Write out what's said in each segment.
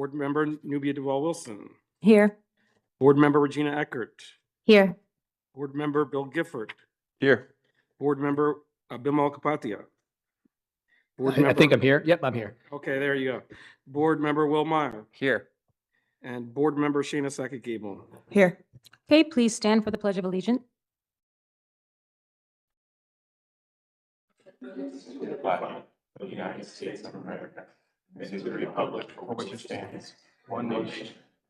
Board Member Nubia Duval-Wilson. Here. Board Member Regina Eckert. Here. Board Member Bill Gifford. Here. Board Member Bimal Kapatia. I think I'm here. Yep, I'm here. Okay, there you go. Board Member Will Meyer. Here. And Board Member Shana Sakagable. Here. Okay, please stand for the Pledge of Allegiance. The flag of the United States of America, and to the republic for which it stands, one nation,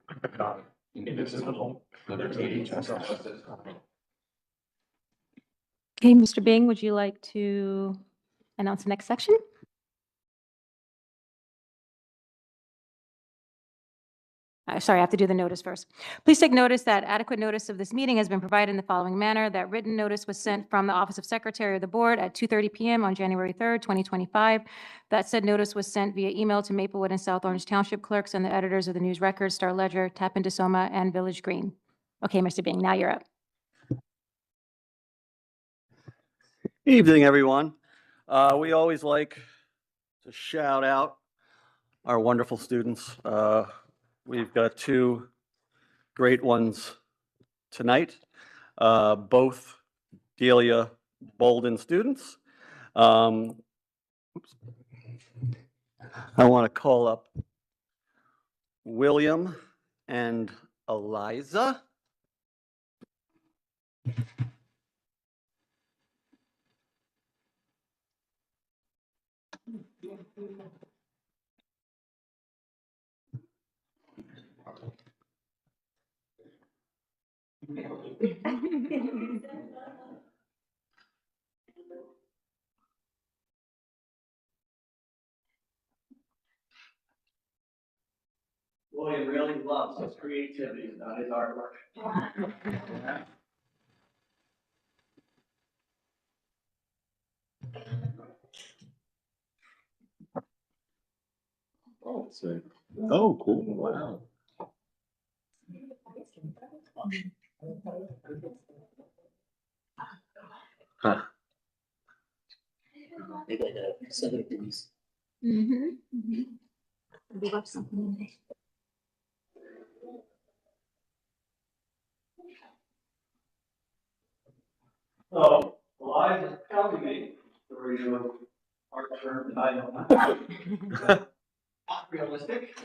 under God, indivisible, with liberty and justice for all. Okay, Mr. Bing, would you like to announce the next section? Sorry, I have to do the notice first. Please take notice that adequate notice of this meeting has been provided in the following manner. That written notice was sent from the Office of Secretary of the Board at 2:30 p.m. on January 3rd, 2025. That said notice was sent via email to Maplewood and South Orange Township clerks and the editors of the News Record, Star Ledger, Tappan DeSoma, and Village Green. Okay, Mr. Bing, now you're up. Evening, everyone. We always like to shout out our wonderful students. We've got two great ones tonight, both Delia Bolden students. I want to call up William and Eliza. William really loves his creativity, not his artwork. Oh, so, oh, cool. Wow. Huh. Maybe like a 70s. We love something in there. So, Eliza telling me the original art term that I don't know. Not realistic.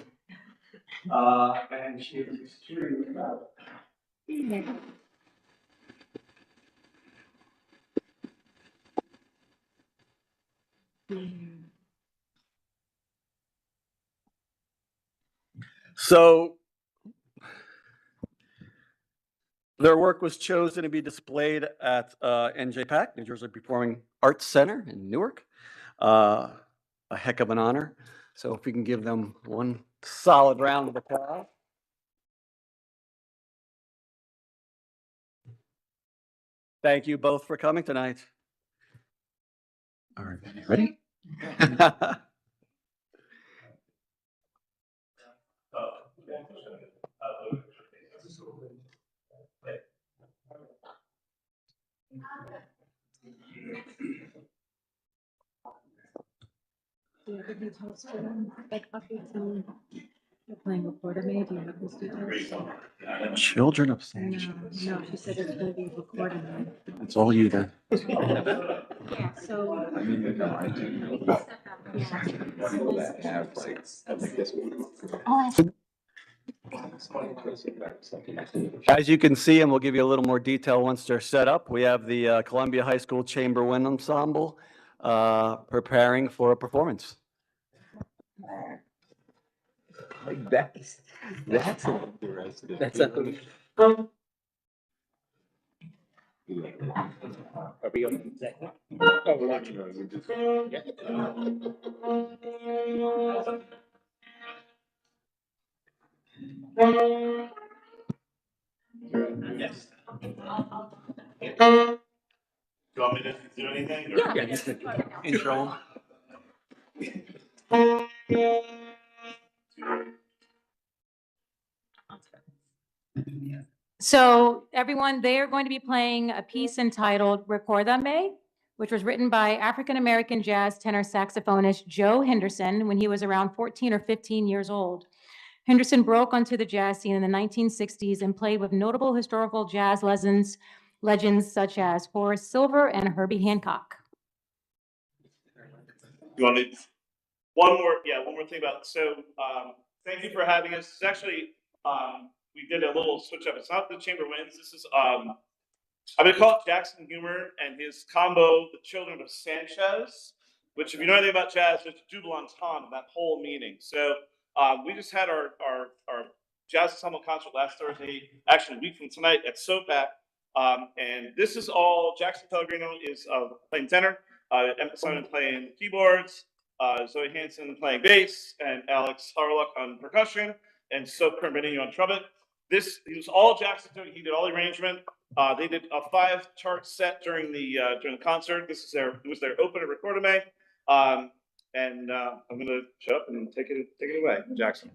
And she is extremely proud of it. So their work was chosen to be displayed at NJPAC, New Jersey Performing Arts Center in Newark. A heck of an honor. So if we can give them one solid round of applause. Thank you both for coming tonight. All right, ready? Playing recorder, maybe. Do you have those details? Children of No, Sanctuary. no, she said it's going to be recorded. It's all you then. Yeah, so. I mean, no, I do know about people that have like this one. As you can see, and we'll give you a little more detail once they're set up, we have the Columbia High School Chamber Wind Ensemble preparing for a performance. Like that's interesting. That's a. Are we on exactly? Oh, we're watching. Yes. Do you want me to do anything? or- Yeah. just Intro. So everyone, they are going to be playing a piece entitled Recordame, which was written by African-American jazz tenor saxophonist Joe Henderson when he was around 14 or 15 years old. Henderson broke onto the jazz scene in the 1960s and played with notable historical jazz legends such as Horace Silver and Herbie Hancock. You want to one more thing about thank you for having us. It's actually we did a little switch up. It's not the Chamber Winds. This is I'm gonna call it Jackson Humor and his combo, The Children of Sanchez, which if you know anything about jazz, there's a double entendre in that whole meaning. So we just had our jazz ensemble concert last Thursday, actually a week from tonight at SOPAC. And this is all Jackson Pellegrino is playing tenor, Emma Simon playing keyboards, Zoe Hansen playing bass, and Alex Harlock on percussion, and Soap Permanini on trumpet. He was all Jackson doing. He did all the arrangement. They did a 5-chart set during the concert. It was their opener recording. I'm gonna shut up and take it away, Jackson.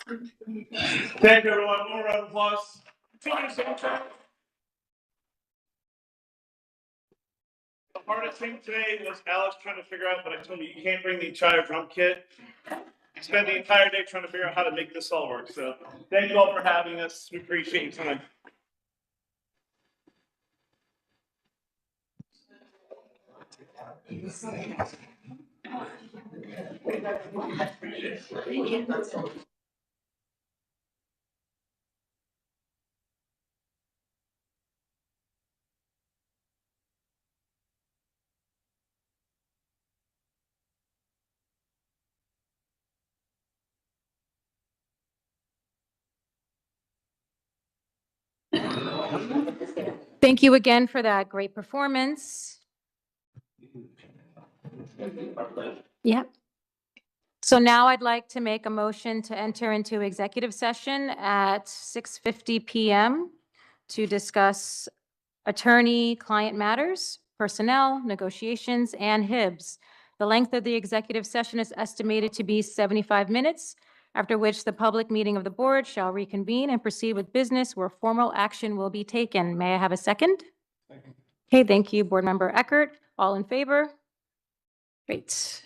Thank you, everyone. One more round of applause. The hardest thing today was Alex trying to figure out, but I told him you can't bring the entire drum kit. I spent the entire day trying to figure out how to make this all work. So thank you all for having us. We appreciate your time. Thank you again for that great performance. Yep. So now I'd like to make a motion to enter into executive session at 6:50 PM to discuss attorney-client matters, personnel, negotiations, and HIBs. The length of the executive session is estimated to be 75 minutes, after which the public meeting of the board shall reconvene and proceed with business where formal action will be taken. May I have a second? Okay, thank you, Board Member Eckert. All in favor? Great.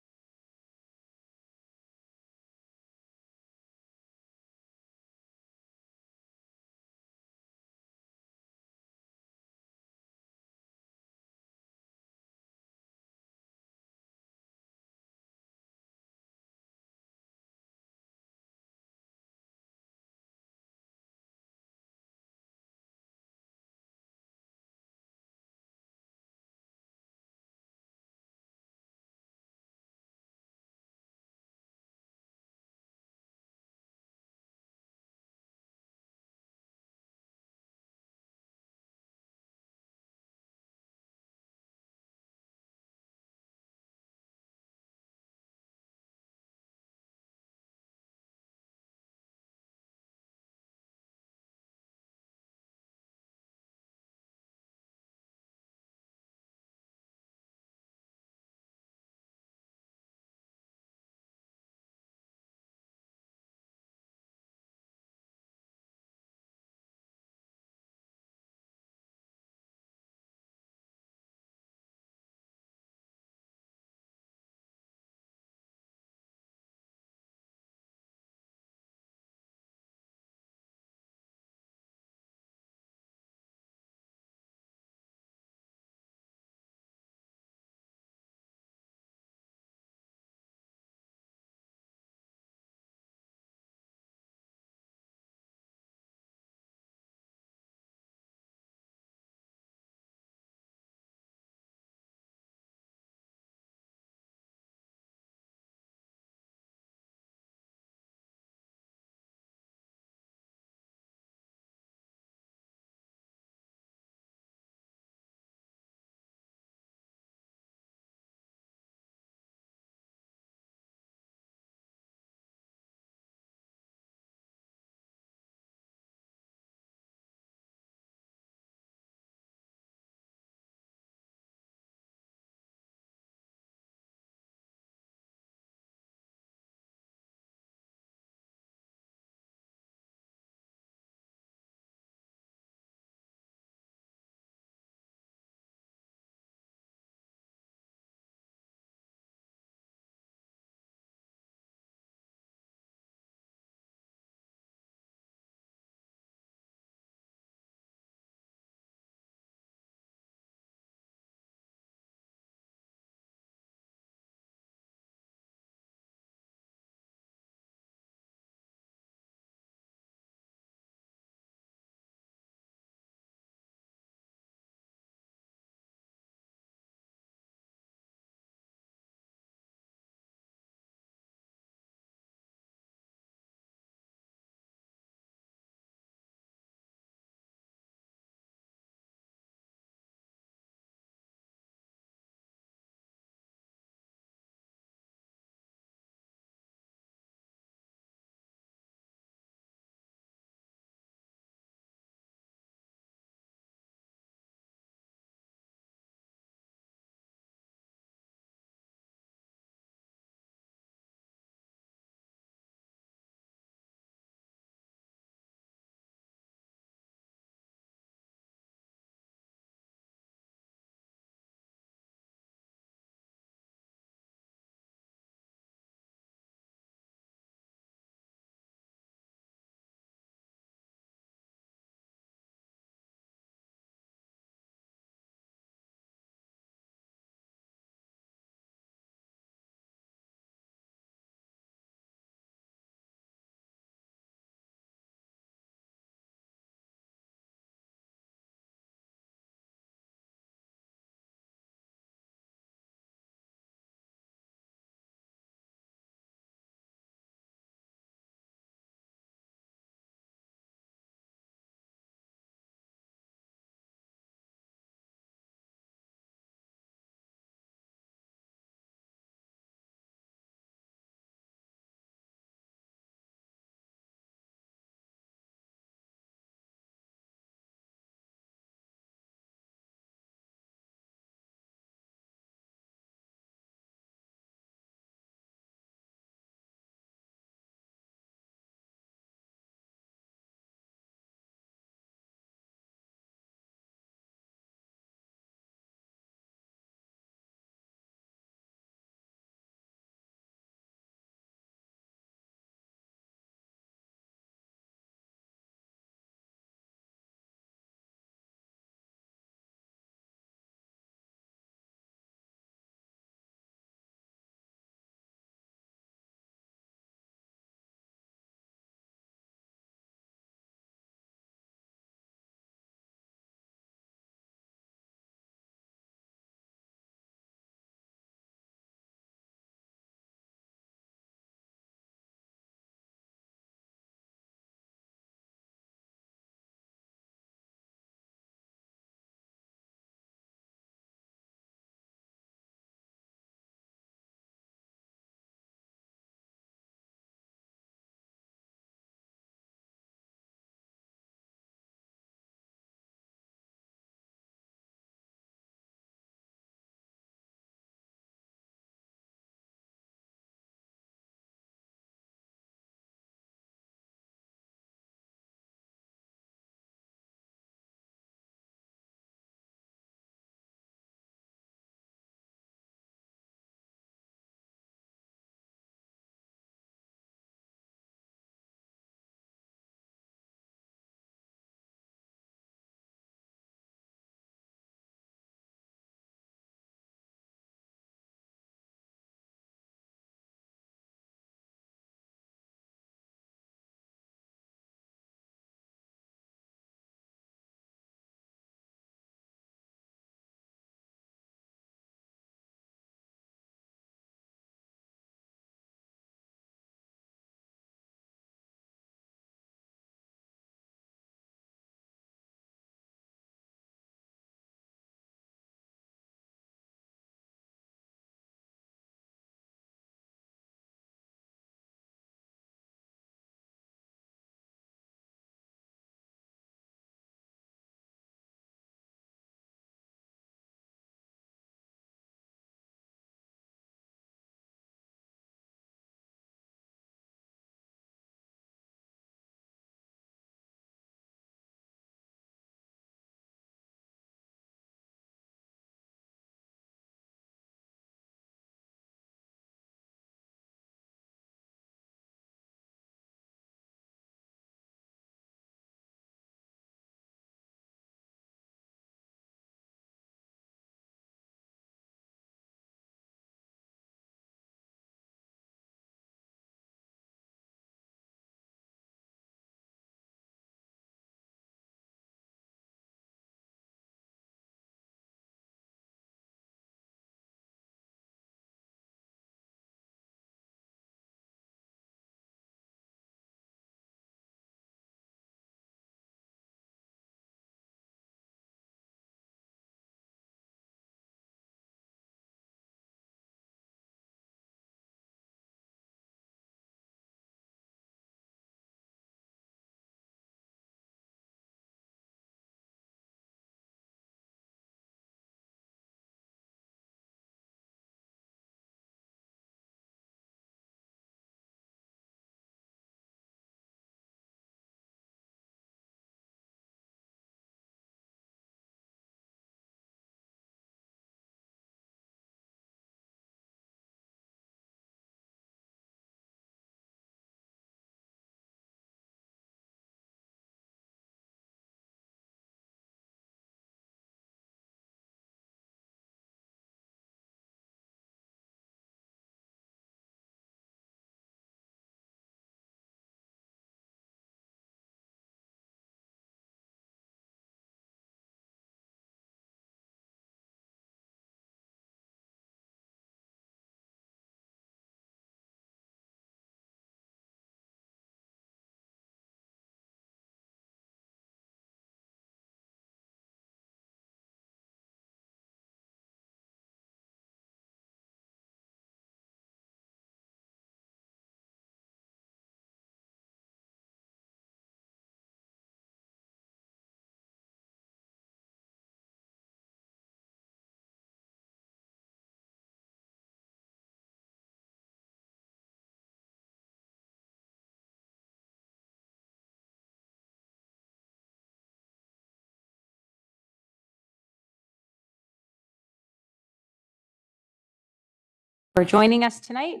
for joining us tonight.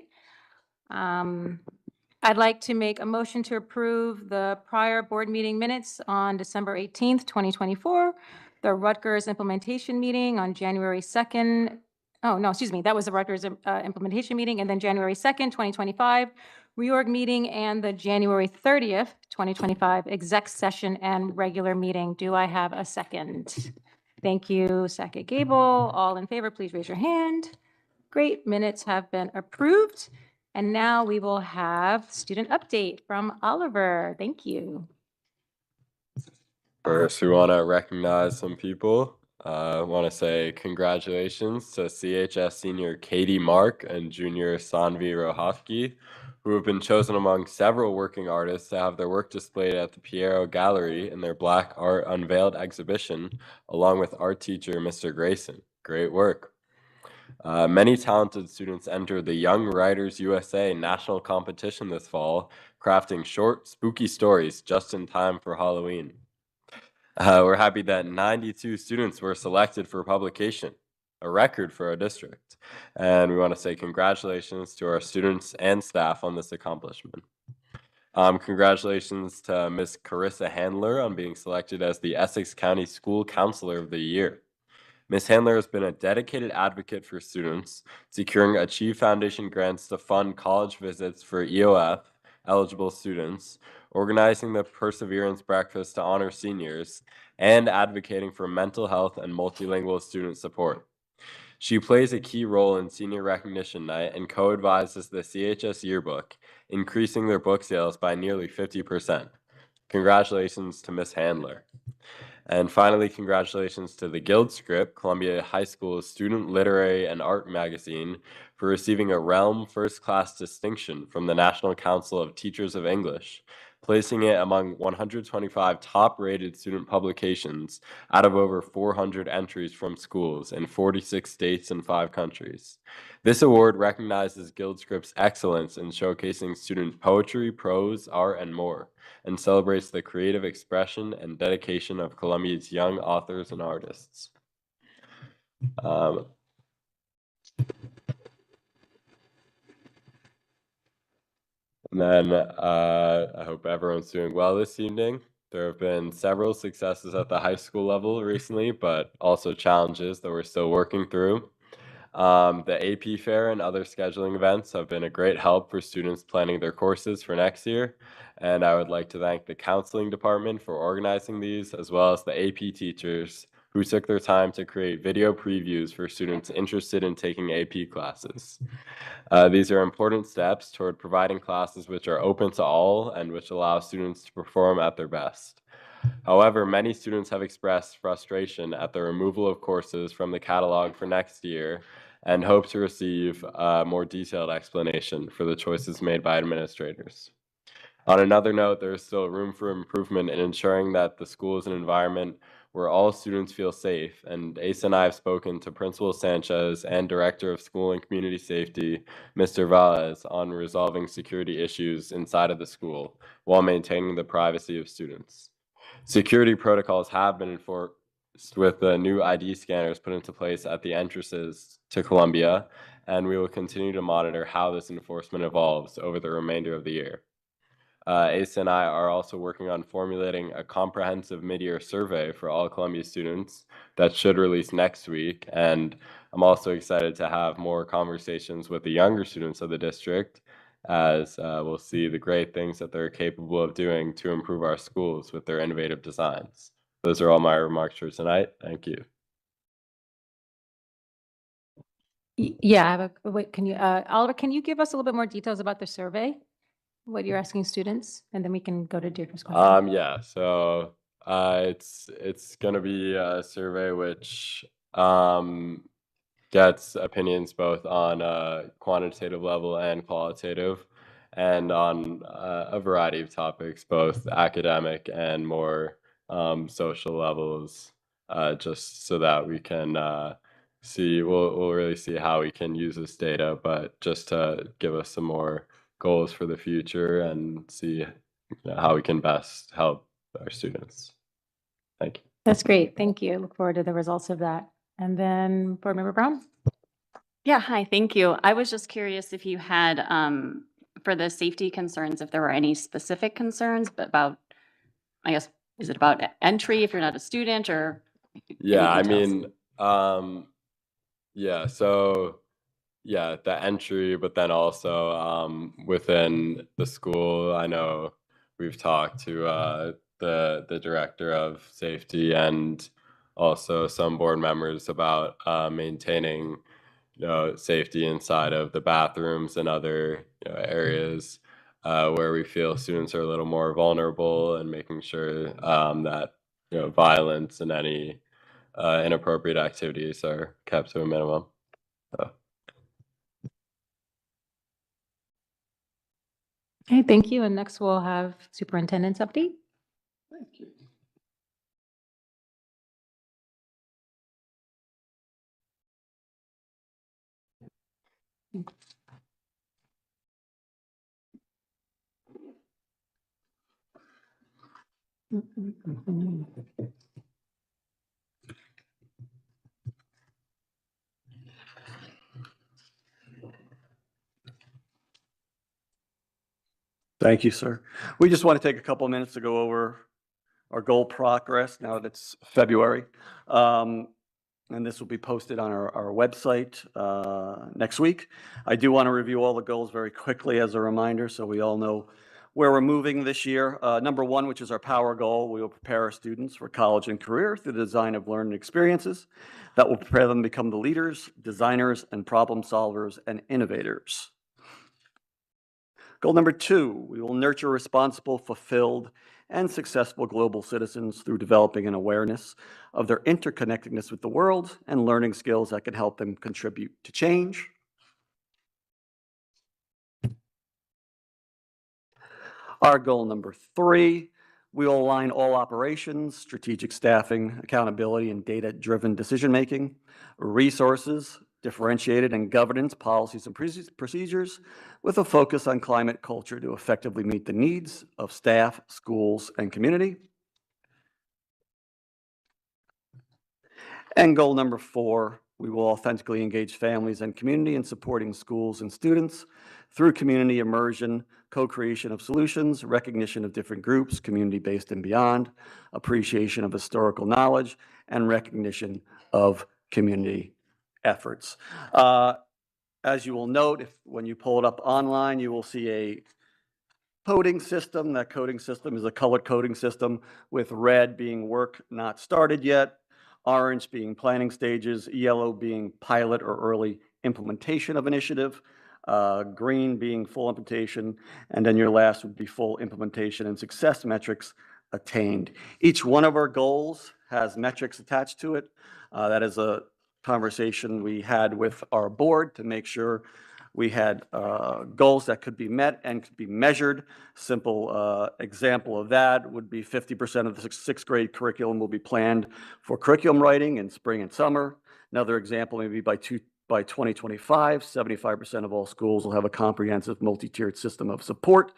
I'd like to make a motion to approve the prior board meeting minutes on December 18th, 2024, the Rutgers implementation meeting on January 2nd. Oh, no, excuse me, that was the Rutgers implementation meeting, and then January 2nd, 2025, reorg meeting, and the January 30th, 2025 exec session and regular meeting. Do I have a second? Thank you, Sackett Gable. All in favor, please raise your hand. Great, minutes have been approved. And now we will have student update from Oliver. Thank you. First, we want to recognize some people. I want to say congratulations to CHS senior Katie Mark and junior Sanvi Rohafki, who have been chosen among several working artists to have their work displayed at the Piero Gallery in their Black Art Unveiled exhibition, along with art teacher Mr. Grayson. Great work. Many talented students entered the Young Writers USA national competition this fall, crafting short, spooky stories just in time for Halloween. We're happy that 92 students were selected for publication, a record for our district. And we want to say congratulations to our students and staff on this accomplishment. Congratulations to Ms. Carissa Handler on being selected as the Essex County School Counselor of the Year. Ms. Handler has been a dedicated advocate for students, securing Achieve Foundation grants to fund college visits for EOF eligible students, organizing the Perseverance Breakfast to honor seniors, and advocating for mental health and multilingual student support. She plays a key role in Senior Recognition Night and co-advises the CHS Yearbook, increasing their book sales by nearly 50%. Congratulations to Ms. Handler. And finally, congratulations to the Guild Script, Columbia High School's student literary and art magazine, for receiving a Realm First Class distinction from the National Council of Teachers of English, placing it among 125 top-rated student publications out of over 400 entries from schools in 46 states and 5 countries. This award recognizes Guild Script's excellence in showcasing student poetry, prose, art, and more, and celebrates the creative expression and dedication of Columbia's young authors and artists. And then I hope everyone's doing well this evening. There have been several successes at the high school level recently, but also challenges that we're still working through. The AP Fair and other scheduling events have been a great help for students planning their courses for next year. And I would like to thank the counseling department for organizing these, as well as the AP teachers who took their time to create video previews for students interested in taking AP classes. These are important steps toward providing classes which are open to all and which allow students to perform at their best. However, many students have expressed frustration at the removal of courses from the catalog for next year and hope to receive a more detailed explanation for the choices made by administrators. On another note, there is still room for improvement in ensuring that the school is an environment where all students feel safe, and Ace and I have spoken to Principal Sanchez and Director of School and Community Safety, Mr. Valles, on resolving security issues inside of the school while maintaining the privacy of students. Security protocols have been enforced with the new ID scanners put into place at the entrances to Columbia, and we will continue to monitor how this enforcement evolves over the remainder of the year. Ace and I are also working on formulating a comprehensive mid-year survey for all Columbia students that should release next week, and I'm also excited to have more conversations with the younger students of the district as we'll see the great things that they're capable of doing to improve our schools with their innovative designs. Those are all my remarks for tonight. Thank you. Yeah, I have a, wait, can you, Oliver, can you give us a little bit more details about the survey? What you're asking students, and then we can go to Deirdre's question. Yeah, so it's gonna be a survey which gets opinions both on a quantitative level and qualitative, and on a variety of topics, both academic and more social levels, just so that we can see, we'll really see how we can use this data, but just to give us some more goals for the future and see how we can best help our students. Thank you. That's great. Thank you. Look forward to the results of that. And then Board Member Brown? Yeah, hi, thank you. I was just curious if you had, for the safety concerns, if there were any specific concerns about, I guess, is it about entry if you're not a student or Yeah, I details? mean, yeah, so yeah, the entry, but then also within the school, I know we've talked to the director of safety and also some board members about maintaining, safety inside of the bathrooms and other, areas where we feel students are a little more vulnerable, and making sure that, violence and any inappropriate activities are kept to a minimum. So. Okay, thank you. And next we'll have superintendent's update. Thank you. Thank you, sir. We just want to take a couple of minutes to go over our goal progress now that it's February. And this will be posted on our website next week. I do want to review all the goals very quickly as a reminder so we all know where we're moving this year. Number one, which is our power goal, we will prepare our students for college and career through the design of learning experiences that will prepare them to become the leaders, designers, and problem solvers and innovators. Goal number two, we will nurture responsible, fulfilled, and successful global citizens through developing an awareness of their interconnectedness with the world and learning skills that can help them contribute to change. Our goal number three, we will align all operations, strategic staffing, accountability, and data-driven decision-making, resources, differentiated and governance policies and procedures with a focus on climate culture to effectively meet the needs of staff, schools, and community. And goal number four, we will authentically engage families and community in supporting schools and students through community immersion, co-creation of solutions, recognition of different groups, community-based and beyond, appreciation of historical knowledge, and recognition of community efforts. As you will note, when you pull it up online, you will see a coding system. That coding system is a colored coding system with red being work not started yet, orange being planning stages, yellow being pilot or early implementation of initiative, green being full implementation, and then your last would be full implementation and success metrics attained. Each one of our goals has metrics attached to it. That is a conversation we had with our board to make sure we had goals that could be met and could be measured. Simple example of that would be 50% of the sixth grade curriculum will be planned for curriculum writing in spring and summer. Another example may be by 2025, 75% of all schools will have a comprehensive multi-tiered system of support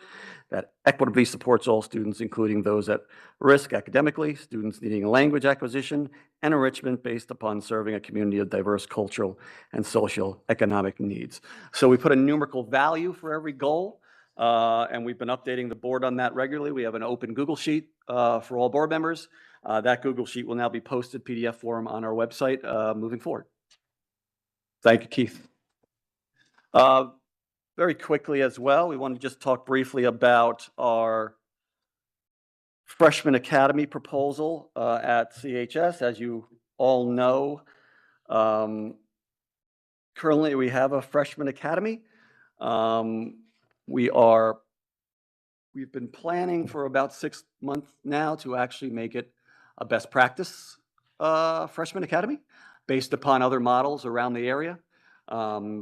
that equitably supports all students, including those at risk academically, students needing language acquisition, and enrichment based upon serving a community of diverse cultural and social economic needs. So we put a numerical value for every goal, and we've been updating the board on that regularly. We have an open Google Sheet for all board members. That Google Sheet will now be posted PDF form on our website moving forward. Thank you, Keith. Very quickly as well, we want to just talk briefly about our Freshman Academy proposal at CHS. As you all know, currently we have a Freshman Academy. We've been planning for about 6 months now to actually make it a best practice Freshman Academy based upon other models around the area.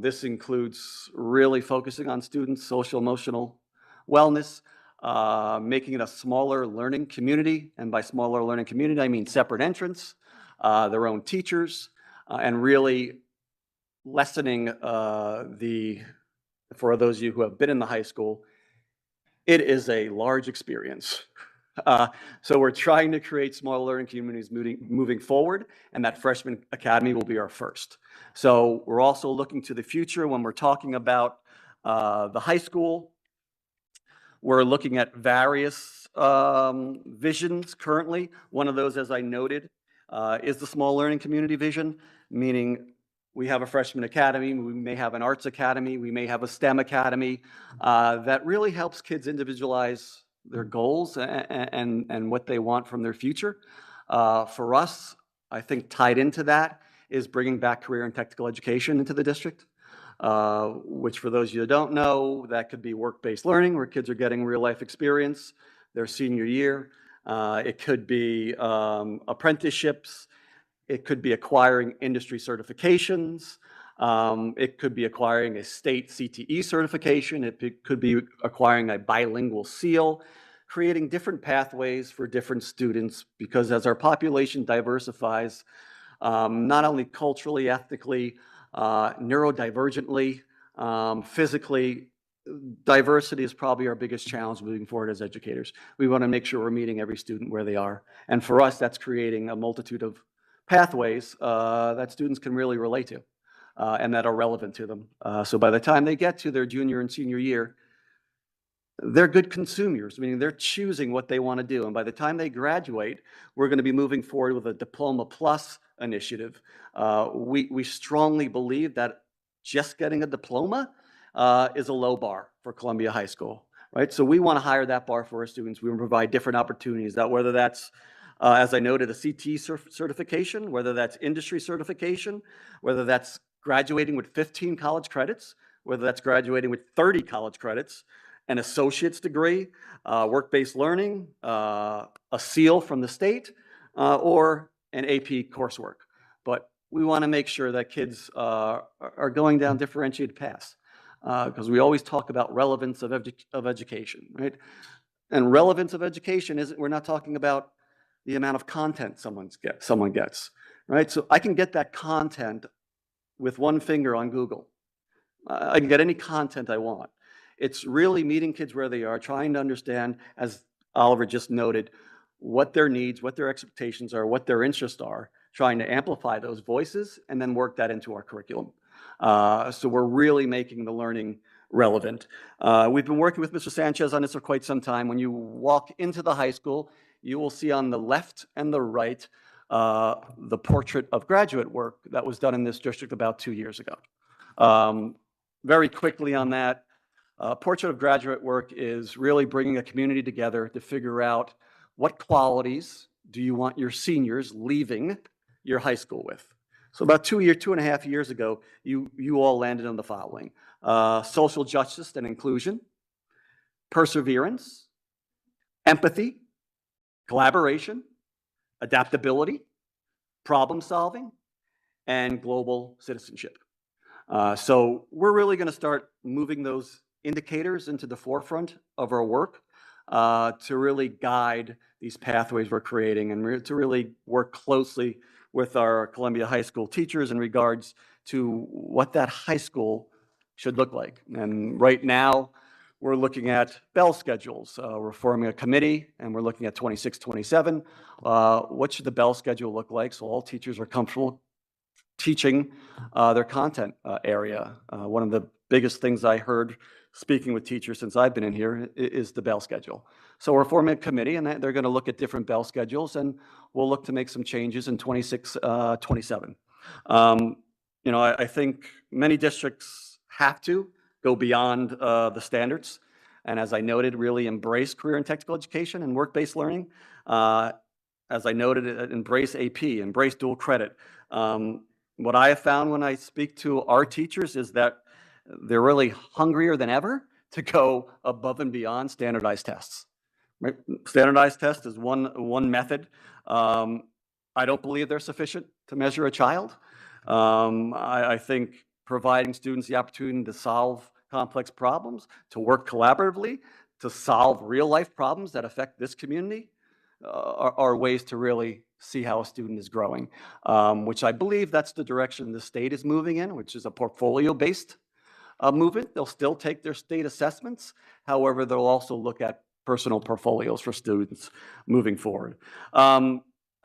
This includes really focusing on students' social emotional wellness, making it a smaller learning community. And by smaller learning community, I mean separate entrance, their own teachers, and really lessening for those of you who have been in the high school, it is a large experience. So we're trying to create small learning communities moving forward, and that freshman academy will be our first. So we're also looking to the future when we're talking about the high school. We're looking at various visions currently. One of those, as I noted, is the small learning community vision, meaning we have a freshman academy, we may have an arts academy, we may have a STEM academy that really helps kids individualize their goals and what they want from their future. For us, I think tied into that is bringing back career and technical education into the district. Which for those of you that don't know, that could be work-based learning where kids are getting real-life experience their senior year. It could be apprenticeships. It could be acquiring industry certifications. It could be acquiring a state CTE certification. It could be acquiring a bilingual seal, creating different pathways for different students, because as our population diversifies, not only culturally, ethnically, neurodivergently, physically, diversity is probably our biggest challenge moving forward as educators. We want to make sure we're meeting every student where they are. And for us, that's creating a multitude of pathways that students can really relate to and that are relevant to them. So by the time they get to their junior and senior year, they're good consumers, meaning they're choosing what they want to do. And by the time they graduate, we're going to be moving forward with a Diploma Plus initiative. We strongly believe that just getting a diploma is a low bar for Columbia High School, right? So we want to hire that bar for our students. We want to provide different opportunities, that whether that's, as I noted, a CT certification, whether that's industry certification, whether that's graduating with 15 college credits, whether that's graduating with 30 college credits, an associate's degree, work-based learning, a seal from the state, or an AP coursework. But we want to make sure that kids are going down differentiated paths, because we always talk about relevance of education, right? And relevance of education isn't, we're not talking about the amount of content someone gets, right? So I can get that content with one finger on Google. I can get any content I want. It's really meeting kids where they are, trying to understand, as Oliver just noted, what their needs, what their expectations are, what their interests are, trying to amplify those voices and then work that into our curriculum. So we're really making the learning relevant. We've been working with Mr. Sanchez on this for quite some time. When you walk into the high school, you will see on the left and the right the portrait of graduate work that was done in this district about 2 years ago. Very quickly on that, portrait of graduate work is really bringing a community together to figure out what qualities do you want your seniors leaving your high school with. So about 2.5 years ago, you all landed on the following: social justice and inclusion, perseverance, empathy, collaboration, adaptability, problem solving, and global citizenship. So we're really going to start moving those indicators into the forefront of our work to really guide these pathways we're creating, and to really work closely with our Columbia High School teachers in regards to what that high school should look like. And right now, we're looking at bell schedules. We're forming a committee, and we're looking at 26, 27. What should the bell schedule look like so all teachers are comfortable teaching their content area? One of the biggest things I heard speaking with teachers since I've been in here is the bell schedule. So we're forming a committee, and they're going to look at different bell schedules, and we'll look to make some changes in 26, 27. I think many districts have to go beyond the standards, and as I noted, really embrace career and technical education and work-based learning. As I noted, embrace AP, embrace dual credit. What I have found when I speak to our teachers is that they're really hungrier than ever to go above and beyond standardized tests. Right? Standardized test is one method. I don't believe they're sufficient to measure a child. I think providing students the opportunity to solve complex problems, to work collaboratively, to solve real-life problems that affect this community are ways to really see how a student is growing, which I believe that's the direction the state is moving in, which is a portfolio-based movement. They'll still take their state assessments. However, they'll also look at personal portfolios for students moving forward. I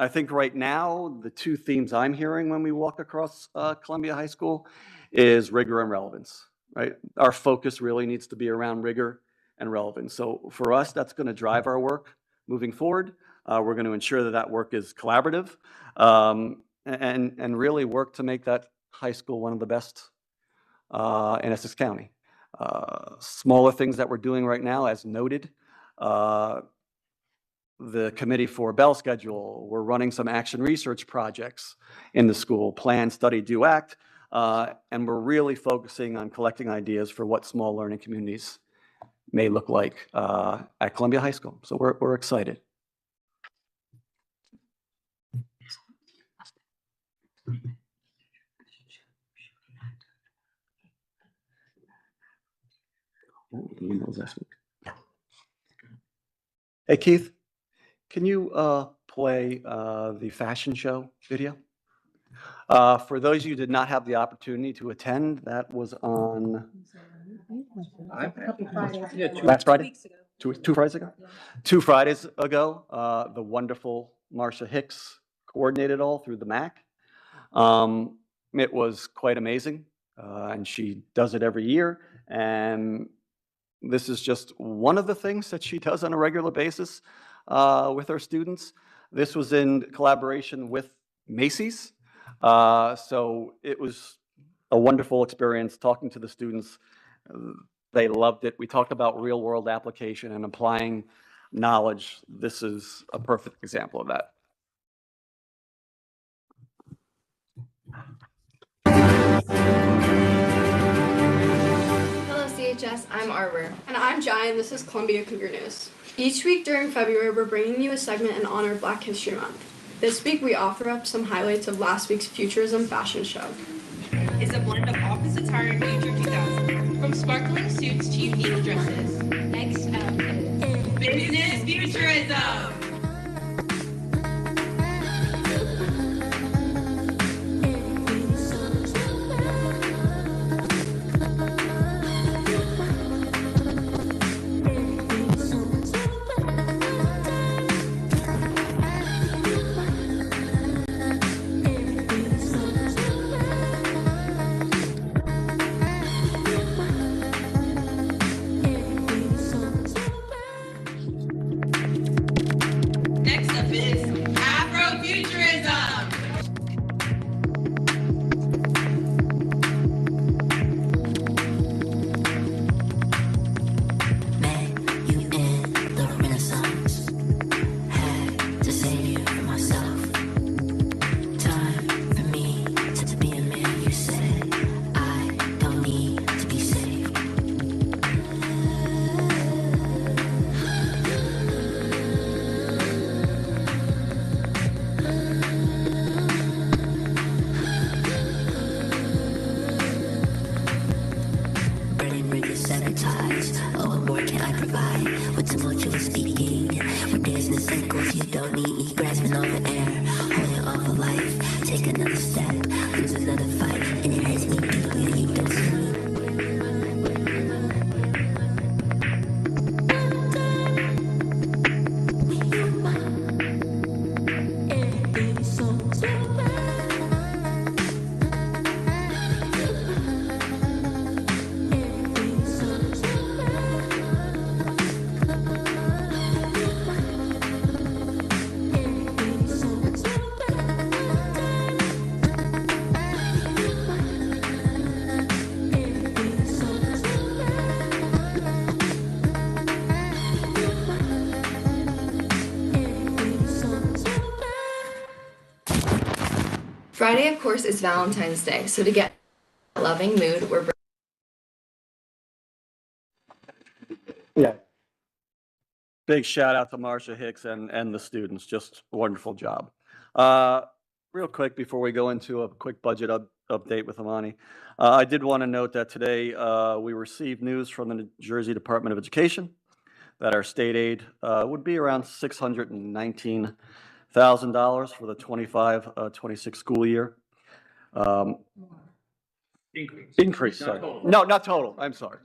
think right now, the two themes I'm hearing when we walk across Columbia High School is rigor and relevance, right? Our focus really needs to be around rigor and relevance. So for us, that's going to drive our work moving forward. We're going to ensure that that work is collaborative and really work to make that high school one of the best in Essex County. Smaller things that we're doing right now, as noted, the committee for bell schedule, we're running some action research projects in the school, plan, study, do, act, and we're really focusing on collecting ideas for what small learning communities may look like at Columbia High School. So we're excited. Hey, Keith, can you play the fashion show video? For those of you who did not have the opportunity to attend, that was on last Friday? Two Fridays ago? 2 Fridays ago, the wonderful Marcia Hicks coordinated all through the MAC. It was quite amazing, and she does it every year. And this is just one of the things that she does on a regular basis with her students. This was in collaboration with Macy's. So it was a wonderful experience talking to the students. They loved it. We talked about real world application and applying knowledge. This is a perfect example of that. Hello CHS, I'm Arbor. And I'm Jai, and this is Columbia Cougar News. Each week during February, we're bringing you a segment in honor of Black History Month. This week, we offer up some highlights of last week's Futurism fashion show. It's a blend of office attire and future 2000. From sparkling suits to unique dresses. Next up is Business Futurism. Friday, of course, is Valentine's Day, so to get a loving mood, we're Yeah. Big shout out to Marcia Hicks and the students. Just a wonderful job. Real quick before we go into a quick budget update with Amani, I did want to note that today we received news from the New Jersey Department of Education that our state aid would be around $619,000 for the 25-26 school year. Increase, sorry. No, not total. I'm sorry.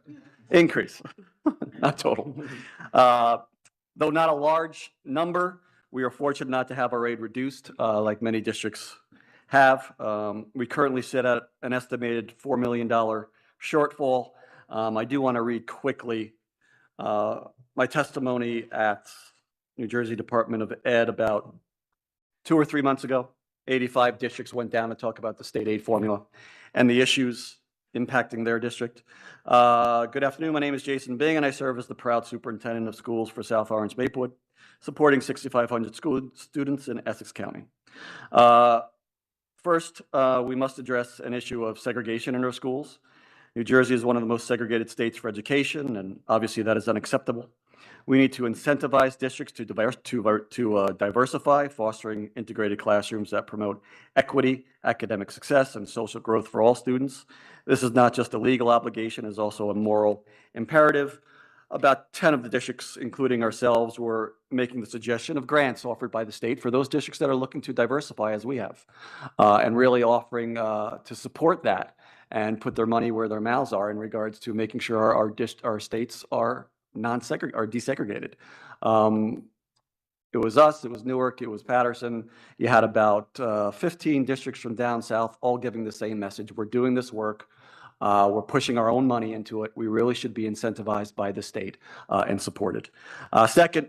Increase, not total. Though not a large number, we are fortunate not to have our aid reduced like many districts have. We currently sit at an estimated $4 million shortfall. I do want to read quickly my testimony at New Jersey Department of Ed about 2 or 3 months ago. 85 districts went down to talk about the state aid formula and the issues impacting their district. Good afternoon. My name is Jason Bing, and I serve as the proud superintendent of schools for South Orange Maplewood, supporting 6,500 school students in Essex County. First, we must address an issue of segregation in our schools. New Jersey is one of the most segregated states for education, and obviously that is unacceptable. We need to incentivize districts to diversify, fostering integrated classrooms that promote equity, academic success, and social growth for all students. This is not just a legal obligation, it is also a moral imperative. About 10 of the districts, including ourselves, were making the suggestion of grants offered by the state for those districts that are looking to diversify as we have, and really offering to support that and put their money where their mouths are in regards to making sure our states are desegregated. It was us, it was Newark, it was Patterson. You had about 15 districts from down south all giving the same message. We're doing this work. We're pushing our own money into it. We really should be incentivized by the state and supported. Second,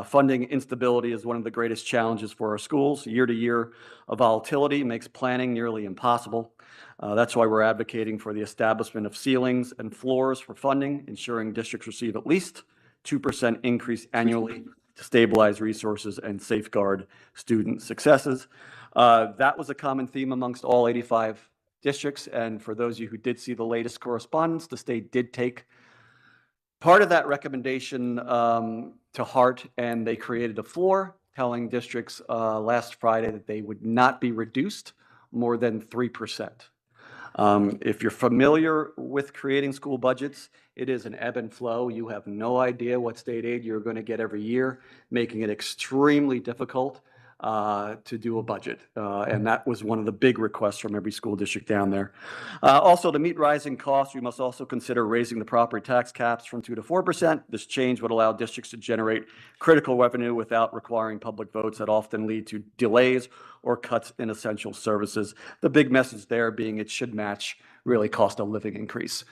funding instability is one of the greatest challenges for our schools. Year to year volatility makes planning nearly impossible. That's why we're advocating for the establishment of ceilings and floors for funding, ensuring districts receive at least 2% increase annually to stabilize resources and safeguard student successes. That was a common theme amongst all 85 districts. And for those of you who did see the latest correspondence, the state did take part of that recommendation to heart, and they created a floor telling districts last Friday that they would not be reduced more than 3%. If you're familiar with creating school budgets, it is an ebb and flow. You have no idea what state aid you're going to get every year, making it extremely difficult to do a budget. And that was one of the big requests from every school district down there. Also, to meet rising costs, we must also consider raising the property tax caps from 2 to 4%. This change would allow districts to generate critical revenue without requiring public votes that often lead to delays or cuts in essential services. The big message there being it should match really cost of living increase.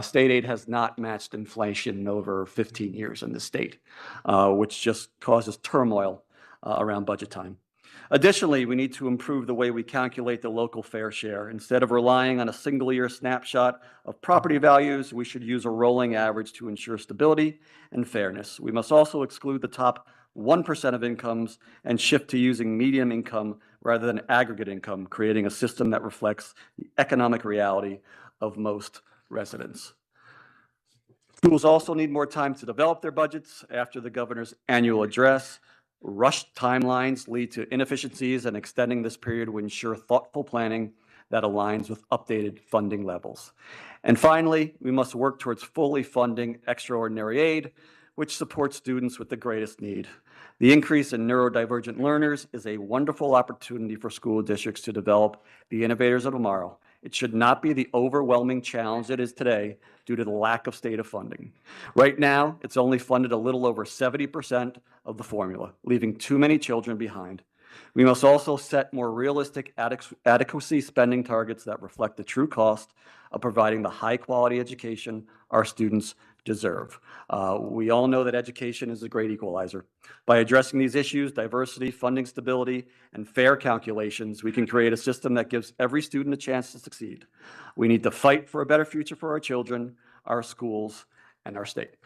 State aid has not matched inflation in over 15 years in the state, which just causes turmoil around budget time. Additionally, we need to improve the way we calculate the local fair share. Instead of relying on a single year snapshot of property values, we should use a rolling average to ensure stability and fairness. We must also exclude the top 1% of incomes and shift to using median income rather than aggregate income, creating a system that reflects the economic reality of most residents. Schools also need more time to develop their budgets after the governor's annual address. Rushed timelines lead to inefficiencies, and extending this period will ensure thoughtful planning that aligns with updated funding levels. And finally, we must work towards fully funding extraordinary aid, which supports students with the greatest need. The increase in neurodivergent learners is a wonderful opportunity for school districts to develop the innovators of tomorrow. It should not be the overwhelming challenge it is today due to the lack of state funding. Right now, it's only funded a little over 70% of the formula, leaving too many children behind. We must also set more realistic adequacy spending targets that reflect the true cost of providing the high-quality education our students deserve. We all know that education is a great equalizer. By addressing these issues, diversity, funding stability, and fair calculations, we can create a system that gives every student a chance to succeed. We need to fight for a better future for our children, our schools, and our state.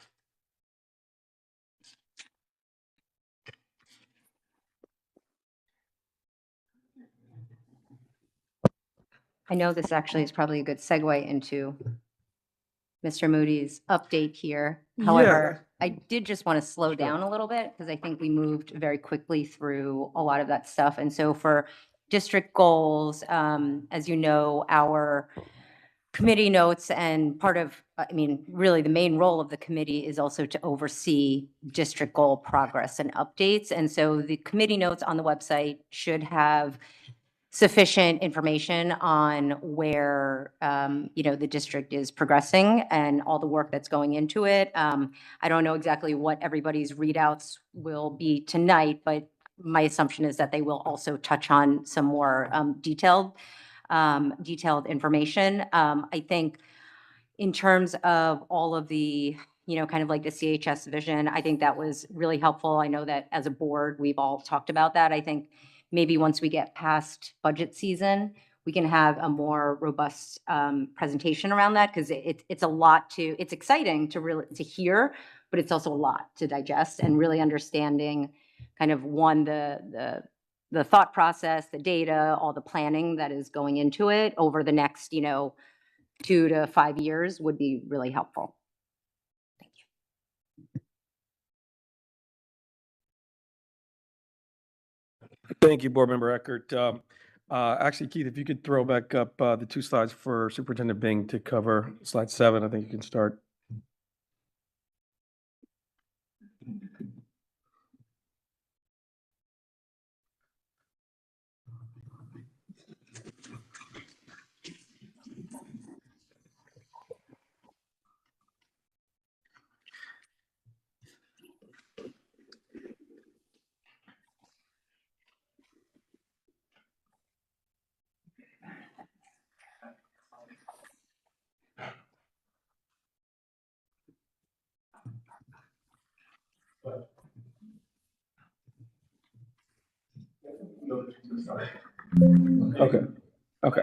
I know this actually is probably a good segue into Mr. Moody's update here. However, I did just want to slow down a little bit because I think we moved very quickly through a lot of that stuff. And so for district goals, as you know, our committee notes and part of, really the main role of the committee is also to oversee district goal progress and updates. And so the committee notes on the website should have sufficient information on where, the district is progressing and all the work that's going into it. I don't know exactly what everybody's readouts will be tonight, but my assumption is that they will also touch on some more detailed information. I think in terms of all of the, kind of like the CHS vision, I think that was really helpful. I know that as a board, we've all talked about that. I think maybe once we get past budget season, we can have a more robust presentation around that, because it's a lot it's exciting to hear, but it's also a lot to digest, and really understanding kind of the thought process, the data, all the planning that is going into it over the next, 2 to 5 years would be really helpful. Thank you, Board Member Eckert. Actually, Keith, if you could throw back up the 2 slides for Superintendent Bing to cover slide 7, I think you can start. Okay. Okay.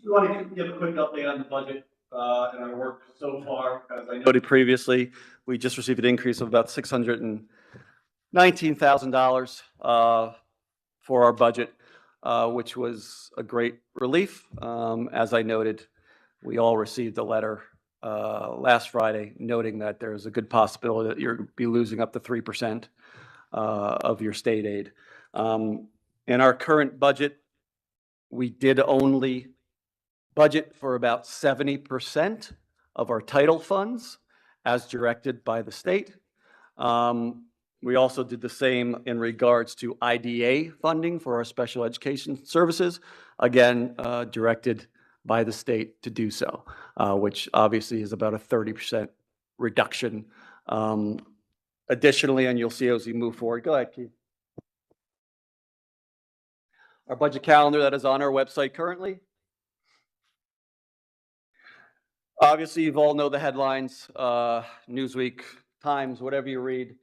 We want to give a quick update on the budget and our work so far. As I noted previously, we just received an increase of about $619,000 for our budget, which was a great relief. As I noted, we all received a letter last Friday noting that there's a good possibility that you'll be losing up to 3% of your state aid. In our current budget, we did only budget for about 70% of our title funds as directed by the state. We also did the same in regards to IDA funding for our special education services, again, directed by the state to do so, which obviously is about a 30% reduction. Additionally, and you'll see as we move forward, go ahead, Keith. Our budget calendar that is on our website currently. Obviously, you all know the headlines, Newsweek, Times, whatever you read.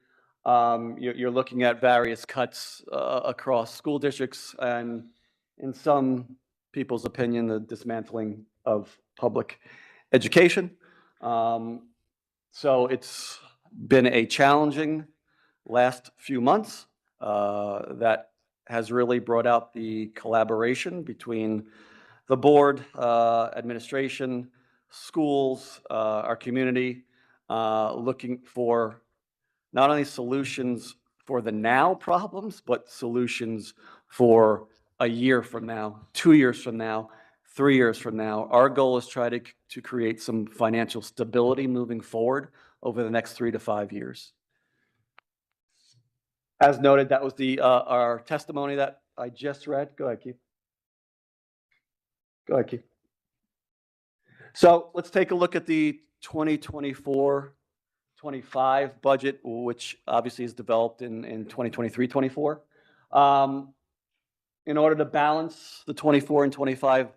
You're looking at various cuts across school districts, and in some people's opinion, the dismantling of public education. So it's been a challenging last few months that has really brought out the collaboration between the board, administration, schools, our community, looking for not only solutions for the now problems, but solutions for a year from now, 2 years from now, 3 years from now. Our goal is try to create some financial stability moving forward over the next 3 to 5 years. As noted, that was our testimony that I just read. Go ahead, Keith. Go ahead, Keith. So let's take a look at the 2024-25 budget, which obviously is developed in 2023-24. In order to balance the 24 and 25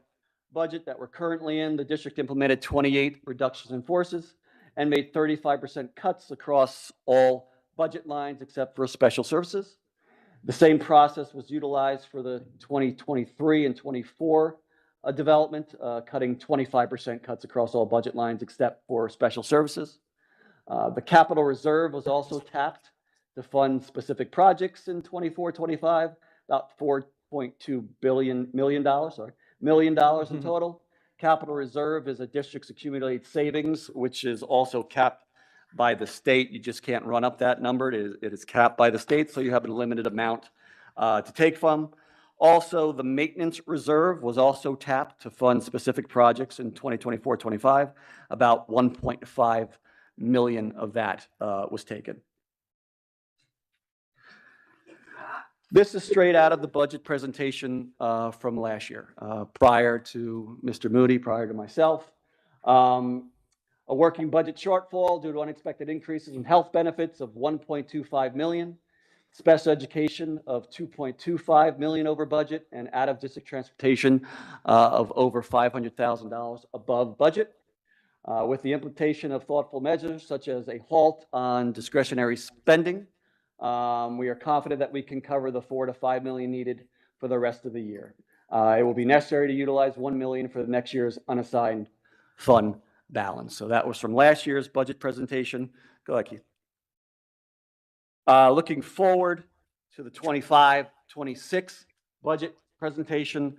budget that we're currently in, the district implemented 28 reductions in forces and made 35% cuts across all budget lines except for special services. The same process was utilized for the 2023 and 24 development, cutting 25% cuts across all budget lines except for special services. The capital reserve was also tapped to fund specific projects in 24-25, about $4.2 million in total. Capital reserve is a district's accumulated savings, which is also capped by the state. You just can't run up that number. It is capped by the state, so you have a limited amount to take from. Also, the maintenance reserve was also tapped to fund specific projects in 2024-25. About 1.5 million of that was taken. This is straight out of the budget presentation from last year, prior to Mr. Moody, prior to myself. A working budget shortfall due to unexpected increases in health benefits of 1.25 million, special education of 2.25 million over budget, and out of district transportation of over $500,000 above budget. With the implementation of thoughtful measures such as a halt on discretionary spending, we are confident that we can cover the 4 to 5 million needed for the rest of the year. It will be necessary to utilize 1 million for the next year's unassigned fund balance. So that was from last year's budget presentation. Go ahead, Keith. Looking forward to the 25-26 budget presentation,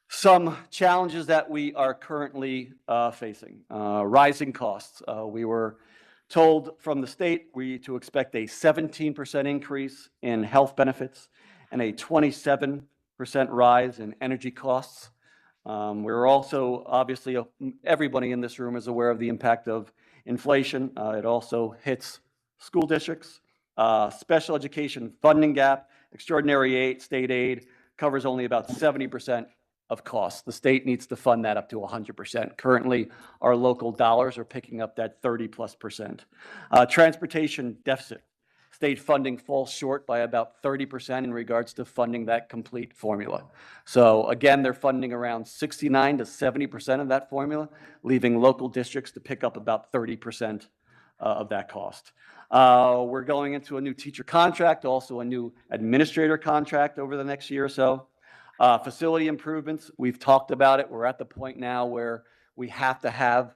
some challenges that we are currently facing. Rising costs. We were told from the state to expect a 17% increase in health benefits and a 27% rise in energy costs. We're also, obviously, everybody in this room is aware of the impact of inflation. It also hits school districts. Special education funding gap, extraordinary aid, state aid covers only about 70% of costs. The state needs to fund that up to 100%. Currently, our local dollars are picking up that 30+%. Transportation deficit. State funding falls short by about 30% in regards to funding that complete formula. So again, they're funding around 69 to 70% of that formula, leaving local districts to pick up about 30% of that cost. We're going into a new teacher contract, also a new administrator contract over the next year or so. Facility improvements, we've talked about it. We're at the point now where we have to have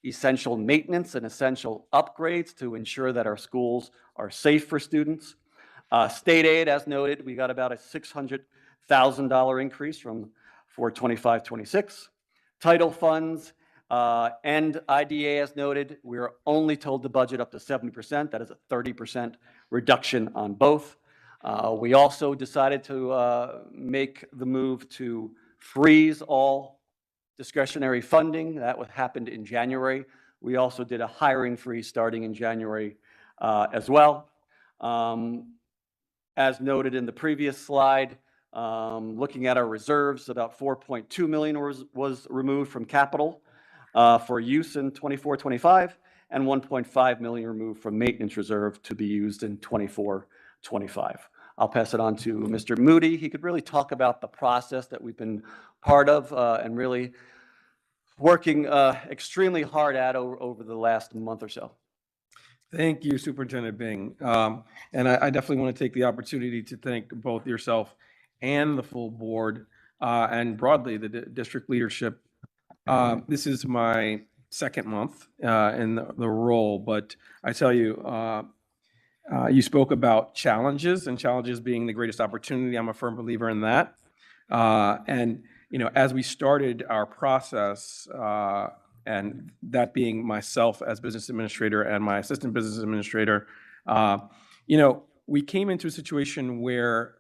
essential maintenance and essential upgrades to ensure that our schools are safe for students. State aid, as noted, we got about a $600,000 increase from 425-26. Title funds and IDA, as noted, we're only told to budget up to 70%. That is a 30% reduction on both. We also decided to make the move to freeze all discretionary funding. That happened in January. We also did a hiring freeze starting in January as well. As noted in the previous slide, looking at our reserves, about 4.2 million was removed from capital for use in 24-25, and 1.5 million removed from maintenance reserve to be used in 24-25. I'll pass it on to Mr. Moody. He could really talk about the process that we've been part of and really working extremely hard at over the last month or so. Thank you, Superintendent Bing. And I definitely want to take the opportunity to thank both yourself and the full board and broadly the district leadership. This is my second month in the role, but I tell you, you spoke about challenges and challenges being the greatest opportunity. I'm a firm believer in that. And, you know, as we started our process, and that being myself as business administrator and my assistant business administrator, you know, we came into a situation where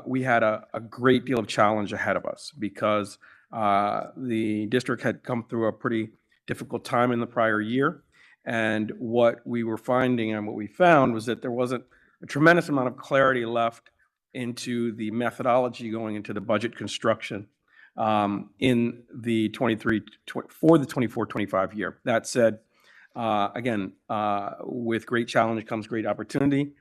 we had a great deal of challenge ahead of us because the district had come through a pretty difficult time in the prior year. And what we were finding and what we found was that there wasn't a tremendous amount of clarity left into the methodology going into the budget construction in the 24-25 year. That said, again, with great challenge comes great opportunity.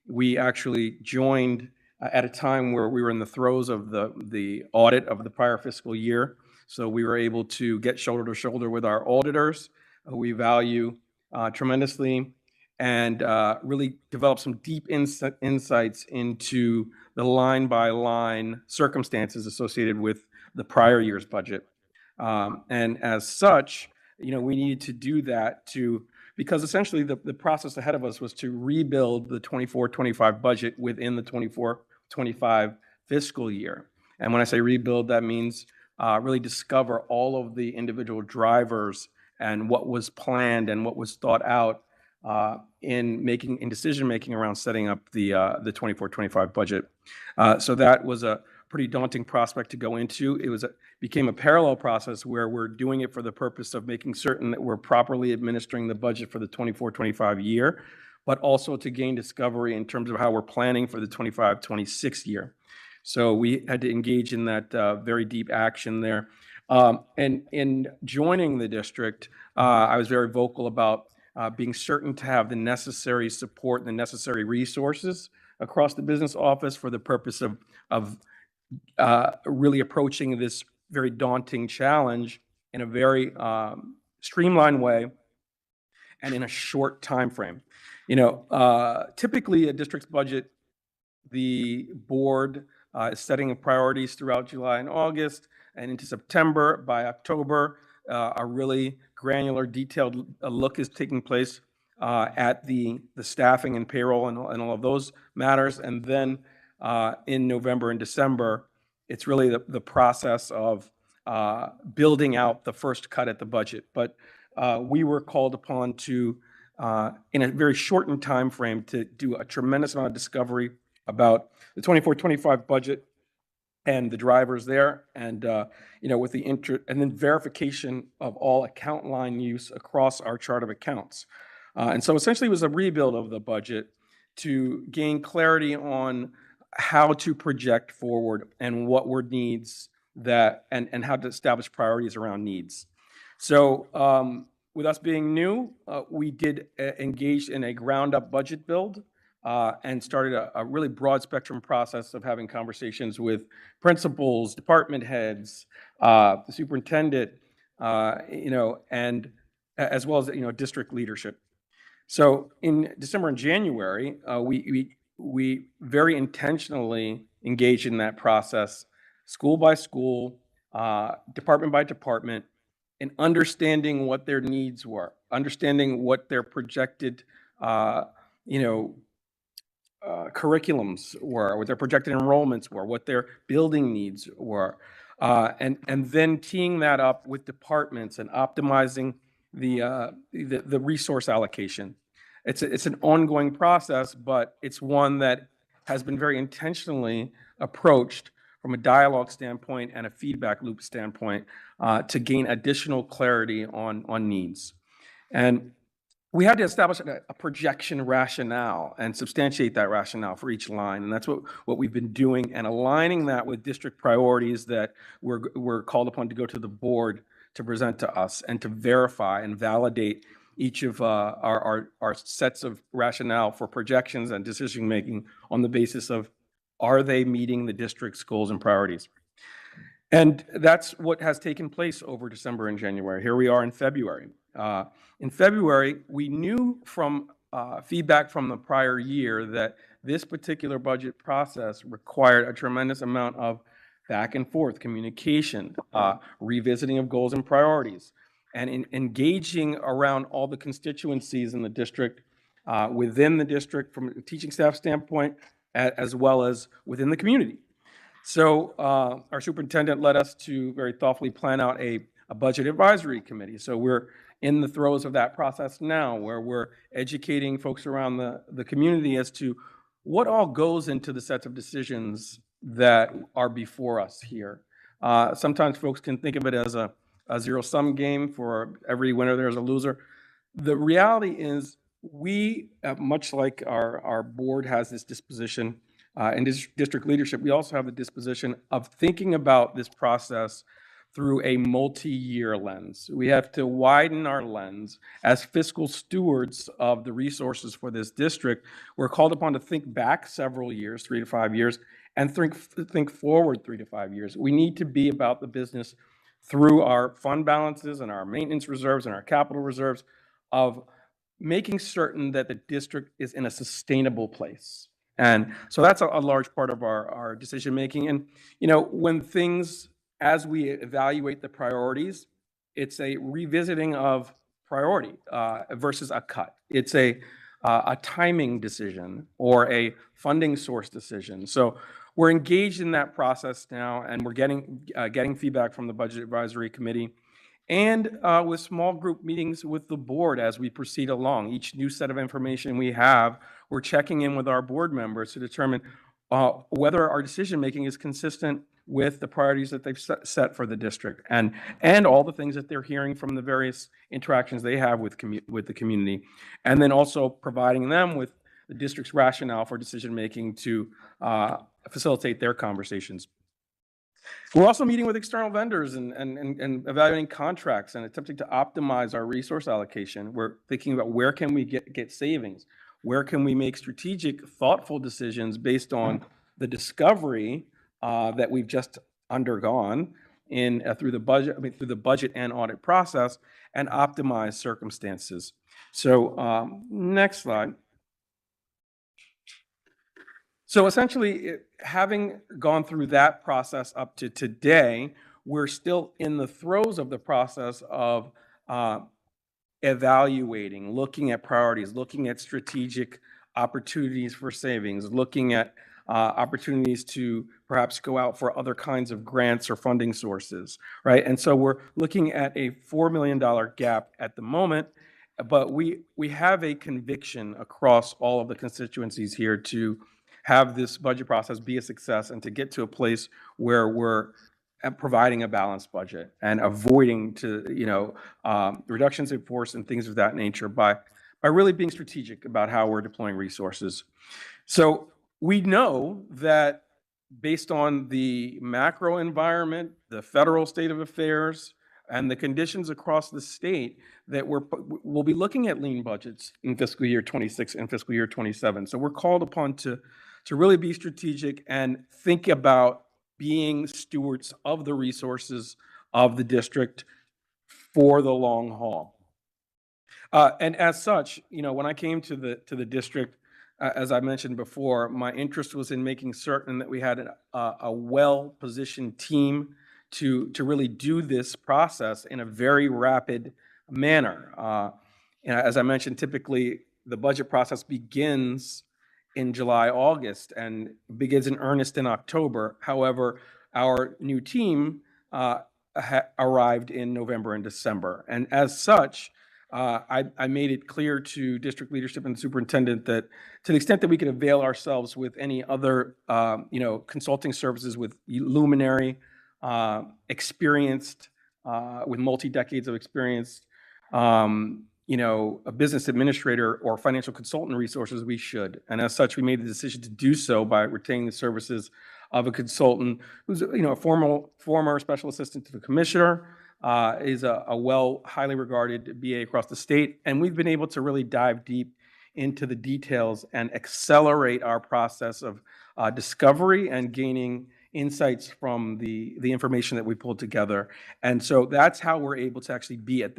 We actually joined at a time where we were in the throes of the audit of the prior fiscal year. So we were able to get shoulder to shoulder with our auditors, who we value tremendously, and really develop some deep insights into the line-by-line circumstances associated with the prior year's budget. And as such, you know, we needed to do that because essentially the process ahead of us was to rebuild the 24-25 budget within the 24-25 fiscal year. And when I say rebuild, that means really discover all of the individual drivers and what was planned and what was thought out in decision-making around setting up the 24-25 budget. So that was a pretty daunting prospect to go into. It became a parallel process where we're doing it for the purpose of making certain that we're properly administering the budget for the 24-25 year, but also to gain discovery in terms of how we're planning for the 25-26 year. So we had to engage in that very deep action there. And in joining the district, I was very vocal about being certain to have the necessary support and the necessary resources across the business office for the purpose of really approaching this very daunting challenge in a very streamlined way and in a short time frame. You know, typically a district's budget, the board is setting priorities throughout July and August and into September. By October, a really granular, detailed look is taking place at the staffing and payroll and all of those matters. And then in November and December, it's really the process of building out the first cut at the budget. But we were called upon to, in a very shortened time frame, to do a tremendous amount of discovery about the 24-25 budget and the drivers there, and you know, with the and then verification of all account line use across our chart of accounts. And so essentially it was a rebuild of the budget to gain clarity on how to project forward and what were needs that, and how to establish priorities around needs. So with us being new, we did engage in a ground up budget build and started a really broad spectrum process of having conversations with principals, department heads, the superintendent, you know, and as well as, you know, district leadership. So in December and January, we very intentionally engaged in that process, school by school, department by department, in understanding what their needs were, understanding what their projected, you know, curriculums were, what their projected enrollments were, what their building needs were, and then teeing that up with departments and optimizing the resource allocation. It's an ongoing process, but it's one that has been very intentionally approached from a dialogue standpoint and a feedback loop standpoint to gain additional clarity on needs. And we had to establish a projection rationale and substantiate that rationale for each line. And that's what we've been doing, and aligning that with district priorities that we're called upon to go to the board to present to us and to verify and validate each of our sets of rationale for projections and decision-making on the basis of, are they meeting the district's goals and priorities? And that's what has taken place over December and January. Here we are in February. In February, we knew from feedback from the prior year that this particular budget process required a tremendous amount of back and forth communication, revisiting of goals and priorities, and engaging around all the constituencies in the district, within the district from a teaching staff standpoint, as well as within the community. So our superintendent led us to very thoughtfully plan out a budget advisory committee. So we're in the throes of that process now, where we're educating folks around the community as to what all goes into the sets of decisions that are before us here. Sometimes folks can think of it as a zero-sum game. For every winner, there's a loser. The reality is we, much like our board has this disposition, and district leadership, we also have the disposition of thinking about this process through a multi-year lens. We have to widen our lens as fiscal stewards of the resources for this district. We're called upon to think back several years, 3 to 5 years, and think forward 3 to 5 years. We need to be about the business through our fund balances and our maintenance reserves and our capital reserves of making certain that the district is in a sustainable place. And so that's a large part of our decision making. And, you know, when things, as we evaluate the priorities, it's a revisiting of priority versus a cut. It's a timing decision or a funding source decision. So we're engaged in that process now, and we're getting feedback from the Budget Advisory Committee, and with small group meetings with the board as we proceed along. Each new set of information we have, we're checking in with our board members to determine whether our decision-making is consistent with the priorities that they've set for the district and all the things that they're hearing from the various interactions they have with the community, and then also providing them with the district's rationale for decision-making to facilitate their conversations. We're also meeting with external vendors and evaluating contracts and attempting to optimize our resource allocation. We're thinking about where can we get savings? Where can we make strategic, thoughtful decisions based on the discovery that we've just undergone through the budget and audit process, and optimize circumstances. So next slide. So essentially, having gone through that process up to today, we're still in the throes of the process of evaluating, looking at priorities, looking at strategic opportunities for savings, looking at opportunities to perhaps go out for other kinds of grants or funding sources, right? And so we're looking at a $4 million gap at the moment, but we have a conviction across all of the constituencies here to have this budget process be a success and to get to a place where we're providing a balanced budget and avoiding reductions in force and things of that nature by really being strategic about how we're deploying resources. So we know that based on the macro environment, the federal state of affairs, and the conditions across the state, that we'll be looking at lean budgets in fiscal year 26 and fiscal year 27. So we're called upon to really be strategic and think about being stewards of the resources of the district for the long haul. And as such, when I came to the district, as I mentioned before, my interest was in making certain that we had a well-positioned team to really do this process in a very rapid manner. As I mentioned, typically the budget process begins in July, August, and begins in earnest in October. However, our new team arrived in November and December. And as such, I made it clear to district leadership and the superintendent that to the extent that we could avail ourselves with any other, consulting services with luminary, experienced, with multi-decades of experience, a business administrator or financial consultant resources, we should. And as such, we made the decision to do so by retaining the services of a consultant who's, a former special assistant to the commissioner, is a highly regarded BA across the state. And we've been able to really dive deep into the details and accelerate our process of discovery and gaining insights from the information that we pulled together. And so that's how we're able to actually be at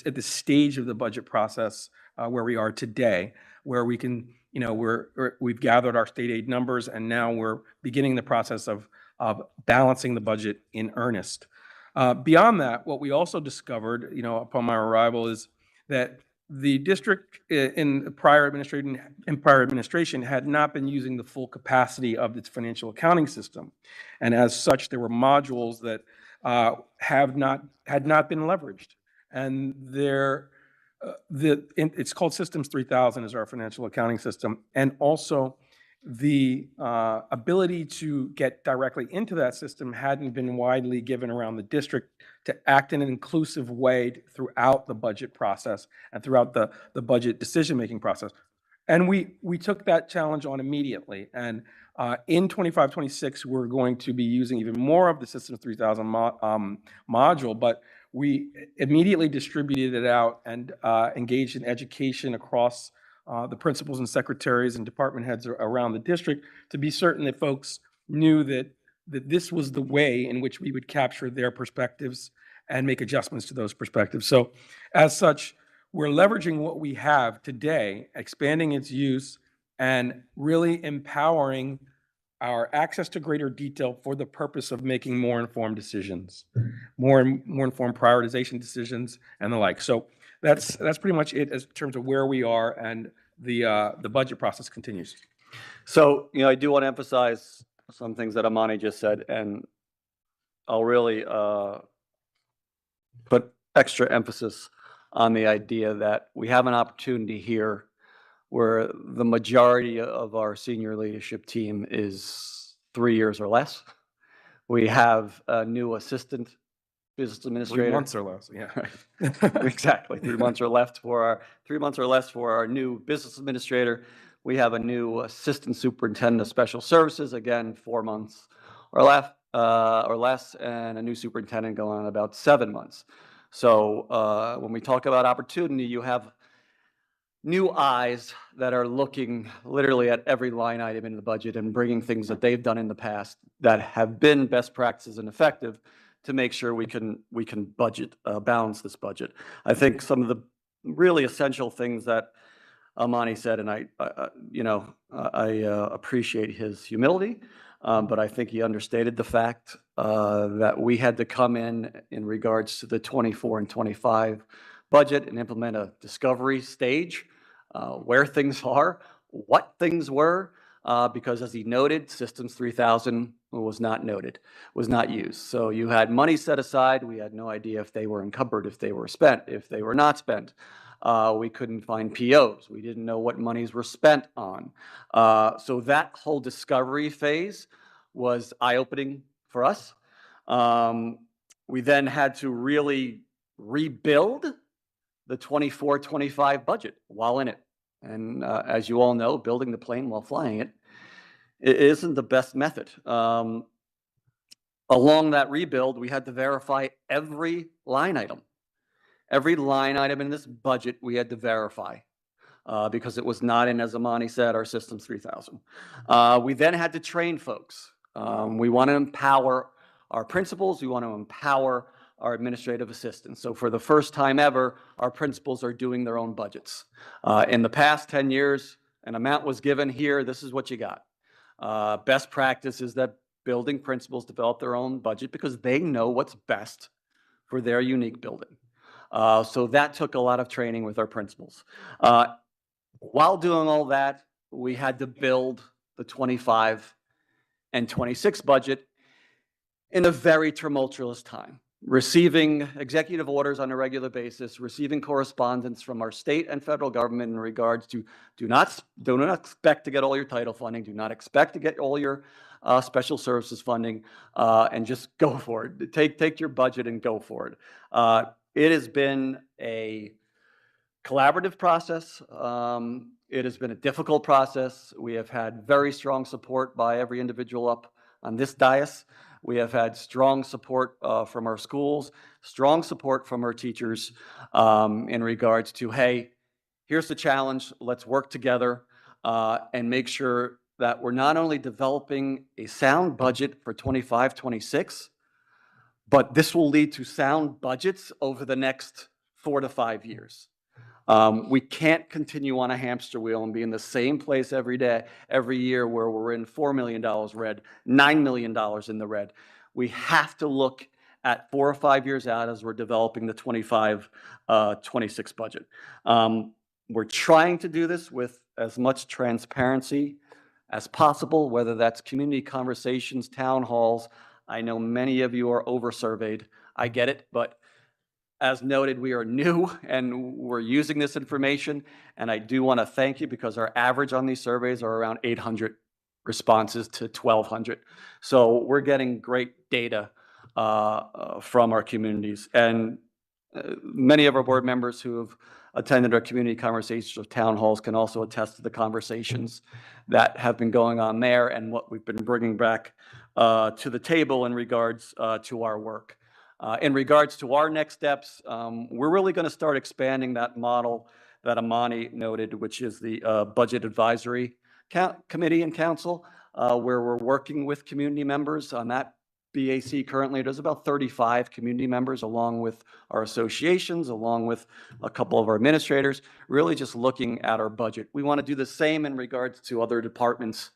at this stage of the budget process where we are today, where we can, we've gathered our state aid numbers, and now we're beginning the process of balancing the budget in earnest. Beyond that, what we also discovered, upon my arrival, is that the district in prior administration had not been using the full capacity of its financial accounting system, and as such, there were modules that had not been leveraged. And it's called Systems 3000 is our financial accounting system. And also the ability to get directly into that system hadn't been widely given around the district to act in an inclusive way throughout the budget process and throughout the budget decision-making process. And we took that challenge on immediately. And in 25-26, we're going to be using even more of the Systems 3000 module, but we immediately distributed it out and engaged in education across the principals and secretaries and department heads around the district to be certain that folks knew that this was the way in which we would capture their perspectives and make adjustments to those perspectives. So as such, we're leveraging what we have today, expanding its use, and really empowering our access to greater detail for the purpose of making more informed decisions, more informed prioritization decisions, and the like. So that's pretty much it in terms of where we are, and the budget process continues. So, I do want to emphasize some things that Amani just said, and I'll really put extra emphasis on the idea that we have an opportunity here where the majority of our senior leadership team is 3 years or less. We have a new assistant business 3 administrator. months or less, yeah. Exactly. 3 months or less for our new business administrator. We have a new assistant superintendent of special services, again, 4 months or less, and a new superintendent going on about 7 months. So when we talk about opportunity, you have new eyes that are looking literally at every line item in the budget and bringing things that they've done in the past that have been best practices and effective to make sure we can budget, balance this budget. I think some of the really essential things that Amani said, and I appreciate his humility, but I think he understated the fact that we had to come in regards to the 24 and 25 budget and implement a discovery stage where things are, what things were, because as he noted, Systems 3000 was not used. So you had money set aside. We had no idea if they were encumbered, if they were spent, if they were not spent. We couldn't find POs. We didn't know what monies were spent on. So that whole discovery phase was eye-opening for us. We then had to really rebuild the 24-25 budget while in it. And as you all know, building the plane while flying it isn't the best method. Along that rebuild, we had to verify every line item. Every line item in this budget we had to verify because it was not in, as Amani said, our Systems 3000. We then had to train folks. We want to empower our principals. We want to empower our administrative assistants. So for the first time ever, our principals are doing their own budgets. In the past 10 years, an amount was given here, this is what you got. Best practice is that building principals develop their own budget because they know what's best for their unique building. So that took a lot of training with our principals. While doing all that, we had to build the 25 and 26 budget in a very tumultuous time, receiving executive orders on a regular basis, receiving correspondence from our state and federal government in regards to do not expect to get all your title funding, do not expect to get all your special services funding, and just go for it. Take your budget and go for it. It has been a collaborative process. It has been a difficult process. We have had very strong support by every individual up on this dais. We have had strong support from our schools, strong support from our teachers in regards to, hey, here's the challenge. Let's work together and make sure that we're not only developing a sound budget for 25, 26, but this will lead to sound budgets over the next 4 to 5 years. We can't continue on a hamster wheel and be in the same place every year where we're in $4 million red, $9 million in the red. We have to look at 4 or 5 years out as we're developing the 25, 26 budget. We're trying to do this with as much transparency as possible, whether that's community conversations, town halls. I know many of you are over-surveyed. I get it, but as noted, we are new and we're using this information. And I do want to thank you because our average on these surveys are around 800 responses to 1,200. So we're getting great data from our communities. And many of our board members who have attended our community conversations with town halls can also attest to the conversations that have been going on there and what we've been bringing back to the table in regards to our work. In regards to our next steps, we're really going to start expanding that model that Amani noted, which is the Budget Advisory Committee and Council, where we're working with community members on that BAC. Currently, there's about 35 community members, along with our associations, along with a couple of our administrators, really just looking at our budget. We want to do the same in regards to other departments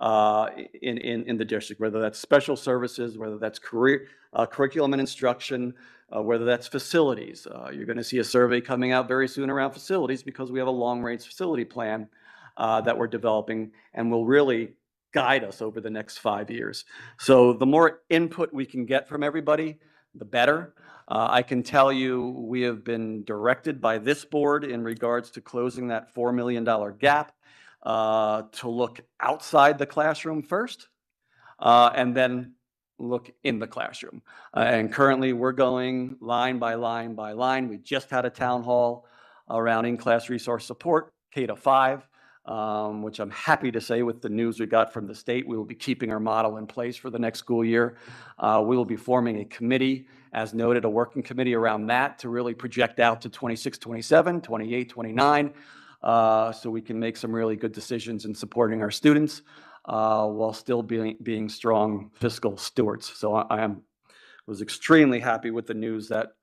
in the district, whether that's special services, whether that's curriculum and instruction, whether that's facilities. You're going to see a survey coming out very soon around facilities because we have a long-range facility plan that we're developing and will really guide us over the next 5 years. So the more input we can get from everybody, the better. I can tell you we have been directed by this board in regards to closing that $4 million gap to look outside the classroom first and then look in the classroom. And currently, we're going line by line by line. We just had a town hall around in-class resource support, K to 5, which I'm happy to say with the news we got from the state, we will be keeping our model in place for the next school year. We will be forming a committee, as noted, a working committee around that to really project out to 26, 27, 28, 29, so we can make some really good decisions in supporting our students while still being strong fiscal stewards. So was extremely happy with the news that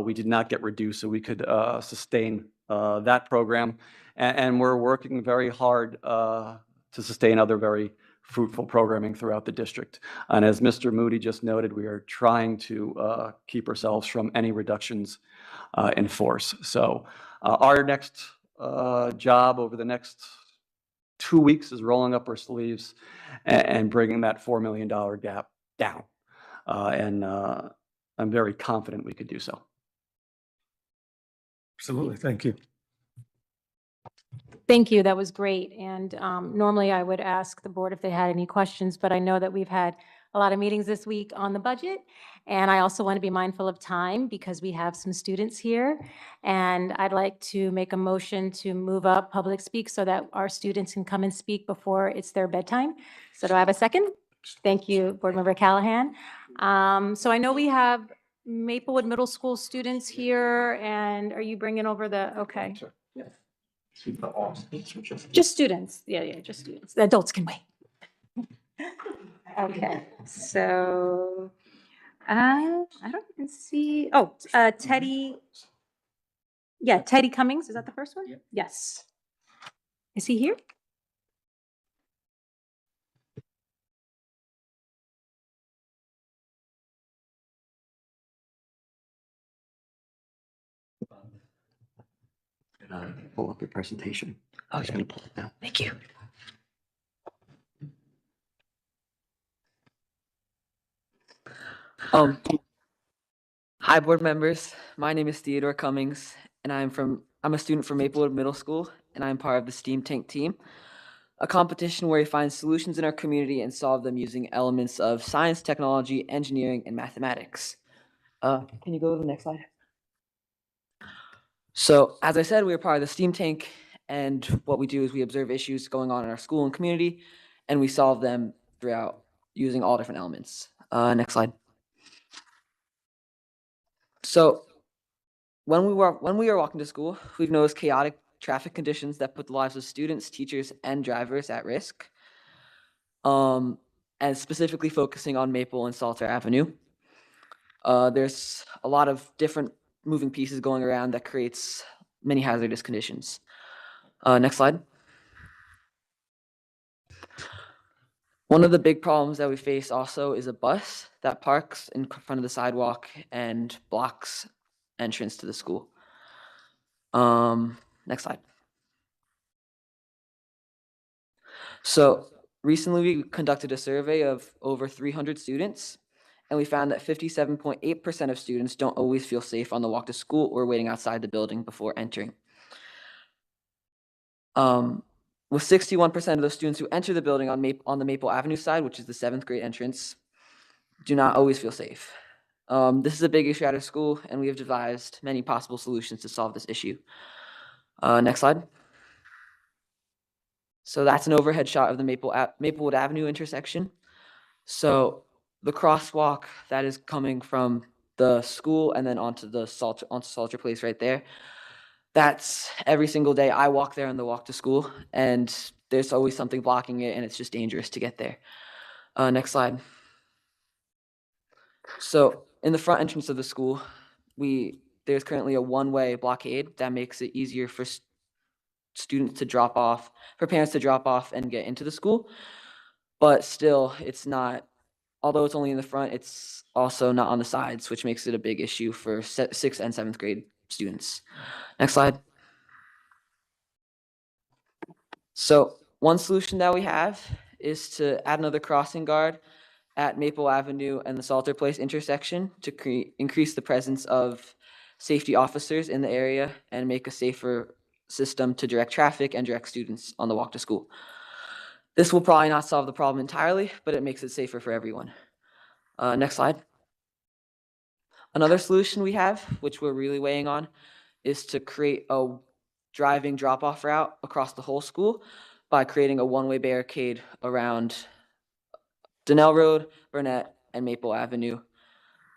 we did not get reduced, so we could sustain that program. And we're working very hard to sustain other very fruitful programming throughout the district. And as Mr. Moody just noted, we are trying to keep ourselves from any reductions in force. So our next job over the next 2 weeks is rolling up our sleeves and bringing that $4 million gap down. And I'm very confident we could do so. Absolutely. Thank you. Thank you. That was great. And normally I would ask the board if they had any questions, but I know that we've had a lot of meetings this week on the budget. And I also want to be mindful of time because we have some students here. And I'd like to make a motion to move up public speak so that our students can come and speak before it's their bedtime. So do I have a second? Thank you, Board Member Callahan. So I know we have Maplewood Middle School students here, and are you bringing over the, okay. Just students. Yeah, just students. The adults can wait. Okay, so I don't even see, Teddy. Yeah, Teddy Cummings. Is that the first one? Yes. Is he here? Pull up your presentation. I was going to pull it down. Thank you. Hi, board members. My name is Theodore Cummings, and I'm a student from Maplewood Middle School, and I'm part of the STEAM Tank team, a competition where we find solutions in our community and solve them using elements of science, technology, engineering, and mathematics. Can you go to the next slide? So, as I said, we are part of the STEAM Tank, and what we do is we observe issues going on in our school and community, and we solve them throughout using all different elements. Next slide. So, when we are walking to school, we've noticed chaotic traffic conditions that put the lives of students, teachers, and drivers at risk. And specifically focusing on Maple and Salter Avenue. There's a lot of different moving pieces going around that creates many hazardous conditions. Next slide. One of the big problems that we face also is a bus that parks in front of the sidewalk and blocks entrance to the school. Next slide. So recently we conducted a survey of over 300 students, and we found that 57.8% of students don't always feel safe on the walk to school or waiting outside the building before entering. With 61% of those students who enter the building on the Maple Avenue side, which is the 7th grade entrance, do not always feel safe. This is a big issue at our school, and we have devised many possible solutions to solve this issue. Next slide. So that's an overhead shot of the Maplewood Avenue intersection. So the crosswalk that is coming from the school and then onto Salter Place right there, that's every single day I walk there on the walk to school, and there's always something blocking it, and it's just dangerous to get there. Next slide. So in the front entrance of the school, there's currently a one-way blockade that makes it easier for students to drop off, for parents to drop off and get into the school. But still, it's not, although it's only in the front, it's also not on the sides, which makes it a big issue for 6th and 7th grade students. Next slide. So one solution that we have is to add another crossing guard at Maple Avenue and the Salter Place intersection to increase the presence of safety officers in the area and make a safer system to direct traffic and direct students on the walk to school. This will probably not solve the problem entirely, but it makes it safer for everyone. Next slide. Another solution we have, which we're really weighing on, is to create a driving drop-off route across the whole school by creating a one-way barricade around Donnell Road, Burnett, and Maple Avenue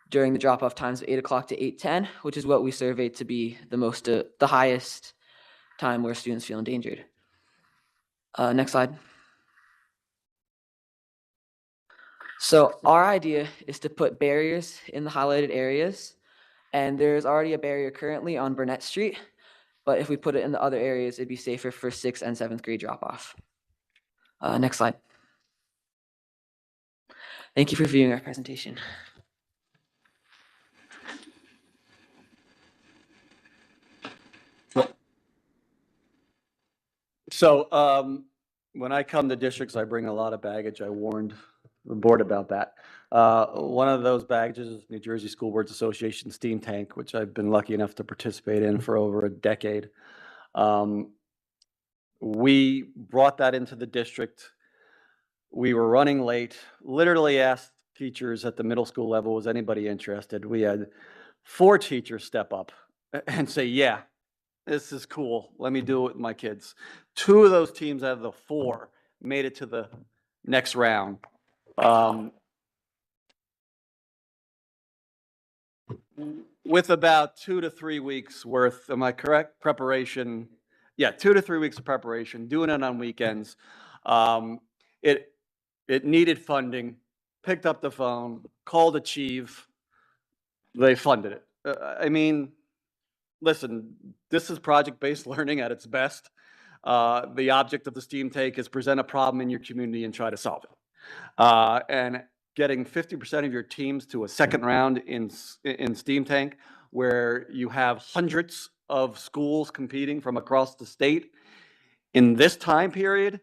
during the drop-off times of 8 o'clock to 8:10, which is what we surveyed to be the highest time where students feel endangered. Next slide. So our idea is to put barriers in the highlighted areas, and there's already a barrier currently on Burnett Street, but if we put it in the other areas, it'd be safer for 6th and 7th grade drop-off. Next slide. Thank you for viewing our presentation. So when I come to districts, I bring a lot of baggage. I warned the board about that. One of those baggages is New Jersey School Boards Association Steam Tank, which I've been lucky enough to participate in for over a decade. We brought that into the district. We were running late, literally asked teachers at the middle school level, was anybody interested? We had 4 teachers step up and say, yeah, this is cool. Let me do it with my kids. 2 of those teams out of the 4 made it to the next round. With about 2 to 3 weeks worth, am I correct? Preparation. Yeah, 2 to 3 weeks of preparation, doing it on weekends. It needed funding, picked up the phone, called Achieve. They funded it. I mean, listen, this is project-based learning at its best. The object of the Steam Tank is present a problem in your community and try to solve it. And getting 50% of your teams to a second round in Steam Tank, where you have hundreds of schools competing from across the state in this time period,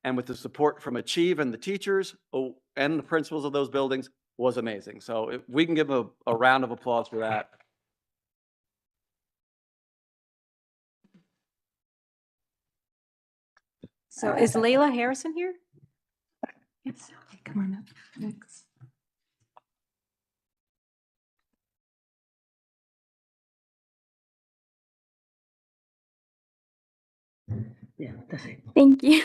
and with the support from Achieve and the teachers and the principals of those buildings, was amazing. So if we can give a round of applause for that. So is Layla Harrison here? Yes, okay, come on up. Thanks. Yeah, that's it. Thank you.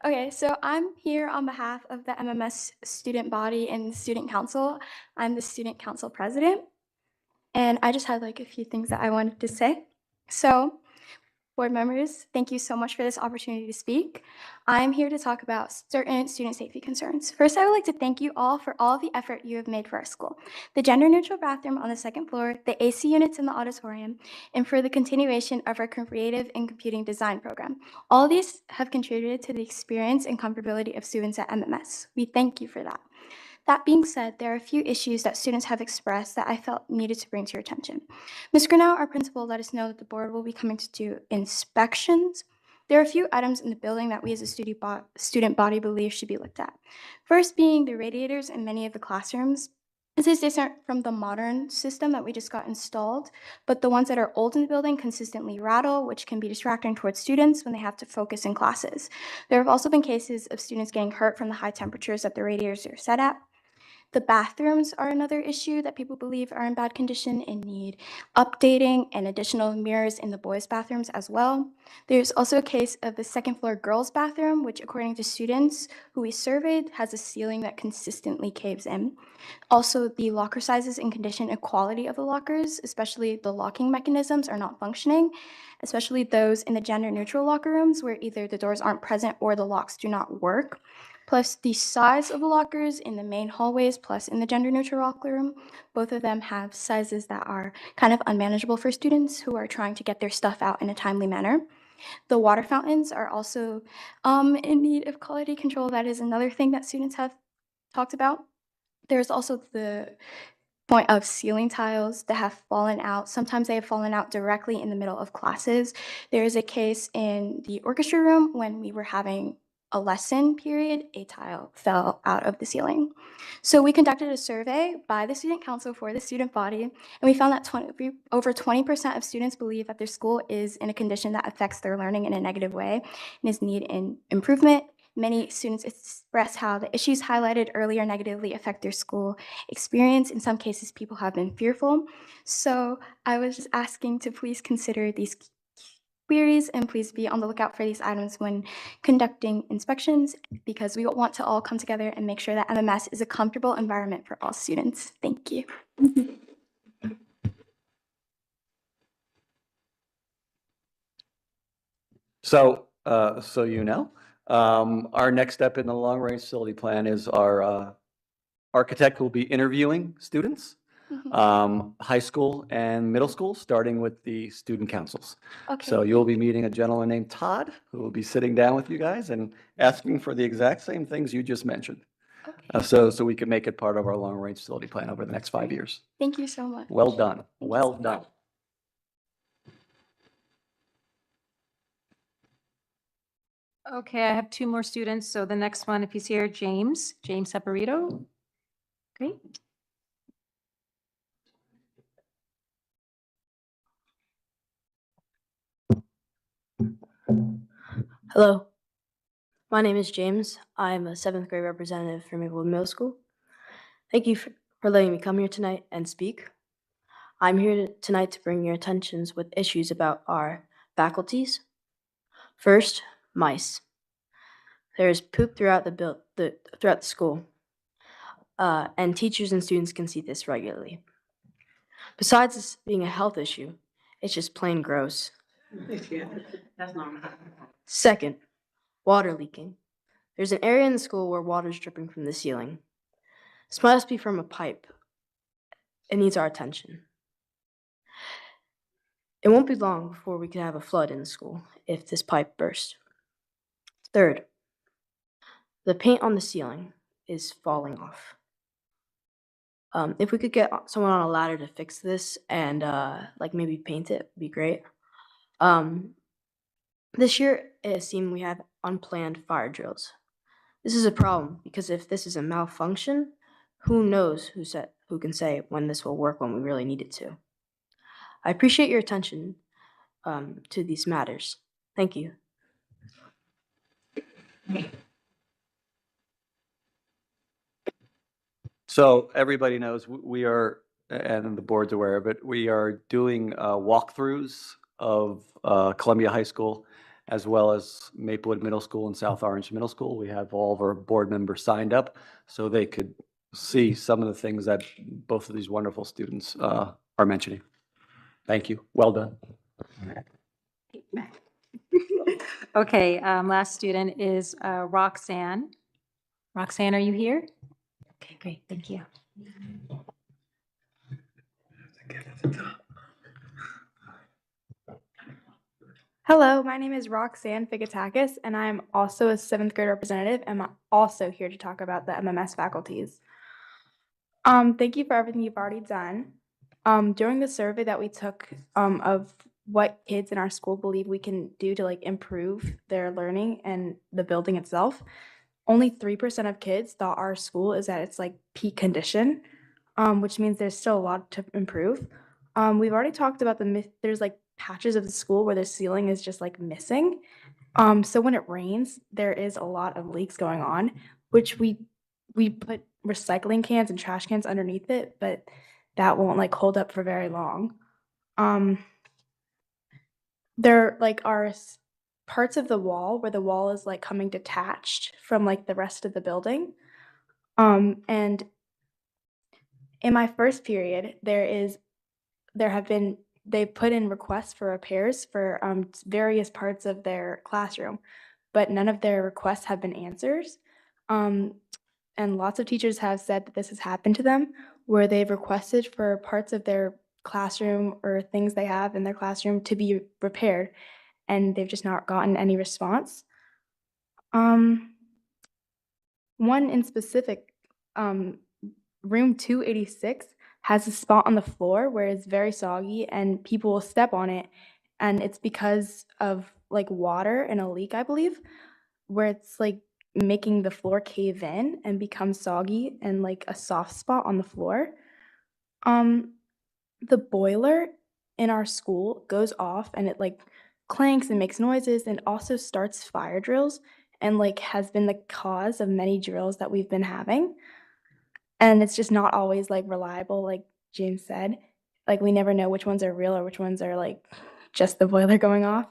Okay, so I'm here on behalf of the MMS student body and student council. I'm the student council president, and I just had like a few things that I wanted to say. So, board members, thank you so much for this opportunity to speak. I'm here to talk about certain student safety concerns. First, I would like to thank you all for all of the effort you have made for our school. The gender-neutral bathroom on the 2nd floor, the AC units in the auditorium, and for the continuation of our creative and computing design program. All of these have contributed to the experience and comfortability of students at MMS. We thank you for that. That being said, there are a few issues that students have expressed that I felt needed to bring to your attention. Ms. Grinnell, our principal, let us know that the board will be coming to do inspections. There are a few items in the building that we as a student body believe should be looked at. First being the radiators in many of the classrooms. This is different from the modern system that we just got installed, but the ones that are old in the building consistently rattle, which can be distracting towards students when they have to focus in classes. There have also been cases of students getting hurt from the high temperatures that the radiators are set at. The bathrooms are another issue that people believe are in bad condition and need updating, and additional mirrors in the boys' bathrooms as well. There's also a case of the 2nd floor girls' bathroom, which according to students who we surveyed has a ceiling that consistently caves in. Also, the locker sizes and condition and quality of the lockers, especially the locking mechanisms, are not functioning, especially those in the gender-neutral locker rooms where either the doors aren't present or the locks do not work. Plus the size of the lockers in the main hallways, plus in the gender-neutral locker room, both of them have sizes that are kind of unmanageable for students who are trying to get their stuff out in a timely manner. The water fountains are also in need of quality control. That is another thing that students have talked about. There's also the point of ceiling tiles that have fallen out. Sometimes they have fallen out directly in the middle of classes. There is a case in the orchestra room when we were having a lesson period, a tile fell out of the ceiling. So we conducted a survey by the student council for the student body, and we found that over 20% of students believe that their school is in a condition that affects their learning in a negative way and is need in improvement. Many students express how the issues highlighted earlier negatively affect their school experience. In some cases, people have been fearful. So I was just asking to please consider these queries and please be on the lookout for these items when conducting inspections, because we want to all come together and make sure that MMS is a comfortable environment for all students. Thank you. So, our next step in the long-range facility plan is our architect will be interviewing students, high school and middle school, starting with the student councils. Okay. So you'll be meeting a gentleman named Todd, who will be sitting down with you guys and asking for the exact same things you just mentioned. Okay. So we can make it part of our long-range facility plan over the next 5 years. Thank you so much. Well done. you Well so done. Okay, I have two more students. So the next one, if he's here, James Saporito. Great. Hello, my name is James. I'm a 7th grade representative for Maplewood Middle School. Thank you for letting me come here tonight and speak. I'm here tonight to bring your attentions with issues about our faculties. First, mice. There is poop throughout the school, and teachers and students can see this regularly. Besides this being a health issue, it's just plain gross. That's normal. Second, water leaking. There's an area in the school where water is dripping from the ceiling. This must be from a pipe. It needs our attention. It won't be long before we can have a flood in the school if this pipe bursts. Third, the paint on the ceiling is falling off. If we could get someone on a ladder to fix this and like maybe paint it, would be great. This year, it seemed we have unplanned fire drills. This is a problem because if this is a malfunction, who knows who can say when this will work when we really need it to. I appreciate your attention to these matters. Thank you. So everybody knows we are, and the board's aware of it, we are doing walkthroughs of Columbia High School as well as Maplewood Middle School and South Orange Middle School. We have all of our board members signed up so they could see some of the things that both of these wonderful students are mentioning. Thank you. Well done. Okay, last student is Roxanne. Roxanne, are you here? Okay, great, thank you. Hello, my name is Roxanne Figatakis, and I'm also a 7th grade representative, and I'm also here to talk about the MMS faculties. Thank you for everything you've already done. During the survey that we took of what kids in our school believe we can do to like improve their learning and the building itself, only 3% of kids thought our school is at its like peak condition, which means there's still a lot to improve. We've already talked about there's like patches of the school where the ceiling is just like missing. So when it rains, there is a lot of leaks going on, which we put recycling cans and trash cans underneath it, but that won't like hold up for very long. There like are parts of the wall where the wall is like coming detached from like the rest of the building. And in my first period, they've put in requests for repairs for various parts of their classroom, but none of their requests have been answered. And lots of teachers have said that this has happened to them, where they've requested for parts of their classroom or things they have in their classroom to be repaired, and they've just not gotten any response. One in specific, room 286 has a spot on the floor where it's very soggy and people will step on it, and it's because of like water and a leak, I believe, where it's like making the floor cave in and become soggy and like a soft spot on the floor. The boiler in our school goes off and it like clanks and makes noises and also starts fire drills. and like has been the cause of many drills that we've been having. And it's just not always like reliable, like James said. Like we never know which ones are real or which ones are like just the boiler going off.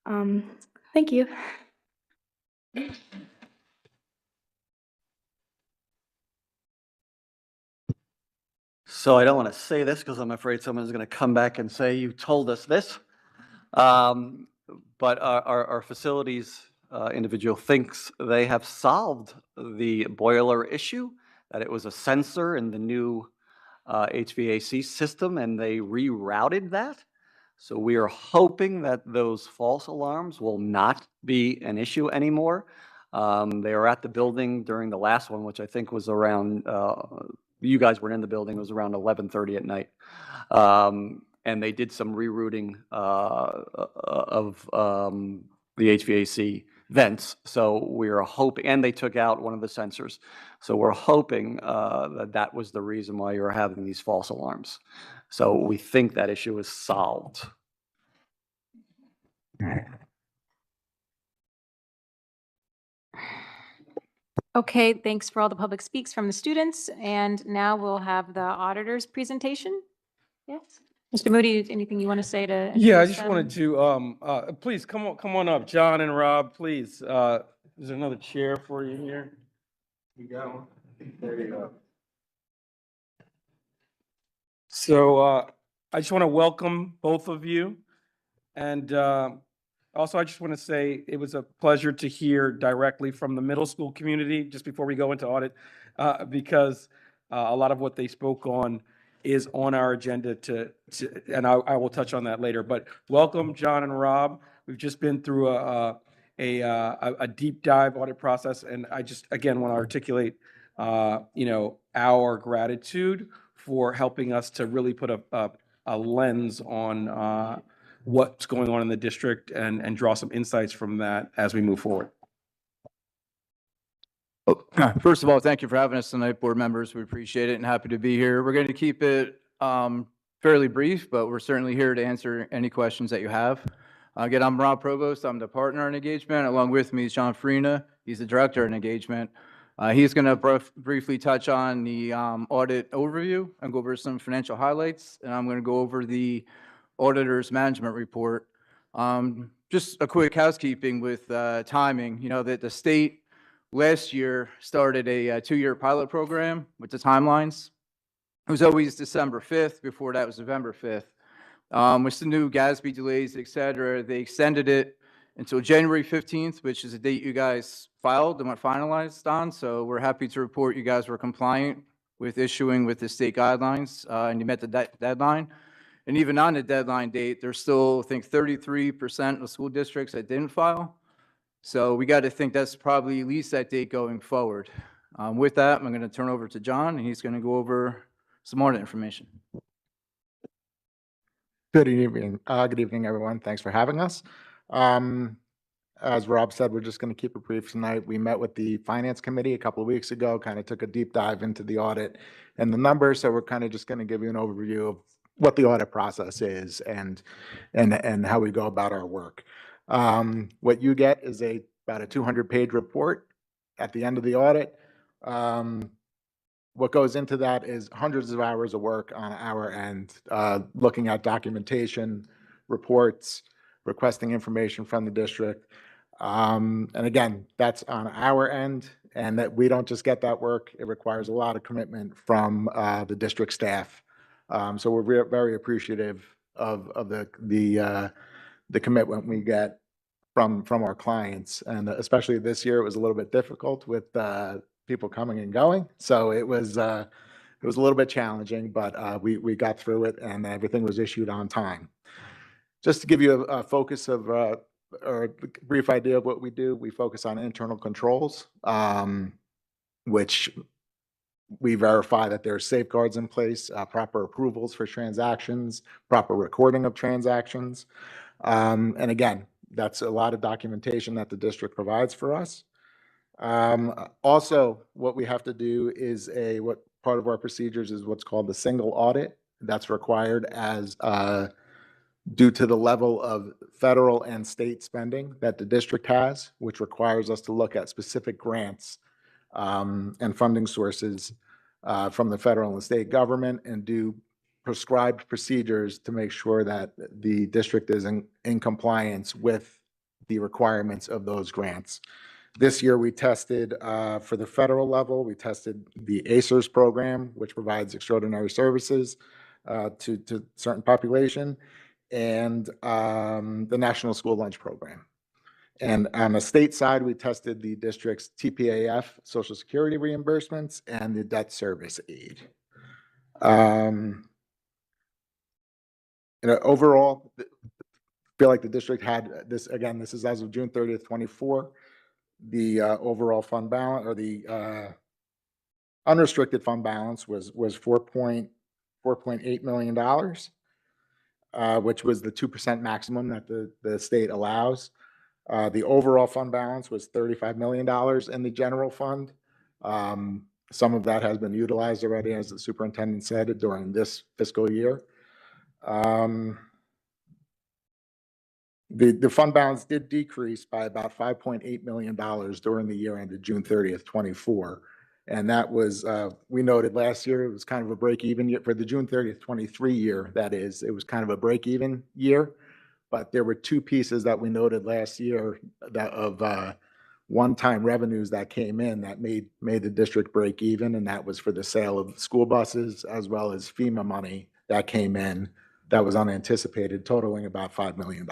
Thank you. So I don't want to say this because I'm afraid someone's going to come back and say, you told us this. But our facilities individual thinks they have solved the boiler issue, that it was a sensor in the new HVAC system, and they rerouted that. So we are hoping that those false alarms will not be an issue anymore. They were at the building during the last one, which I think was around, you guys weren't in the building, it was around 11:30 at night. And they did some rerouting of the HVAC vents. So we're hoping, and they took out one of the sensors. So we're hoping that that was the reason why you're having these false alarms. So we think that issue is solved. Okay, thanks for all the public speaks from the students. And now we'll have the auditor's presentation. Yes. Mr. Moody, anything you want to say to? Yeah, I introduce just them? wanted to, please come on up, John and Rob, please. Is there another chair for you here? You got one? There you go. So I just want to welcome both of you. And also, I just want to say it was a pleasure to hear directly from the middle school community just before we go into audit, because a lot of what they spoke on is on our agenda and I will touch on that later. But welcome, John and Rob. We've just been through a deep dive audit process, and I just again want to articulate, our gratitude for helping us to really put a lens on what's going on in the district and draw some insights from that as we move forward. First of all, thank you for having us tonight, board members. We appreciate it and happy to be here. We're going to keep it fairly brief, but we're certainly here to answer any questions that you have. Again, I'm Rob Provost. I'm the partner in engagement. Along with me is John Farina. He's the director in engagement. He's going to briefly touch on the audit overview and go over some financial highlights. And I'm going to go over the auditor's management report. Just a quick housekeeping with timing, that the state last year started a 2-year pilot program with the timelines. It was always December 5th. Before that was November 5th. With the new GASB delays, et cetera, they extended it until January 15th, which is the date you guys filed and were finalized on. So we're happy to report you guys were compliant with issuing with the state guidelines and you met the deadline. And even on the deadline date, there's still, I think, 33% of school districts that didn't file. So we got to think that's probably at least that date going forward. With that, I'm going to turn over to John, and he's going to go over some audit information. Good evening. Good evening, everyone. Thanks for having us. As Rob said, we're just going to keep it brief tonight. We met with the Finance Committee a couple of weeks ago, kind of took a deep dive into the audit and the numbers. So we're kind of just going to give you an overview of what the audit process is and how we go about our work. What you get is about a 200-page report at the end of the audit. What goes into that is hundreds of hours of work on our end, looking at documentation, reports, requesting information from the district. And again, that's on our end, and that we don't just get that work. It requires a lot of commitment from the district staff. So we're very appreciative of the commitment we get from our clients, and especially this year it was a little bit difficult with people coming and going. So it was a little bit challenging, but we got through it and everything was issued on time. Just to give you a focus of or a brief idea of what we do, we focus on internal controls, which we verify that there are safeguards in place, proper approvals for transactions, proper recording of transactions. And again, that's a lot of documentation that the district provides for us. Also, what we have to do is what part of our procedures is what's called the single audit. That's required as due to the level of federal and state spending that the district has, which requires us to look at specific grants and funding sources from the federal and state government and do prescribed procedures to make sure that the district is in compliance with the requirements of those grants. This year, we tested for the federal level, we tested the ACERS program, which provides extraordinary services to certain population, and the National School Lunch Program. And on the state side, we tested the district's TPAF, Social Security reimbursements, and the debt service aid. Overall, I feel like the district had this, again, this is as of June 30th, 24. The overall fund balance, or the unrestricted fund balance was $4.8 million, which was the 2% maximum that the state allows. The overall fund balance was $35 million in the general fund. Some of that has been utilized already, as the superintendent said, during this fiscal year. The fund balance did decrease by about $5.8 million during the year ended June 30th, 24. And that was, we noted last year, it was kind of a break-even year. For the June 30th, 23 year, that is, it was kind of a break-even year. But there were two pieces that we noted last year that of one-time revenues that came in that made the district break even, and that was for the sale of school buses as well as FEMA money that came in that was unanticipated, totaling about $5 million.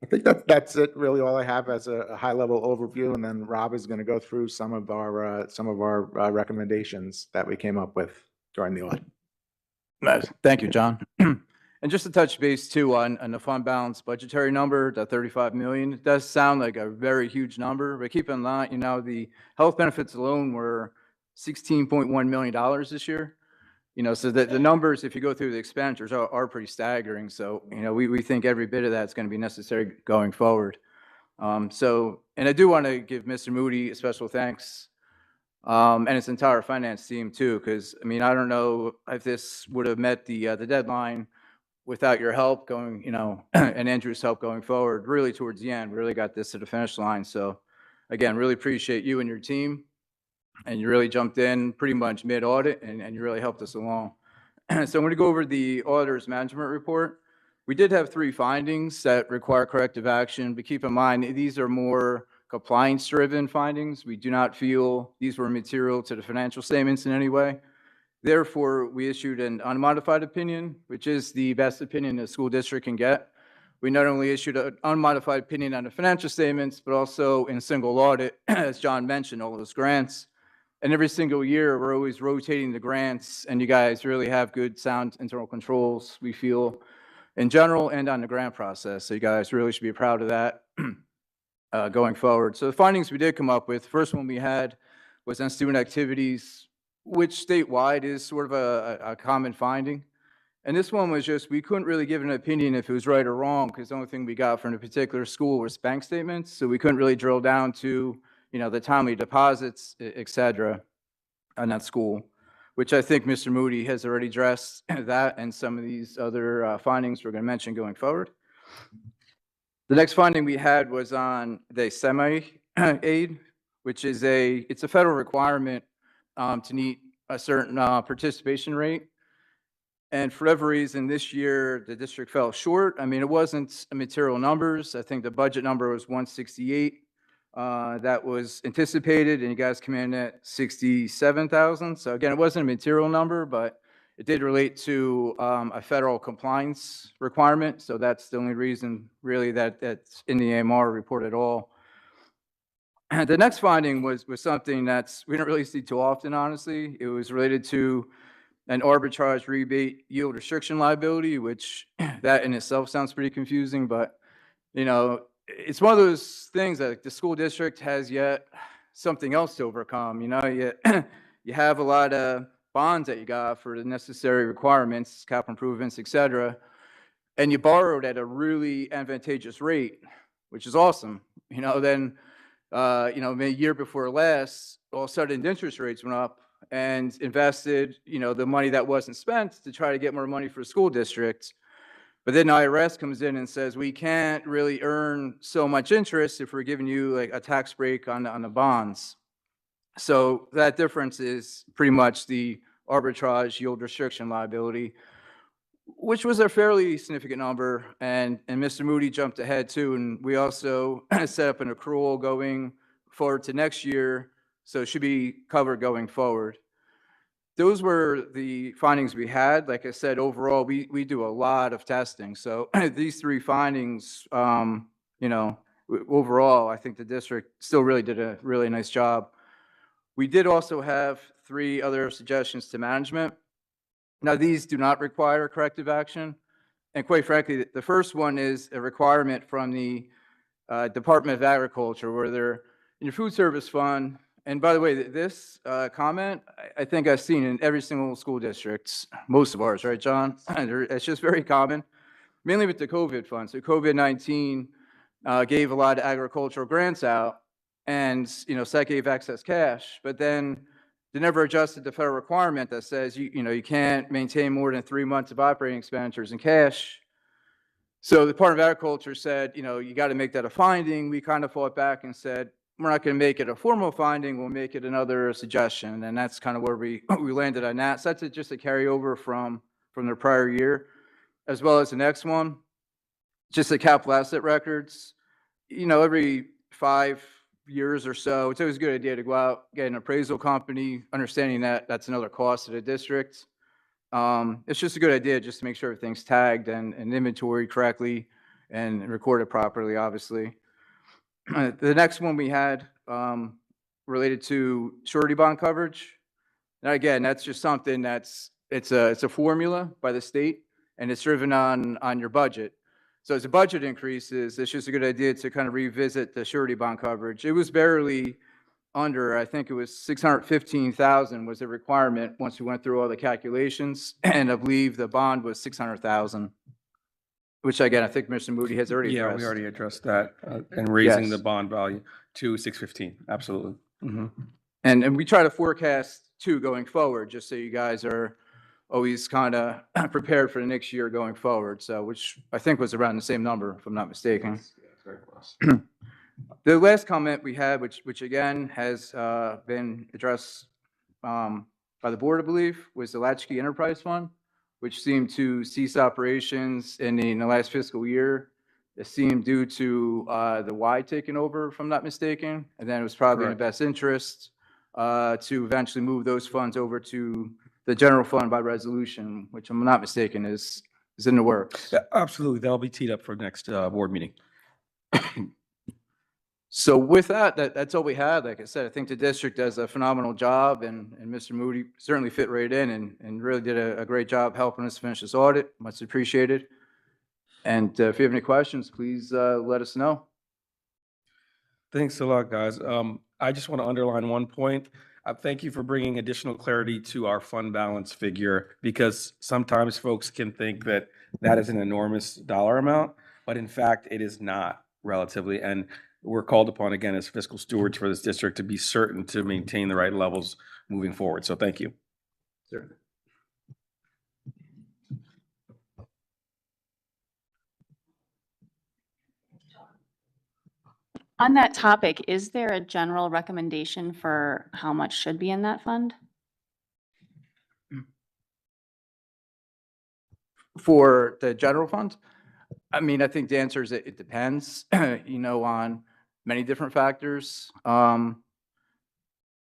I think that's it, really all I have as a high-level overview, and then Rob is going to go through some of our recommendations that we came up with during the audit. Nice. Thank you, John. And just to touch base too on the fund balance budgetary number, the 35 million, it does sound like a very huge number, but keep in mind, the health benefits alone were $16.1 million this year. So the numbers, if you go through the expenditures, are pretty staggering. So, we think every bit of that's going to be necessary going forward. And I do want to give Mr. Moody a special thanks, and his entire finance team too, because, I don't know if this would have met the deadline without your help going, and Andrew's help going forward, really towards the end. We really got this to the finish line. So again, really appreciate you and your team. And you really jumped in pretty much mid-audit, and you really helped us along. So I'm going to go over the auditor's management report. We did have 3 findings that require corrective action, but keep in mind, these are more compliance-driven findings. We do not feel these were material to the financial statements in any way. Therefore, we issued an unmodified opinion, which is the best opinion the school district can get. We not only issued an unmodified opinion on the financial statements, but also in a single audit, as John mentioned, all those grants. And every single year, we're always rotating the grants, and you guys really have good, sound internal controls, we feel, in general and on the grant process. So you guys really should be proud of that going forward. So the findings we did come up with, first one we had was on student activities, which statewide is sort of a common finding. And this one was just, we couldn't really give an opinion if it was right or wrong, because the only thing we got from a particular school was bank statements. So we couldn't really drill down to the timely deposits, et cetera, on that school, which I think Mr. Moody has already addressed that and some of these other findings we're going to mention going forward. The next finding we had was on the semi-aid, which is it's a federal requirement to meet a certain participation rate. And for whatever reason, this year, the district fell short. It wasn't material numbers. I think the budget number was 168. That was anticipated, and you guys come in at 67,000. So again, it wasn't a material number, but it did relate to a federal compliance requirement. So that's the only reason really that's in the AMR report at all. The next finding was something we don't really see too often, honestly. It was related to an arbitrage rebate yield restriction liability, which that in itself sounds pretty confusing, but it's one of those things that the school district has yet something else to overcome. You have a lot of bonds that you got for the necessary requirements, capital improvements, et cetera, and you borrowed at a really advantageous rate, which is awesome. Then, maybe a year before last, all of a sudden interest rates went up, and invested, the money that wasn't spent to try to get more money for the school district. But then IRS comes in and says, we can't really earn so much interest if we're giving you like a tax break on the bonds. So that difference is pretty much the arbitrage yield restriction liability, which was a fairly significant number. And Mr. Moody jumped ahead too. And we also set up an accrual going forward to next year. So it should be covered going forward. Those were the findings we had. Like I said, overall, we do a lot of testing. So these three findings, overall, I think the district still really did a really nice job. We did also have 3 other suggestions to management. Now, these do not require corrective action. And quite frankly, the first one is a requirement from the Department of Agriculture, where they're in your food service fund. And by the way, this comment, I think I've seen in every single school district, most of ours, right, John? It's just very common, mainly with the COVID fund. So COVID-19 gave a lot of agricultural grants out, and so that gave excess cash. But then they never adjusted the federal requirement that says you can't maintain more than 3 months of operating expenditures in cash. So the Department of Agriculture said, you got to make that a finding. We kind of fought back and said, we're not going to make it a formal finding. We'll make it another suggestion. And that's kind of where we landed on that. So that's just a carryover from the prior year, as well as the next one, just the capital asset records. Every 5 years or so, it's always a good idea to go out, get an appraisal company, understanding that that's another cost to the district. It's just a good idea just to make sure everything's tagged and inventoried correctly and recorded properly, obviously. The next one we had related to surety bond coverage. Now, again, that's just something it's a formula by the state, and it's driven on your budget. So as the budget increases, it's just a good idea to kind of revisit the surety bond coverage. It was barely under, I think it was 615,000 was the requirement once we went through all the calculations, and I believe the bond was 600,000, which again, I think Mr. Moody has already addressed. Yeah, we already addressed that, and raising Yes. the bond value to 615, absolutely. Mhm. And we try to forecast too going forward, just so you guys are always kind of prepared for the next year going forward. So, which I think was around the same number, if I'm not mistaken. Very close. The last comment we had, which again has been addressed by the board, I believe, was the Latchkey Enterprise Fund, which seemed to cease operations in the last fiscal year. It seemed due to the Y taking over, if I'm not mistaken, and then it was probably in the best interest to eventually move those funds over to the general fund by resolution, which I'm not mistaken is in the works. Yeah, absolutely, that'll be teed up for next board meeting. So with that's all we had. Like I said, I think the district does a phenomenal job, and Mr. Moody certainly fit right in and really did a great job helping us finish this audit. Much appreciated. And if you have any questions, please let us know. Thanks a lot, guys. I just want to underline one point. Thank you for bringing additional clarity to our fund balance figure, because sometimes folks can think that that is an enormous dollar amount, but in fact, it is not relatively. And we're called upon, again, as fiscal stewards for this district to be certain to maintain the right levels moving forward. So thank you. Sure. On that topic, is there a general recommendation for how much should be in that fund? For the general fund, I mean, I think the answer is it depends, on many different factors.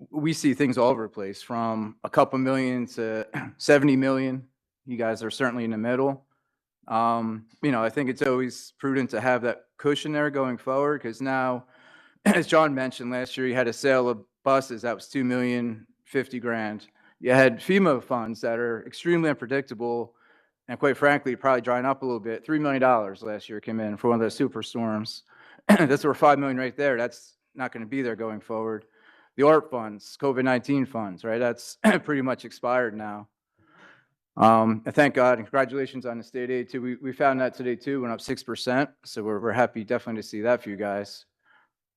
We see things all over the place, from a couple million to 70 million. You guys are certainly in the middle. I think it's always prudent to have that cushion there going forward, because now, as John mentioned, last year you had a sale of buses that was $2,050,000. You had FEMA funds that are extremely unpredictable, and quite frankly, probably drying up a little bit. $3 million last year came in for one of those superstorms. That's over $5 million right there. That's not going to be there going forward. The ARP funds, COVID-19 funds, right? That's pretty much expired now. And thank God, and congratulations on the state aid too. We found that today too, went up 6%. So we're happy definitely to see that for you guys.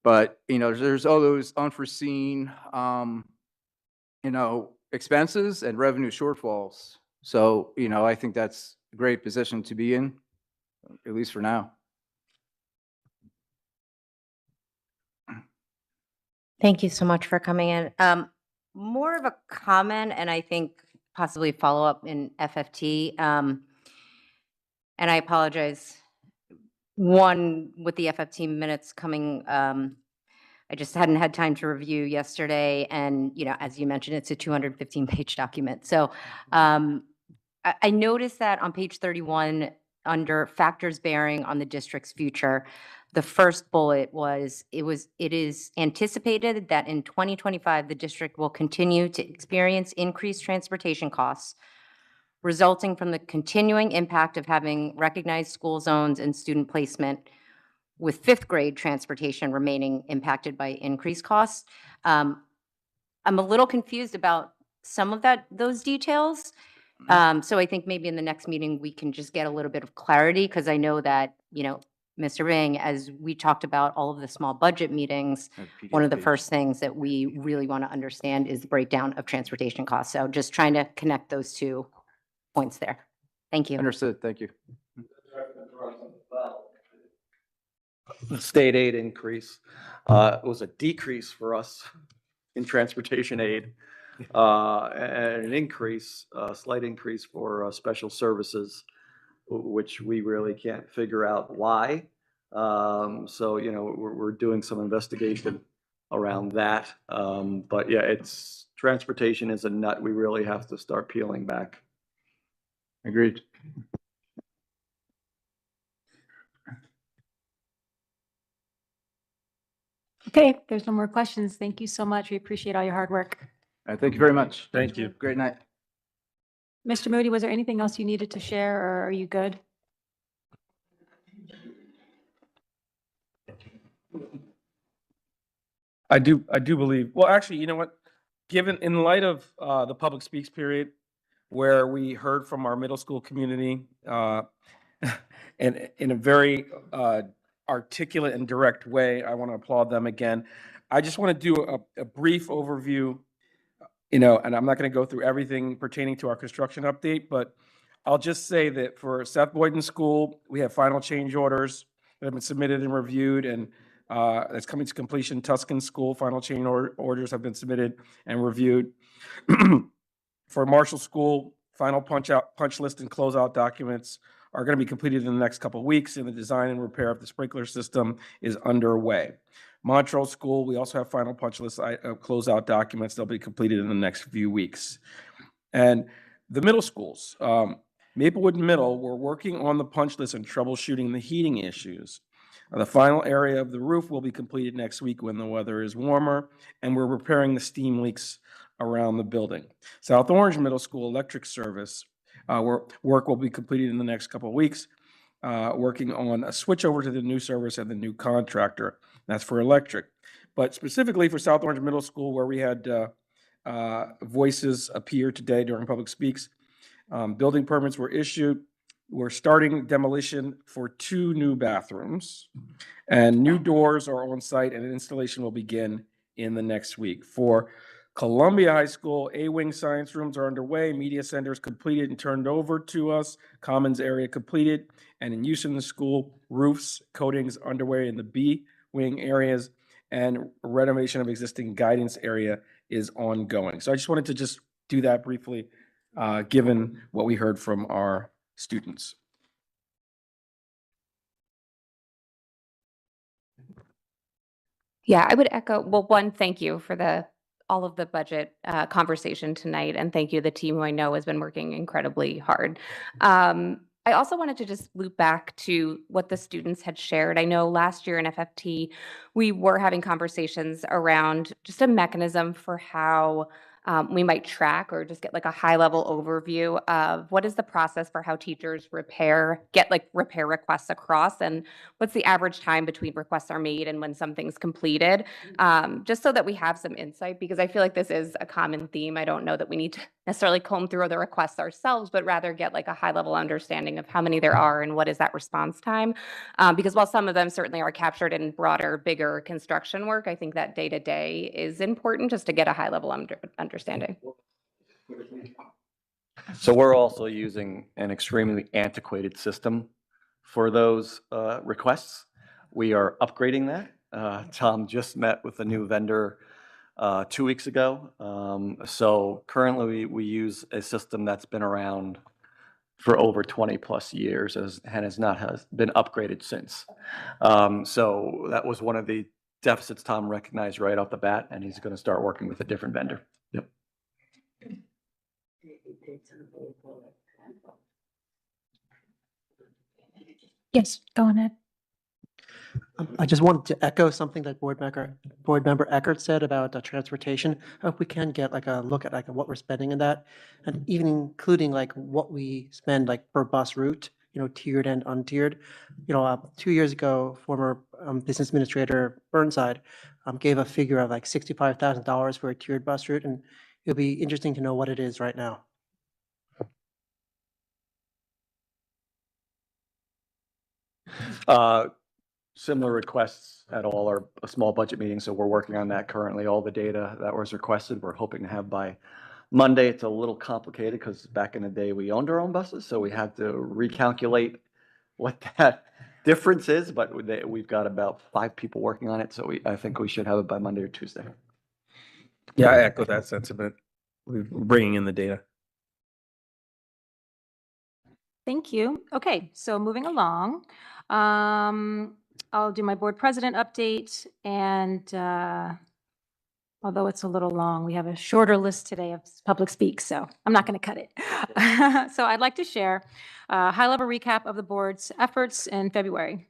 But there's all those unforeseen expenses and revenue shortfalls. So, I think that's a great position to be in, at least for now. Thank you so much for coming in. More of a comment, and I think possibly follow up in FFT. And I apologize. One, with the FFT minutes coming, I just hadn't had time to review yesterday. And, as you mentioned, it's a 215-page document. So I noticed that on page 31, under factors bearing on the district's future, the first bullet was, it is anticipated that in 2025, the district will continue to experience increased transportation costs resulting from the continuing impact of having recognized school zones and student placement, with fifth grade transportation remaining impacted by increased costs. I'm a little confused about some of those details. So I think maybe in the next meeting, we can just get a little bit of clarity, because I know that, Mr. Ring, as we talked about all of the small budget meetings, one of the first things that we really want to understand is the breakdown of transportation costs. So just trying to connect those two points there. Thank you. Understood. Thank you. The state aid increase was a decrease for us in transportation aid, and an increase, a slight increase for special services, which we really can't figure out why. So, we're doing some investigation around that. But yeah, transportation is a nut we really have to start peeling back. Agreed. Okay, if there's no more questions. Thank you so much. We appreciate all your hard work. Thank you very much. Thank you. Great night. Mr. Moody, was there anything else you needed to share, or are you good? I do believe, well, actually, you know what? Given, in light of the public speaks period, where we heard from our middle school community, and in a very articulate and direct way, I want to applaud them again. I just want to do a brief overview, and I'm not going to go through everything pertaining to our construction update, but I'll just say that for Seth Boyden School, we have final change orders that have been submitted and reviewed, and that's coming to completion. Tuscan School, final change orders have been submitted and reviewed. For Marshall School, final punch list and closeout documents are going to be completed in the next couple of weeks, and the design and repair of the sprinkler system is underway. Montrose School, we also have final punch list closeout documents. They'll be completed in the next few weeks. And the middle schools, Maplewood Middle, we're working on the punch list and troubleshooting the heating issues. The final area of the roof will be completed next week when the weather is warmer, and we're repairing the steam leaks around the building. South Orange Middle School electric service, work will be completed in the next couple of weeks, working on a switch over to the new service and the new contractor. That's for electric. But specifically for South Orange Middle School, where we had voices appear today during public speaks, building permits were issued. We're starting demolition for 2 new bathrooms, and new doors are on site, and installation will begin in the next week. For Columbia High School, A-Wing science rooms are underway, media centers completed and turned over to us, commons area completed and in use in the school, roofs, coatings underway in the B-Wing areas, and renovation of existing guidance area is ongoing. So I just wanted to just do that briefly, given what we heard from our students. Yeah, I would echo, well, one, thank you for all of the budget conversation tonight, and thank you to the team who I know has been working incredibly hard. I also wanted to just loop back to what the students had shared. I know last year in FFT, we were having conversations around just a mechanism for how we might track or just get like a high level overview of what is the process for how teachers get like repair requests across, and what's the average time between requests are made and when something's completed, just so that we have some insight, because I feel like this is a common theme. I don't know that we need to necessarily comb through the requests ourselves, but rather get like a high level understanding of how many there are and what is that response time. Because while some of them certainly are captured in broader, bigger construction work, I think that day to day is important just to get a high level understanding. So we're also using an extremely antiquated system for those requests. We are upgrading that. Tom just met with a new vendor 2 weeks ago. So currently we use a system that's been around for over 20+ years and has not been upgraded since. So that was one of the deficits Tom recognized right off the bat, and he's going to start working with a different vendor. Yep. Yes, go on ahead. I just wanted to echo something that Board Member Eckert said about transportation. I hope we can get like a look at like what we're spending in that, and even including like what we spend like per bus route, tiered and untiered. 2 years ago, former business administrator Burnside gave a figure of like $65,000 for a tiered bus route, and it'll be interesting to know what it is right now. Similar requests at all our small budget meetings, so we're working on that currently. All the data that was requested, we're hoping to have by Monday. It's a little complicated because back in the day, we owned our own buses, so we had to recalculate what that difference is, but we've got about 5 people working on it, so I think we should have it by Monday or Tuesday. Yeah, I echo that sentiment. We're bringing in the data. Thank you. Okay, so moving along, I'll do my board president update, and although it's a little long, we have a shorter list today of public speaks, so I'm not going to cut it. So I'd like to share a high-level recap of the board's efforts in February.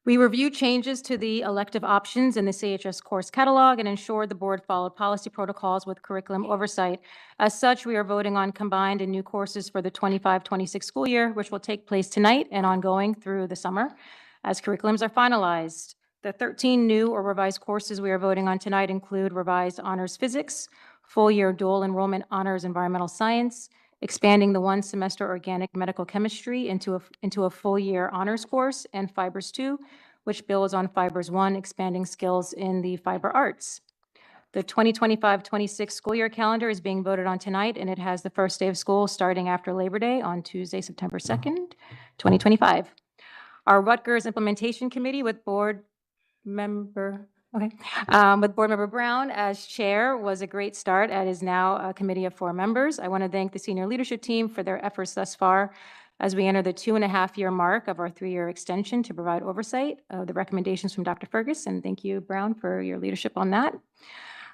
We reviewed changes to the elective options in the CHS course catalog and ensured the board followed policy protocols with curriculum oversight. As such, we are voting on combined and new courses for the 25-26 school year, which will take place tonight and ongoing through the summer as curriculums are finalized. The 13 new or revised courses we are voting on tonight include revised honors physics, full-year dual enrollment honors environmental science, expanding the one-semester organic medical chemistry into a full-year honors course, and Fibers 2, which builds on Fibers 1, expanding skills in the fiber arts. The 2025-26 school year calendar is being voted on tonight, and it has the first day of school starting after Labor Day on Tuesday, September 2nd, 2025. Our Rutgers Implementation Committee with Board Member Brown as chair was a great start and is now a committee of 4 members. I want to thank the senior leadership team for their efforts thus far as we enter the 2.5-year mark of our 3-year extension to provide oversight of the recommendations from Dr. Fergus. And thank you, Brown, for your leadership on that.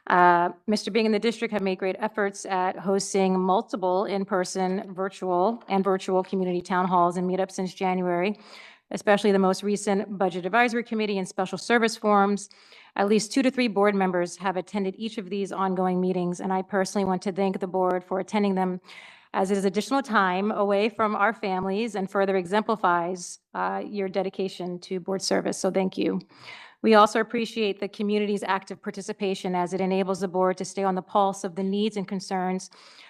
Mr. Bing and the district have made great efforts at hosting multiple in-person, virtual community town halls and meetups since January, especially the most recent Budget Advisory Committee and Special Service Forums. At least 2 to 3 board members have attended each of these ongoing meetings, and I personally want to thank the board for attending them, as it is additional time away from our families and further exemplifies your dedication to board service, so thank you. We also appreciate the community's active participation as it enables the board to stay on the pulse of the needs and concerns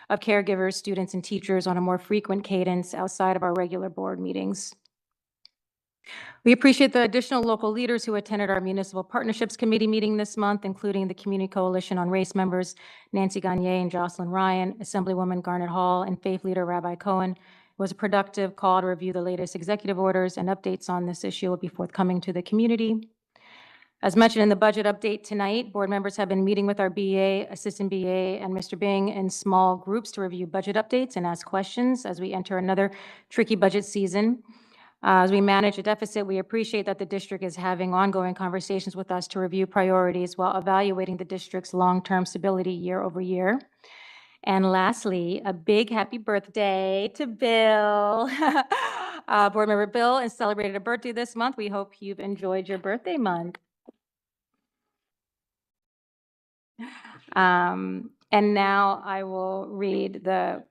of caregivers, students, and teachers on a more frequent cadence outside of our regular board meetings. We appreciate the additional local leaders who attended our Municipal Partnerships Committee meeting this month, including the Community Coalition on Race members Nancy Gagne and Jocelyn Ryan, Assemblywoman Garnet Hall, and Faith Leader Rabbi Cohen. It was a productive call to review the latest executive orders, and updates on this issue will be forthcoming to the community. As mentioned in the budget update tonight, board members have been meeting with our BA, Assistant BA, and Mr. Bing in small groups to review budget updates and ask questions as we enter another tricky budget season. As we manage a deficit, we appreciate that the district is having ongoing conversations with us to review priorities while evaluating the district's long-term stability year over year. And lastly, a big happy birthday to Bill. Board Member Bill celebrated a birthday this month. We hope you've enjoyed your birthday month. And now I will read the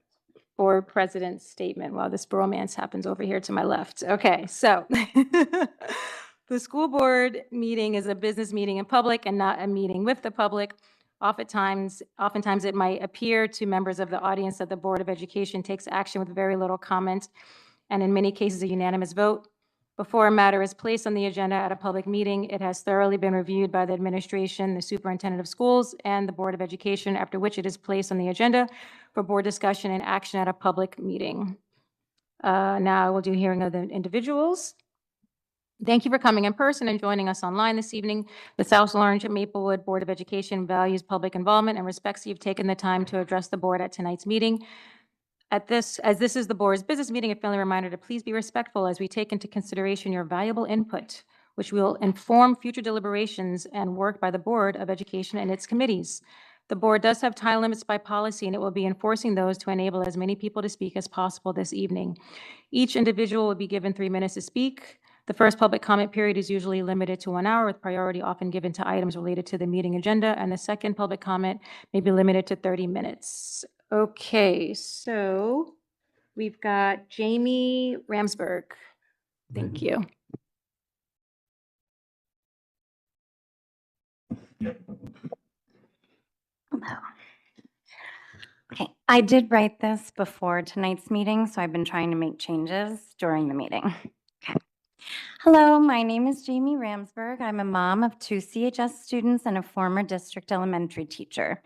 board president's statement while this bromance happens over here to my left. Okay, so the school board meeting is a business meeting in public and not a meeting with the public. Oftentimes it might appear to members of the audience that the Board of Education takes action with very little comment, and in many cases a unanimous vote. Before a matter is placed on the agenda at a public meeting, it has thoroughly been reviewed by the administration, the superintendent of schools, and the Board of Education, after which it is placed on the agenda for board discussion and action at a public meeting. Now we'll do hearing of the individuals. Thank you for coming in person and joining us online this evening. The South Orange Maplewood Board of Education values public involvement and respects you've taken the time to address the board at tonight's meeting. As this is the board's business meeting, a friendly reminder to please be respectful as we take into consideration your valuable input, which will inform future deliberations and work by the Board of Education and its committees. The board does have time limits by policy, and it will be enforcing those to enable as many people to speak as possible this evening. Each individual will be given 3 minutes to speak. The first public comment period is usually limited to 1 hour, with priority often given to items related to the meeting agenda, and the second public comment may be limited to 30 minutes. Okay, so we've got Jamie Ramsberg. Thank you. Okay, I did write this before tonight's meeting, so I've been trying to make changes during the meeting. Okay. Hello, my name is Jamie Ramsberg. I'm a mom of 2 CHS students and a former district elementary teacher.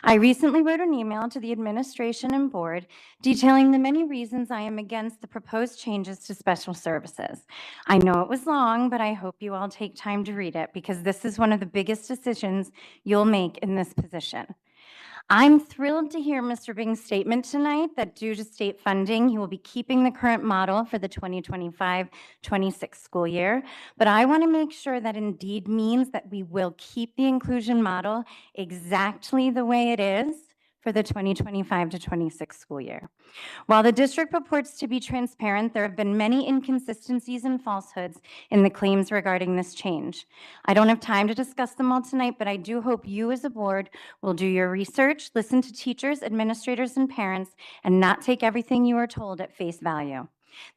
I recently wrote an email to the administration and board detailing the many reasons I am against the proposed changes to special services. I know it was long, but I hope you all take time to read it because this is one of the biggest decisions you'll make in this position. I'm thrilled to hear Mr. Bing's statement tonight that due to state funding, he will be keeping the current model for the 2025-26 school year. But I want to make sure that indeed means that we will keep the inclusion model exactly the way it is for the 2025-26 school year. While the district purports to be transparent, there have been many inconsistencies and falsehoods in the claims regarding this change. I don't have time to discuss them all tonight, but I do hope you as a board will do your research, listen to teachers, administrators, and parents, and not take everything you are told at face value.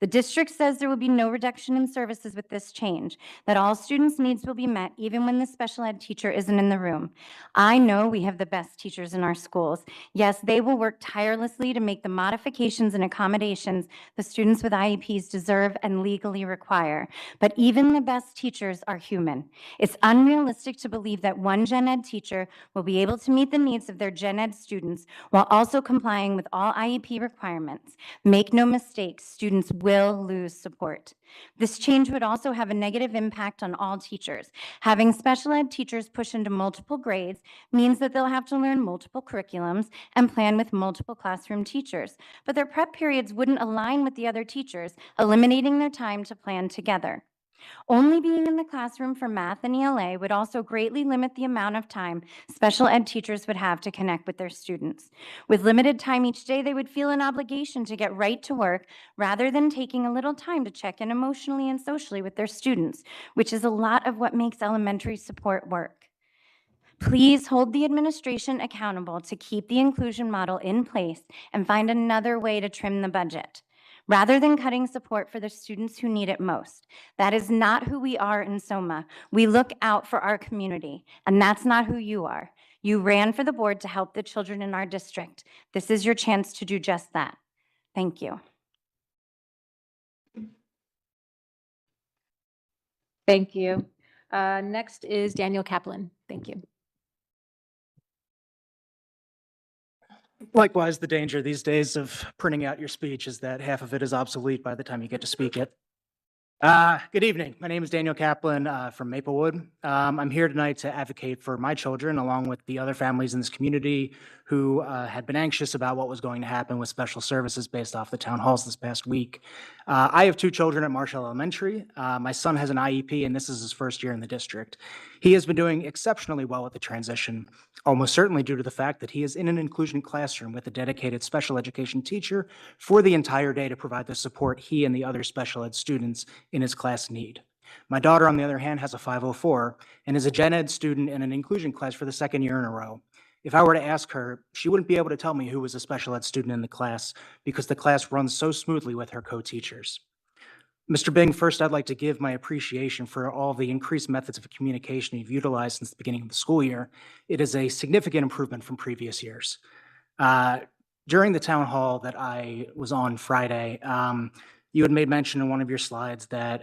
The district says there will be no reduction in services with this change, that all students' needs will be met even when the special ed teacher isn't in the room. I know we have the best teachers in our schools. Yes, they will work tirelessly to make the modifications and accommodations the students with IEPs deserve and legally require. But even the best teachers are human. It's unrealistic to believe that one gen ed teacher will be able to meet the needs of their gen ed students while also complying with all IEP requirements. Make no mistake, students will lose support. This change would also have a negative impact on all teachers. Having special ed teachers push into multiple grades means that they'll have to learn multiple curriculums and plan with multiple classroom teachers, but their prep periods wouldn't align with the other teachers, eliminating their time to plan together. Only being in the classroom for math and ELA would also greatly limit the amount of time special ed teachers would have to connect with their students. With limited time each day, they would feel an obligation to get right to work rather than taking a little time to check in emotionally and socially with their students, which is a lot of what makes elementary support work. Please hold the administration accountable to keep the inclusion model in place and find another way to trim the budget, rather than cutting support for the students who need it most. That is not who we are in SOMA. We look out for our community, and that's not who you are. You ran for the board to help the children in our district. This is your chance to do just that. Thank you. Thank you. Next is Daniel Kaplan. Thank you. Likewise, the danger these days of printing out your speech is that half of it is obsolete by the time you get to speak it. Good evening. My name is Daniel Kaplan from Maplewood. I'm here tonight to advocate for my children, along with the other families in this community who had been anxious about what was going to happen with special services based off the town halls this past week. I have 2 children at Marshall Elementary. My son has an IEP, and this is his first year in the district. He has been doing exceptionally well with the transition, almost certainly due to the fact that he is in an inclusion classroom with a dedicated special education teacher for the entire day to provide the support he and the other special ed students in his class need. My daughter, on the other hand, has a 504 and is a gen ed student in an inclusion class for the 2nd year in a row. If I were to ask her, she wouldn't be able to tell me who was a special ed student in the class because the class runs so smoothly with her co-teachers. Mr. Bing, first I'd like to give my appreciation for all the increased methods of communication you've utilized since the beginning of the school year. It is a significant improvement from previous years. During the town hall that I was on Friday, You had made mention in one of your slides that,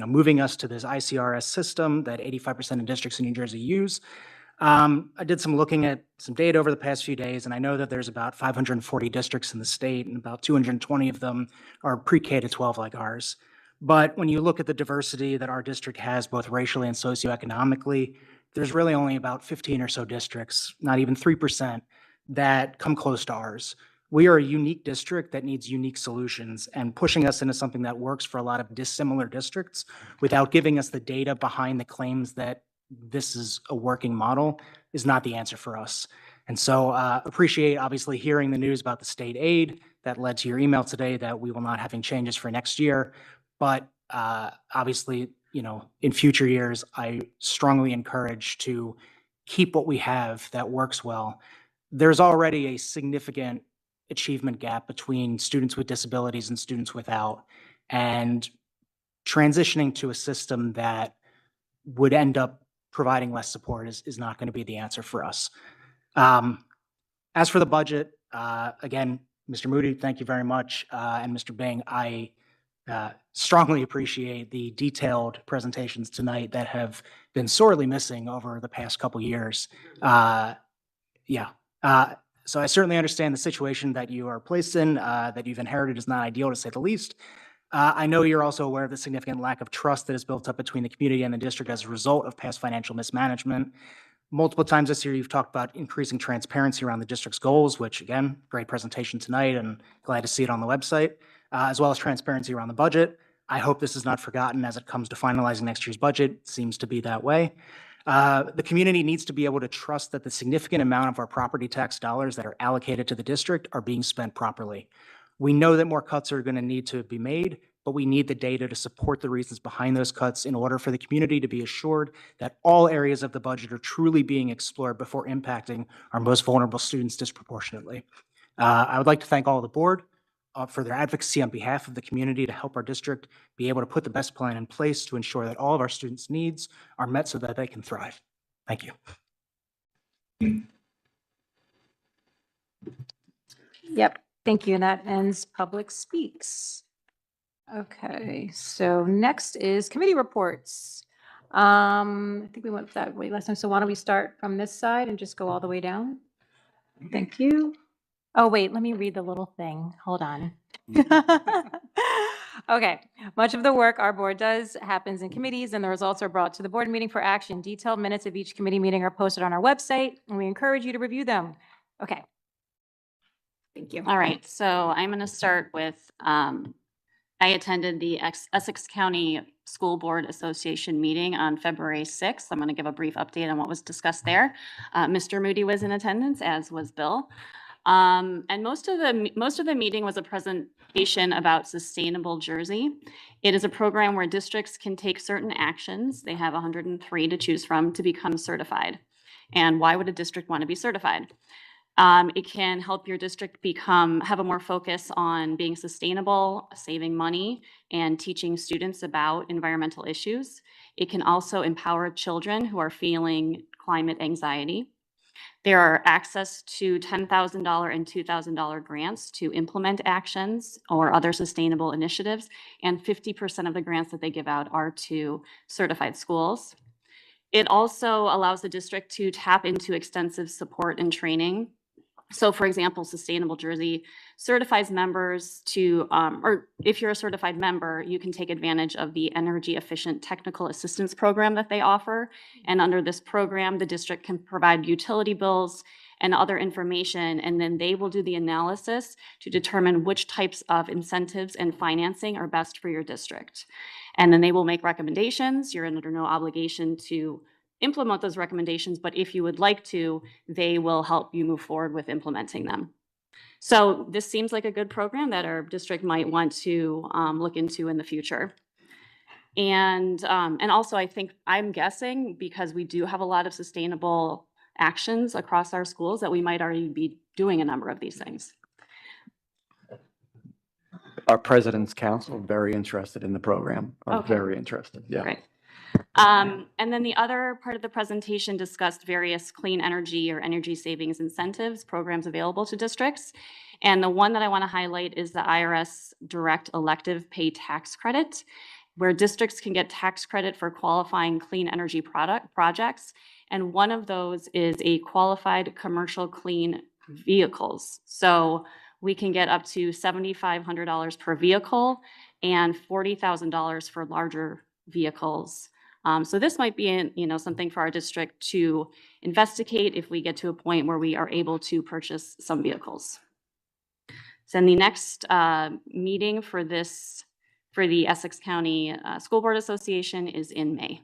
moving us to this ICRS system that 85% of districts in New Jersey use. I did some looking at some data over the past few days, and I know that there's about 540 districts in the state, and about 220 of them are pre-K to 12 like ours. But when you look at the diversity that our district has, both racially and socioeconomically, there's really only about 15 or so districts, not even 3%, that come close to ours. We are a unique district that needs unique solutions, and pushing us into something that works for a lot of dissimilar districts without giving us the data behind the claims that this is a working model is not the answer for us. And so appreciate obviously hearing the news about the state aid that led to your email today that we will not having changes for next year. But obviously, in future years, I strongly encourage to keep what we have that works well. There's already a significant achievement gap between students with disabilities and students without, and transitioning to a system that would end up providing less support is not going to be the answer for us. As for the budget, again, Mr. Moody, thank you very much. And Mr. Bing, I strongly appreciate the detailed presentations tonight that have been sorely missing over the past couple years. So I certainly understand the situation that you are placed in, that you've inherited is not ideal to say the least. I know you're also aware of the significant lack of trust that is built up between the community and the district as a result of past financial mismanagement. Multiple times this year, you've talked about increasing transparency around the district's goals, which again, great presentation tonight and glad to see it on the website, as well as transparency around the budget. I hope this is not forgotten as it comes to finalizing next year's budget. It seems to be that way. The community needs to be able to trust that the significant amount of our property tax dollars that are allocated to the district are being spent properly. We know that more cuts are going to need to be made, but we need the data to support the reasons behind those cuts in order for the community to be assured that all areas of the budget are truly being explored before impacting our most vulnerable students disproportionately. I would like to thank all of the board for their advocacy on behalf of the community to help our district be able to put the best plan in place to ensure that all of our students' needs are met so that they can thrive. Thank you. Yep, thank you. And that ends public speaks. Okay, so next is committee reports. I think we went that way last time. So why don't we start from this side and just go all the way down? Thank you. Oh, wait, let me read the little thing. Hold on. Okay, much of the work our board does happens in committees, and the results are brought to the board meeting for action. Detailed minutes of each committee meeting are posted on our website, and we encourage you to review them. Okay. Thank you. All right, so I'm going to start with, I attended the Essex County School Board Association meeting on February 6th. I'm going to give a brief update on what was discussed there. Mr. Moody was in attendance, as was Bill. And most of the meeting was a presentation about Sustainable Jersey. It is a program where districts can take certain actions. They have 103 to choose from to become certified. And why would a district want to be certified? It can help your district have a more focus on being sustainable, saving money, and teaching students about environmental issues. It can also empower children who are feeling climate anxiety. There are access to $10,000 and $2,000 grants to implement actions or other sustainable initiatives, and 50% of the grants that they give out are to certified schools. It also allows the district to tap into extensive support and training. So for example, Sustainable Jersey certifies members to, or if you're a certified member, you can take advantage of the energy efficient technical assistance program that they offer. And under this program, the district can provide utility bills and other information, and then they will do the analysis to determine which types of incentives and financing are best for your district. And then they will make recommendations. You're under no obligation to implement those recommendations, but if you would like to, they will help you move forward with implementing them. So this seems like a good program that our district might want to look into in the future. And also I'm guessing because we do have a lot of sustainable actions across our schools that we might already be doing a number of these things. Our president's council, very interested in the program, Okay. very interested, yeah. Great. And then the other part of the presentation discussed various clean energy or energy savings incentives, programs available to districts. And the one that I want to highlight is the IRS Direct Elective Pay Tax Credit, where districts can get tax credit for qualifying clean energy projects. And one of those is a qualified commercial clean vehicles. So we can get up to $7,500 per vehicle and $40,000 for larger vehicles. So this might be, something for our district to investigate if we get to a point where we are able to purchase some vehicles. So then the next meeting for the Essex County School Board Association is in May.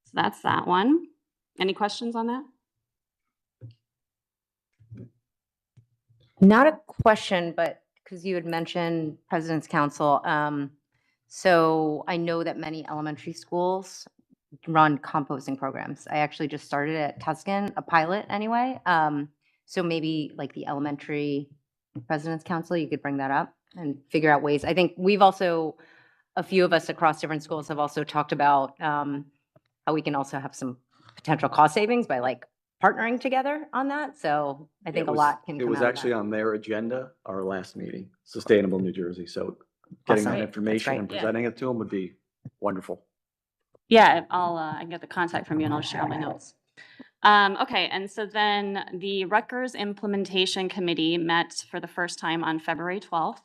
So that's that one. Any questions on that? Not a question, but because you had mentioned President's Council, so I know that many elementary schools run composting programs. I actually just started at Tuscan, a pilot anyway. So maybe like the elementary President's Council, you could bring that up and figure out ways. I think we've also, a few of us across different schools have also talked about how we can also have some potential cost savings by like partnering together on that. So I think a lot can It come was out of actually that. on their agenda, our last meeting, Sustainable New Jersey. So getting Awesome. that That's information great. and presenting it to them would be wonderful. Yeah, I can get the contact from you and I'll share all my notes. Okay, and so then the Rutgers Implementation Committee met for the first time on February 12th.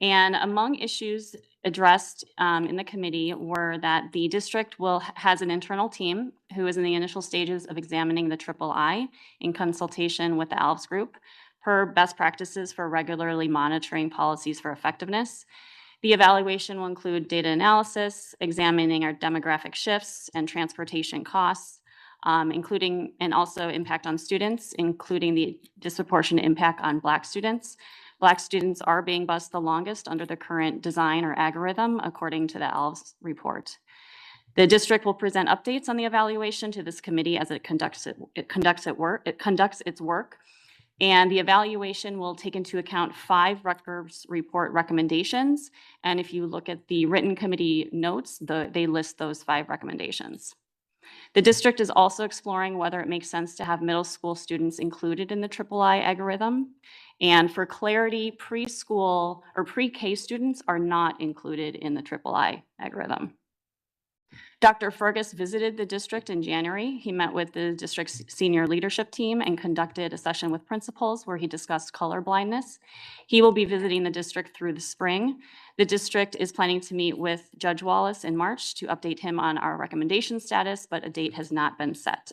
And among issues addressed in the committee were that the district has an internal team who is in the initial stages of examining the III in consultation with the ALVS group per best practices for regularly monitoring policies for effectiveness. The evaluation will include data analysis, examining our demographic shifts and transportation costs, including and also impact on students, including the disproportionate impact on Black students. Black students are being bused the longest under the current design or algorithm, according to the ALVS report. The district will present updates on the evaluation to this committee as it conducts its work. And the evaluation will take into account 5 Rutgers report recommendations. And if you look at the written committee notes, they list those 5 recommendations. The district is also exploring whether it makes sense to have middle school students included in the III algorithm. And for clarity, preschool or pre-K students are not included in the III algorithm. Dr. Fergus visited the district in January. He met with the district's senior leadership team and conducted a session with principals where he discussed color blindness. He will be visiting the district through the spring. The district is planning to meet with Judge Wallace in March to update him on our recommendation status, but a date has not been set,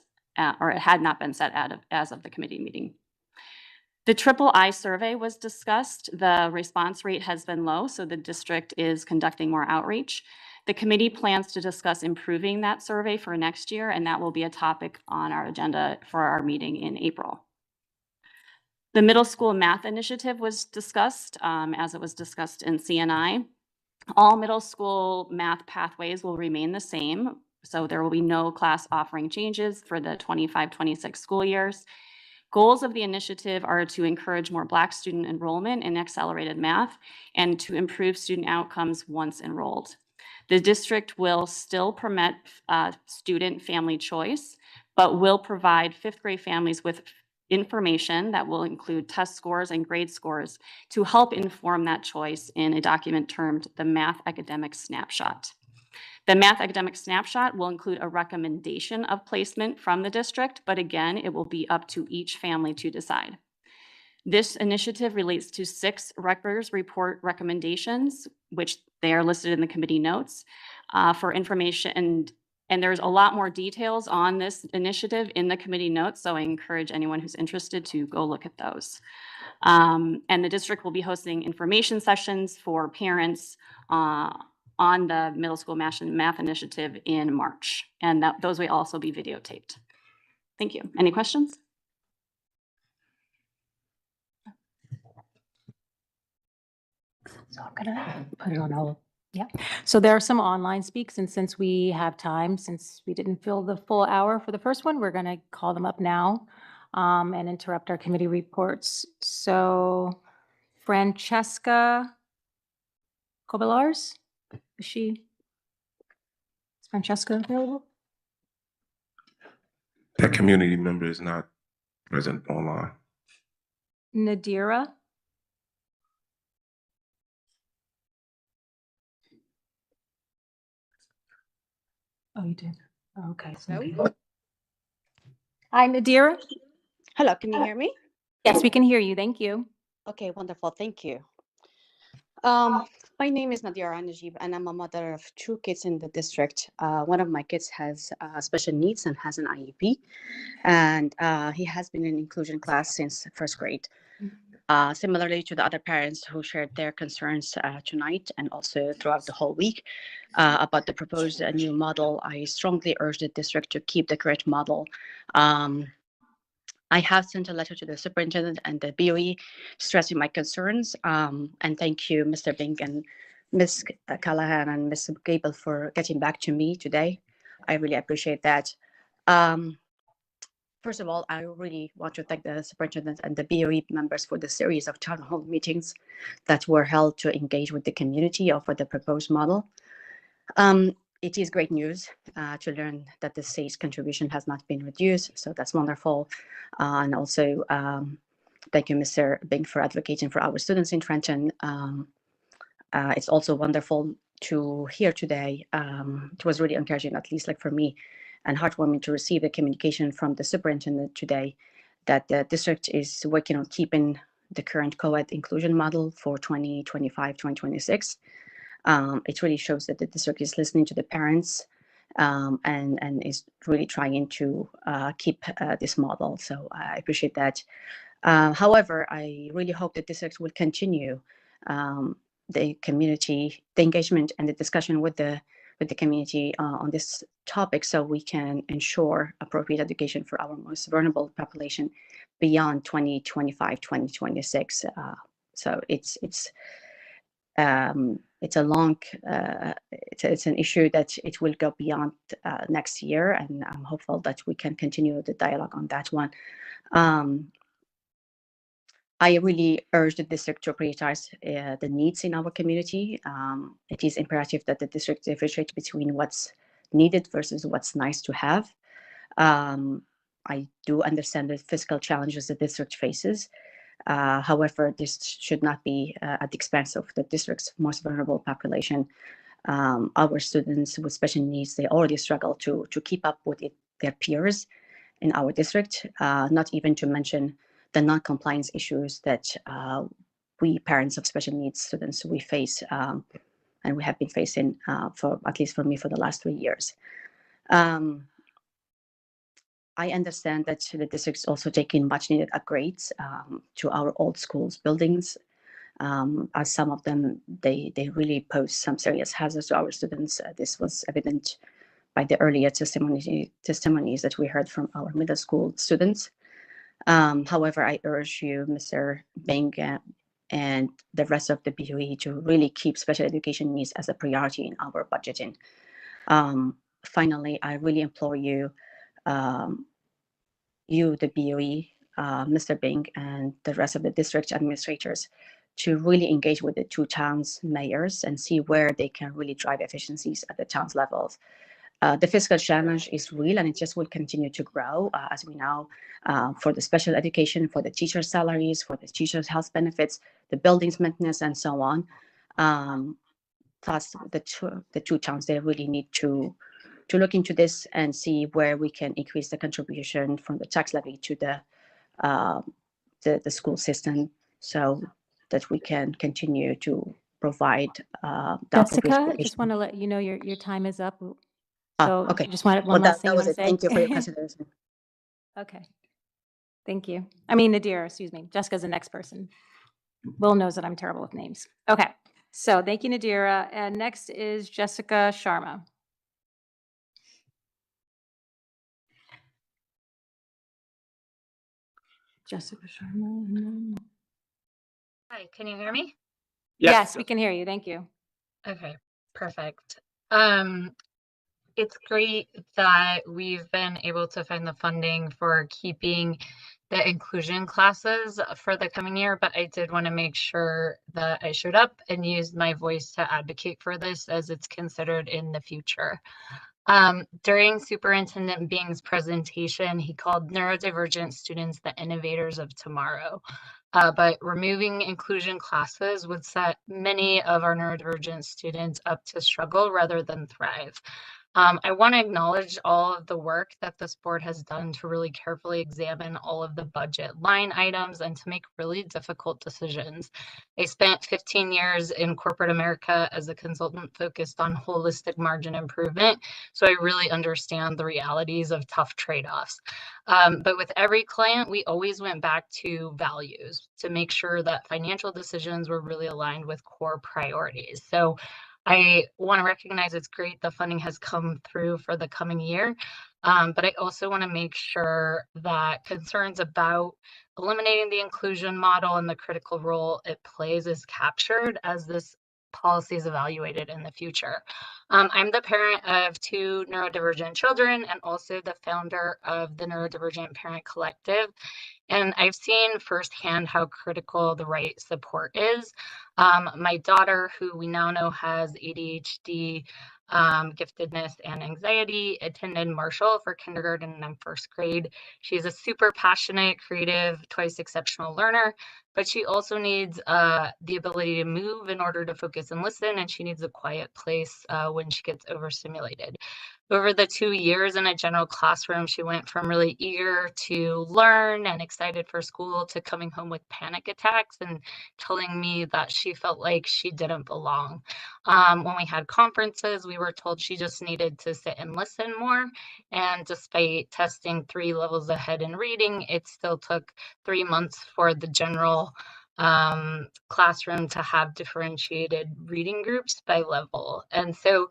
or it had not been set as of the committee meeting. The III survey was discussed. The response rate has been low, so the district is conducting more outreach. The committee plans to discuss improving that survey for next year, and that will be a topic on our agenda for our meeting in April. The middle school math initiative was discussed, as it was discussed in CNI. All middle school math pathways will remain the same, so there will be no class offering changes for the 25-26 school years. Goals of the initiative are to encourage more Black student enrollment in accelerated math and to improve student outcomes once enrolled. The district will still permit student family choice, but will provide 5th grade families with information that will include test scores and grade scores to help inform that choice in a document termed the Math Academic Snapshot. The Math Academic Snapshot will include a recommendation of placement from the district, but again, it will be up to each family to decide. This initiative relates to 6 Rutgers report recommendations, which they are listed in the committee notes for information. And there's a lot more details on this initiative in the committee notes, so I encourage anyone who's interested to go look at those. And the district will be hosting information sessions for parents on the middle school math initiative in March. And those will also be videotaped. Thank you. Any questions? So I'm gonna put it on hold. Yeah. So there are some online speaks, and since we have time, since we didn't fill the full hour for the first one, we're gonna call them up now and interrupt our committee reports. So Francesca Kobilars, is she? Francesca available? That community member is not present online. Nadira? Oh, you did? Oh, okay. Hi, Nadira? Hello, can you hear me? Yes, we can hear you. Thank you. Okay, wonderful. Thank you. My name is Nadira Najib, and I'm a mother of two kids in the district. One of my kids has special needs and has an IEP, and he has been in inclusion class since first grade. Similarly to the other parents who shared their concerns tonight and also throughout the whole week about the proposed new model, I strongly urge the district to keep the current model. I have sent a letter to the superintendent and the BOE stressing my concerns. And thank you, Mr. Bing and Ms. Callahan and Ms. Gable for getting back to me today. I really appreciate that. First of all, I really want to thank the superintendent and the BOE members for the series of town hall meetings that were held to engage with the community over the proposed model. It is great news to learn that the state's contribution has not been reduced, so that's wonderful. And also, thank you, Mr. Bing, for advocating for our students in Trenton. It's also wonderful to hear today. It was really encouraging, at least like for me, and heartwarming to receive the communication from the superintendent today that the district is working on keeping the current co-ed inclusion model for 2025-2026. It really shows that the district is listening to the parents and is really trying to keep this model. So I appreciate that. However, I really hope that districts will continue the community, the engagement and the discussion with the community on this topic so we can ensure appropriate education for our most vulnerable population beyond 2025-2026. So it's a long, it's an issue that it will go beyond next year, and I'm hopeful that we can continue the dialogue on that one. I really urge the district to prioritize the needs in our community. It is imperative that the district differentiate between what's needed versus what's nice to have. I do understand the fiscal challenges the district faces. However, this should not be at the expense of the district's most vulnerable population. Our students with special needs, they already struggle to keep up with their peers in our district, not even to mention the non-compliance issues that we parents of special needs students, we face and we have been facing for, at least for me, for the last 3 years. I understand that the district is also taking much needed upgrades to our old schools buildings, as some of them, they really pose some serious hazards to our students. This was evident by the earlier testimonies that we heard from our middle school students. However, I urge you, Mr. Bing, and the rest of the BOE to really keep special education needs as a priority in our budgeting. Finally, I really implore you, the BOE, Mr. Bing, and the rest of the district administrators to really engage with the two towns mayors and see where they can really drive efficiencies at the towns levels. The fiscal challenge is real and it just will continue to grow as we know for the special education, for the teachers' salaries, for the teachers' health benefits, the buildings maintenance, and so on. Plus the two towns, they really need to look into this and see where we can increase the contribution from the tax levy to the school system so that we can continue to provide Jessica, I just want to let you know your time is up. So okay. just wanted one last thing that you was want it. to say. Thank you for your consideration. Okay. Thank you. I mean, Nadira, excuse me. Jessica's the next person. Will knows that I'm terrible with names. Okay. So thank you, Nadira. And next is Jessica Sharma. Jessica Sharma. Hi, can you hear me? Yes, we can hear you. Thank you. Okay, perfect. It's great that we've been able to find the funding for keeping the inclusion classes for the coming year, but I did want to make sure that I showed up and used my voice to advocate for this as it's considered in the future. During Superintendent Bing's presentation, he called neurodivergent students the innovators of tomorrow. But removing inclusion classes would set many of our neurodivergent students up to struggle rather than thrive. I want to acknowledge all of the work that this board has done to really carefully examine all of the budget line items and to make really difficult decisions. I spent 15 years in corporate America as a consultant focused on holistic margin improvement, so I really understand the realities of tough trade-offs. But with every client, we always went back to values to make sure that financial decisions were really aligned with core priorities. So I want to recognize it's great the funding has come through for the coming year, but I also want to make sure that concerns about eliminating the inclusion model and the critical role it plays is captured as this policy is evaluated in the future. I'm the parent of 2 neurodivergent children and also the founder of the Neurodivergent Parent Collective. And I've seen firsthand how critical the right support is. My daughter, who we now know has ADHD, giftedness, and anxiety, attended Marshall for kindergarten and first grade. She's a super passionate, creative, twice exceptional learner, but she also needs the ability to move in order to focus and listen, and she needs a quiet place when she gets overstimulated. Over the 2 years in a general classroom, she went from really eager to learn and excited for school to coming home with panic attacks and telling me that she felt like she didn't belong. When we had conferences, we were told she just needed to sit and listen more. And despite testing 3 levels ahead in reading, it still took 3 months for the general classroom to have differentiated reading groups by level. And so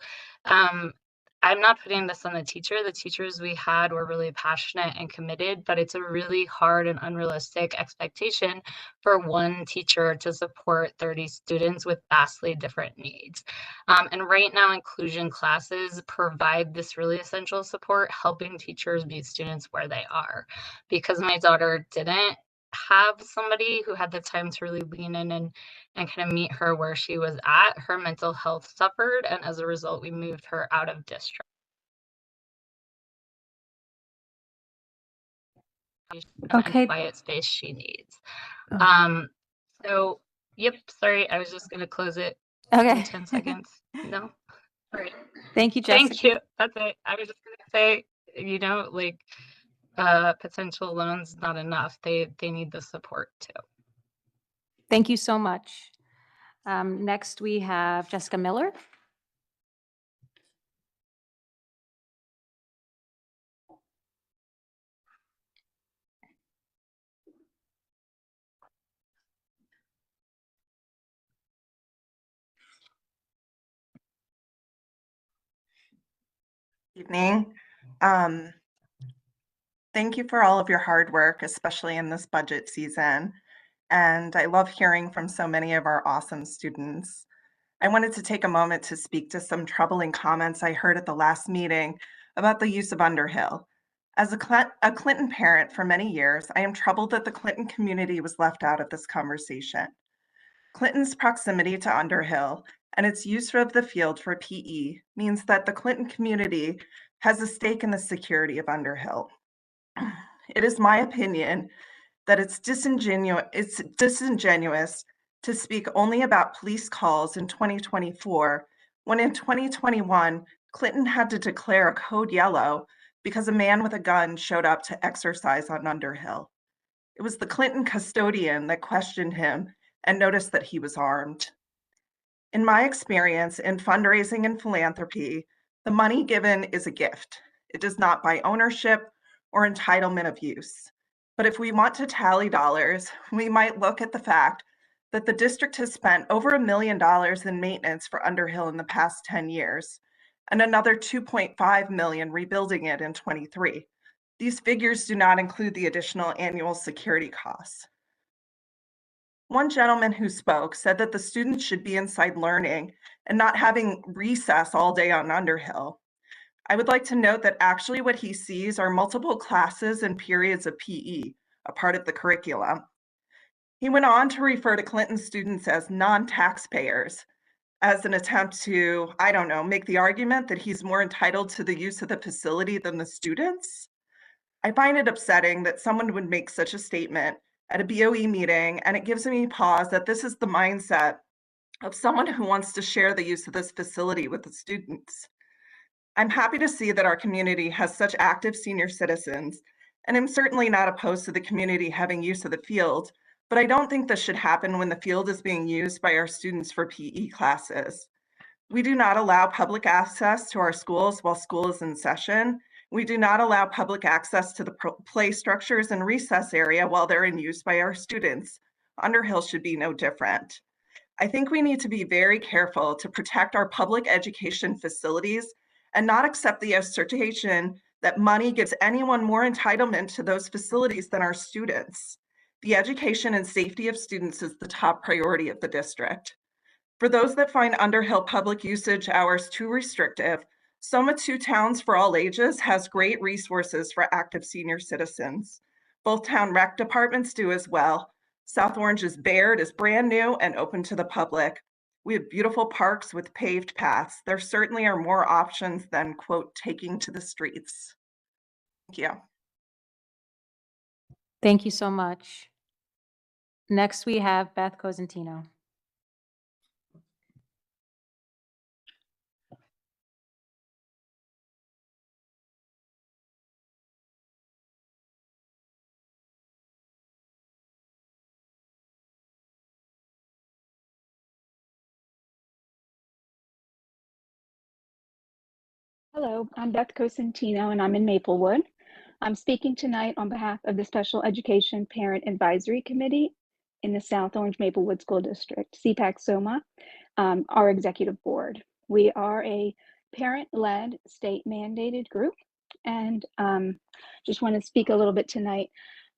I'm not putting this on the teacher. The teachers we had were really passionate and committed, but it's a really hard and unrealistic expectation for one teacher to support 30 students with vastly different needs. And right now, inclusion classes provide this really essential support, helping teachers meet students where they are. Because my daughter didn't have somebody who had the time to really lean in and kind of meet her where she was at, her mental health suffered, and as a result, we moved her out of district. Okay. And quiet space she needs. Oh. So, yep, sorry, I was just going to close it Okay. in 10 seconds. No? All right. Thank you, Jessica. Thank you. That's it. I was just going to say, you know, like potential loans, not enough. They need the support too. Thank you so much. Next, we have Jessica Miller. Evening. Thank you for all of your hard work, especially in this budget season. And I love hearing from so many of our awesome students. I wanted to take a moment to speak to some troubling comments I heard at the last meeting about the use of Underhill. As a Clinton parent for many years, I am troubled that the Clinton community was left out of this conversation. Clinton's proximity to Underhill and its use of the field for PE means that the Clinton community has a stake in the security of Underhill. It is my opinion that it's disingenuous to speak only about police calls in 2024, when in 2021, Clinton had to declare a code yellow because a man with a gun showed up to exercise on Underhill. It was the Clinton custodian that questioned him and noticed that he was armed. In my experience in fundraising and philanthropy, the money given is a gift. It does not buy ownership or entitlement of use. But if we want to tally dollars, we might look at the fact that the district has spent over $1 million in maintenance for Underhill in the past 10 years, and another $2.5 million rebuilding it in 23. These figures do not include the additional annual security costs. One gentleman who spoke said that the students should be inside learning and not having recess all day on Underhill. I would like to note that actually what he sees are multiple classes and periods of PE, a part of the curriculum. He went on to refer to Clinton students as non-taxpayers. as an attempt to, I don't know, make the argument that he's more entitled to the use of the facility than the students. I find it upsetting that someone would make such a statement at a BOE meeting, and it gives me pause that this is the mindset of someone who wants to share the use of this facility with the students. I'm happy to see that our community has such active senior citizens, and I'm certainly not opposed to the community having use of the field, but I don't think this should happen when the field is being used by our students for PE classes. We do not allow public access to our schools while school is in session. We do not allow public access to the play structures and recess area while they're in use by our students. Underhill should be no different. I think we need to be very careful to protect our public education facilities and not accept the assertion that money gives anyone more entitlement to those facilities than our students. The education and safety of students is the top priority of the district. For those that find Underhill public usage hours too restrictive, Soma 2 Towns for All Ages has great resources for active senior citizens. Both town rec departments do as well. South Orange's Baird is brand new and open to the public. We have beautiful parks with paved paths. There certainly are more options than, quote, taking to the streets. Thank you. Thank you so much. Next, we have Beth Cosentino. Hello, I'm Beth Cosentino and I'm in Maplewood. I'm speaking tonight on behalf of the Special Education Parent Advisory Committee in the South Orange Maplewood School District, CPAC-SOMA, our executive board. We are a parent-led, state-mandated group, and just want to speak a little bit tonight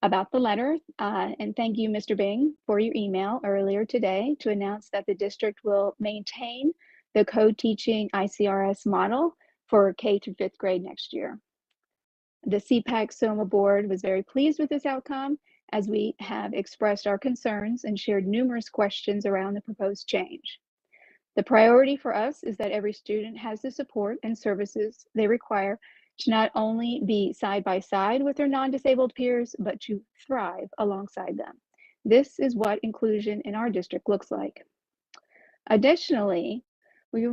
about the letter. And thank you, Mr. Bing, for your email earlier today to announce that the district will maintain the co-teaching ICRS model for K through 5th grade next year. The CPAC-SOMA board was very pleased with this outcome, as we have expressed our concerns and shared numerous questions around the proposed change. The priority for us is that every student has the support and services they require to not only be side by side with their non-disabled peers, but to thrive alongside them. This is what inclusion in our district looks like. Additionally, we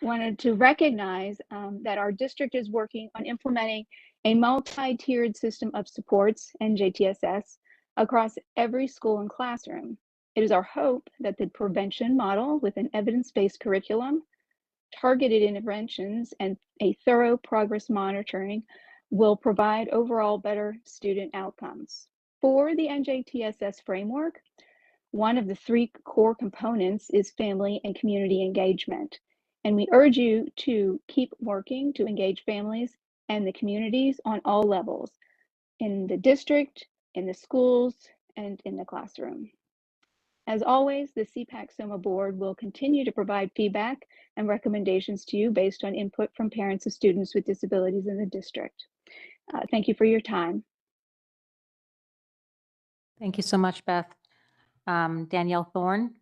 wanted to recognize that our district is working on implementing a multi-tiered system of supports, NJTSS, across every school and classroom. It is our hope that the prevention model with an evidence-based curriculum, targeted interventions, and a thorough progress monitoring will provide overall better student outcomes. For the NJTSS framework, one of the 3 core components is family and community engagement. And we urge you to keep working to engage families and the communities on all levels, in the district, in the schools, and in the classroom. As always, the CPAC-SOMA board will continue to provide feedback and recommendations to you based on input from parents of students with disabilities in the district. Thank you for your time. Thank you so much, Beth. Danielle Thorne.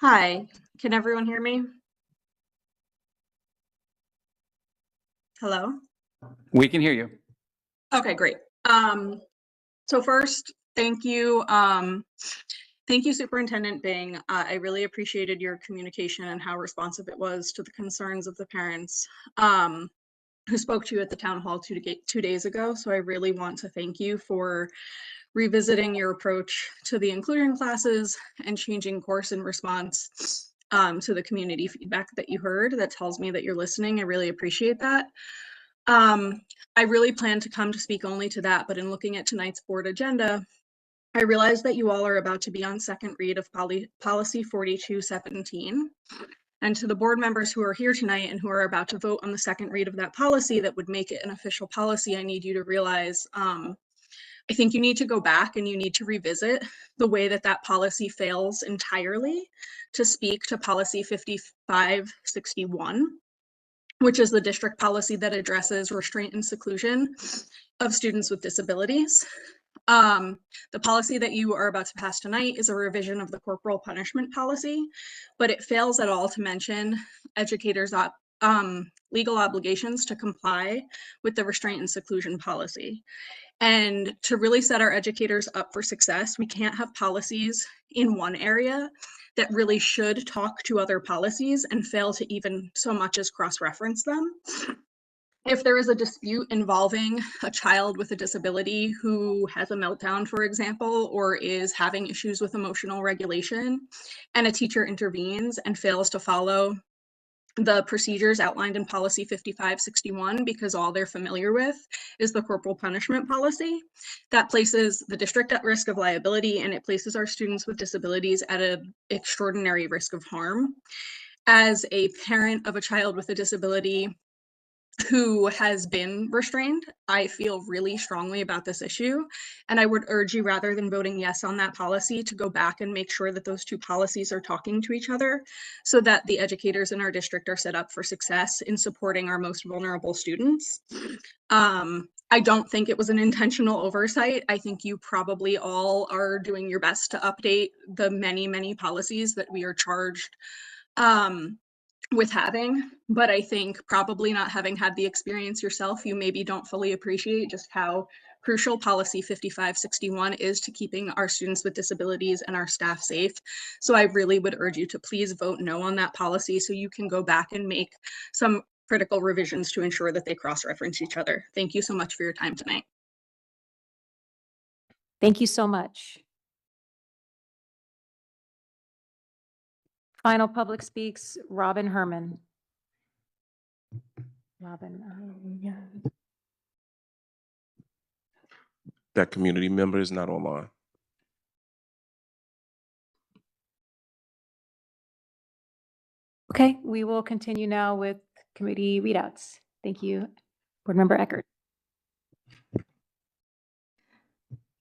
Hi, can everyone hear me? Hello? We can hear you. Okay, great. So first, thank you. Thank you, Superintendent Bing. I really appreciated your communication and how responsive it was to the concerns of the parents who spoke to you at the town hall 2 days ago. So I really want to thank you for revisiting your approach to the inclusion classes and changing course in response to the community feedback that you heard. That tells me that you're listening. I really appreciate that. I really plan to come to speak only to that, but in looking at tonight's board agenda, I realize that you all are about to be on second read of Policy 4217. And to the board members who are here tonight and who are about to vote on the second read of that policy that would make it an official policy, I need you to realize, I think you need to go back and you need to revisit the way that that policy fails entirely to speak to Policy 5561. which is the district policy that addresses restraint and seclusion of students with disabilities. The policy that you are about to pass tonight is a revision of the corporal punishment policy, but it fails at all to mention educators' legal obligations to comply with the restraint and seclusion policy. And to really set our educators up for success, we can't have policies in one area that really should talk to other policies and fail to even so much as cross-reference them. If there is a dispute involving a child with a disability who has a meltdown, for example, or is having issues with emotional regulation, and a teacher intervenes and fails to follow the procedures outlined in policy 5561 because all they're familiar with is the corporal punishment policy, that places the district at risk of liability, and it places our students with disabilities at an extraordinary risk of harm. As a parent of a child with a disability who has been restrained, I feel really strongly about this issue. And I would urge you, rather than voting yes on that policy, to go back and make sure that those two policies are talking to each other so that the educators in our district are set up for success in supporting our most vulnerable students. I don't think it was an intentional oversight. I think you probably all are doing your best to update the many, many policies that we are charged with having, but I think probably not having had the experience yourself, you maybe don't fully appreciate just how crucial policy 5561 is to keeping our students with disabilities and our staff safe. So I really would urge you to please vote no on that policy so you can go back and make some critical revisions to ensure that they cross-reference each other. Thank you so much for your time tonight. Thank you so much. Final public speaks, Robin Herman. Robin. That community member is not online. Okay, we will continue now with committee readouts. Thank you, Board Member Eckert.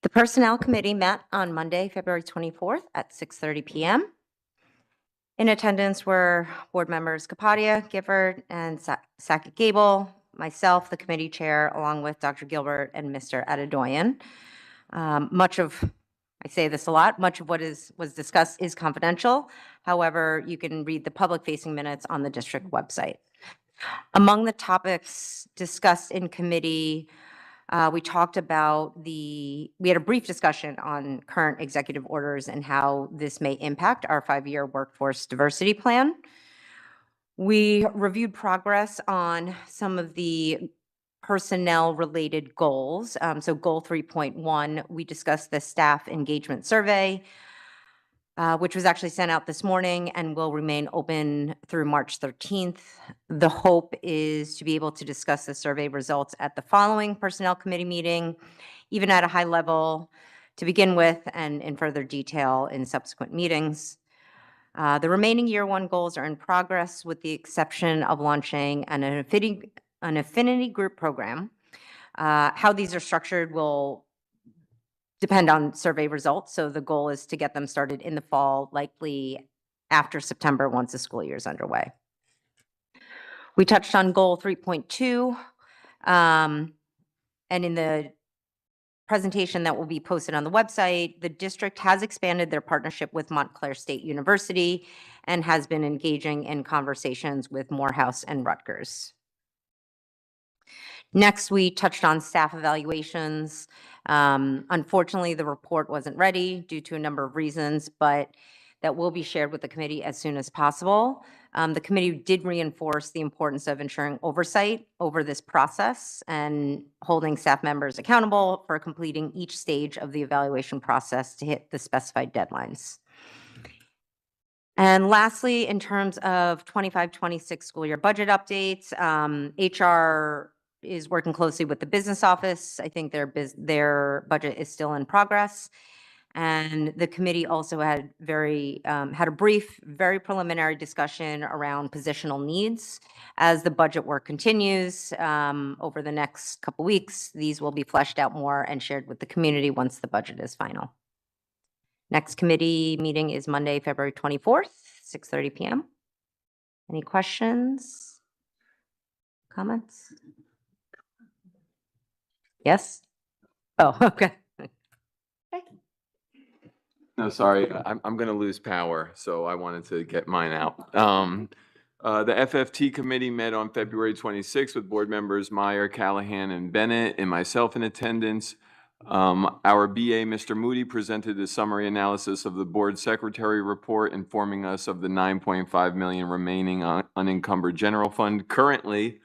The Personnel Committee met on Monday, February 24th at 6:30 p.m. In attendance were Board Members Kapadia, Gifford, and Sackett Gable, myself, the committee chair, along with Dr. Gilbert and Mr. Adedoyan. I say this a lot, much of what was discussed is confidential. However, you can read the public-facing minutes on the district website. Among the topics discussed in committee, we talked about we had a brief discussion on current executive orders and how this may impact our 5-year workforce diversity plan. We reviewed progress on some of the personnel-related goals. So goal 3.1, we discussed the staff engagement survey, which was actually sent out this morning and will remain open through March 13th. The hope is to be able to discuss the survey results at the following Personnel Committee meeting, even at a high level to begin with and in further detail in subsequent meetings. The remaining year 1 goals are in progress with the exception of launching an affinity group program. How these are structured will depend on survey results. So the goal is to get them started in the fall, likely after September, once the school year is underway. We touched on goal 3.2, and in the presentation that will be posted on the website, the district has expanded their partnership with Montclair State University and has been engaging in conversations with Morehouse and Rutgers. Next, we touched on staff evaluations. Unfortunately, the report wasn't ready due to a number of reasons, but that will be shared with the committee as soon as possible. The committee did reinforce the importance of ensuring oversight over this process and holding staff members accountable for completing each stage of the evaluation process to hit the specified deadlines. And lastly, in terms of 25-26 school year budget updates, HR is working closely with the business office. I think their budget is still in progress. And the committee also had had a brief, very preliminary discussion around positional needs. As the budget work continues over the next couple weeks, these will be fleshed out more and shared with the community once the budget is final. Next committee meeting is Monday, February 24th, 6:30 p.m. Any questions? comments? Yes? Oh, okay. No, sorry, I'm gonna lose power, so I wanted to get mine out. The FFT committee met on February 26th with board members Meyer, Callahan, and Bennett, and myself in attendance. Our BA, Mr. Moody, presented a summary analysis of the board secretary report, informing us of the 9.5 million remaining unencumbered general fund, currently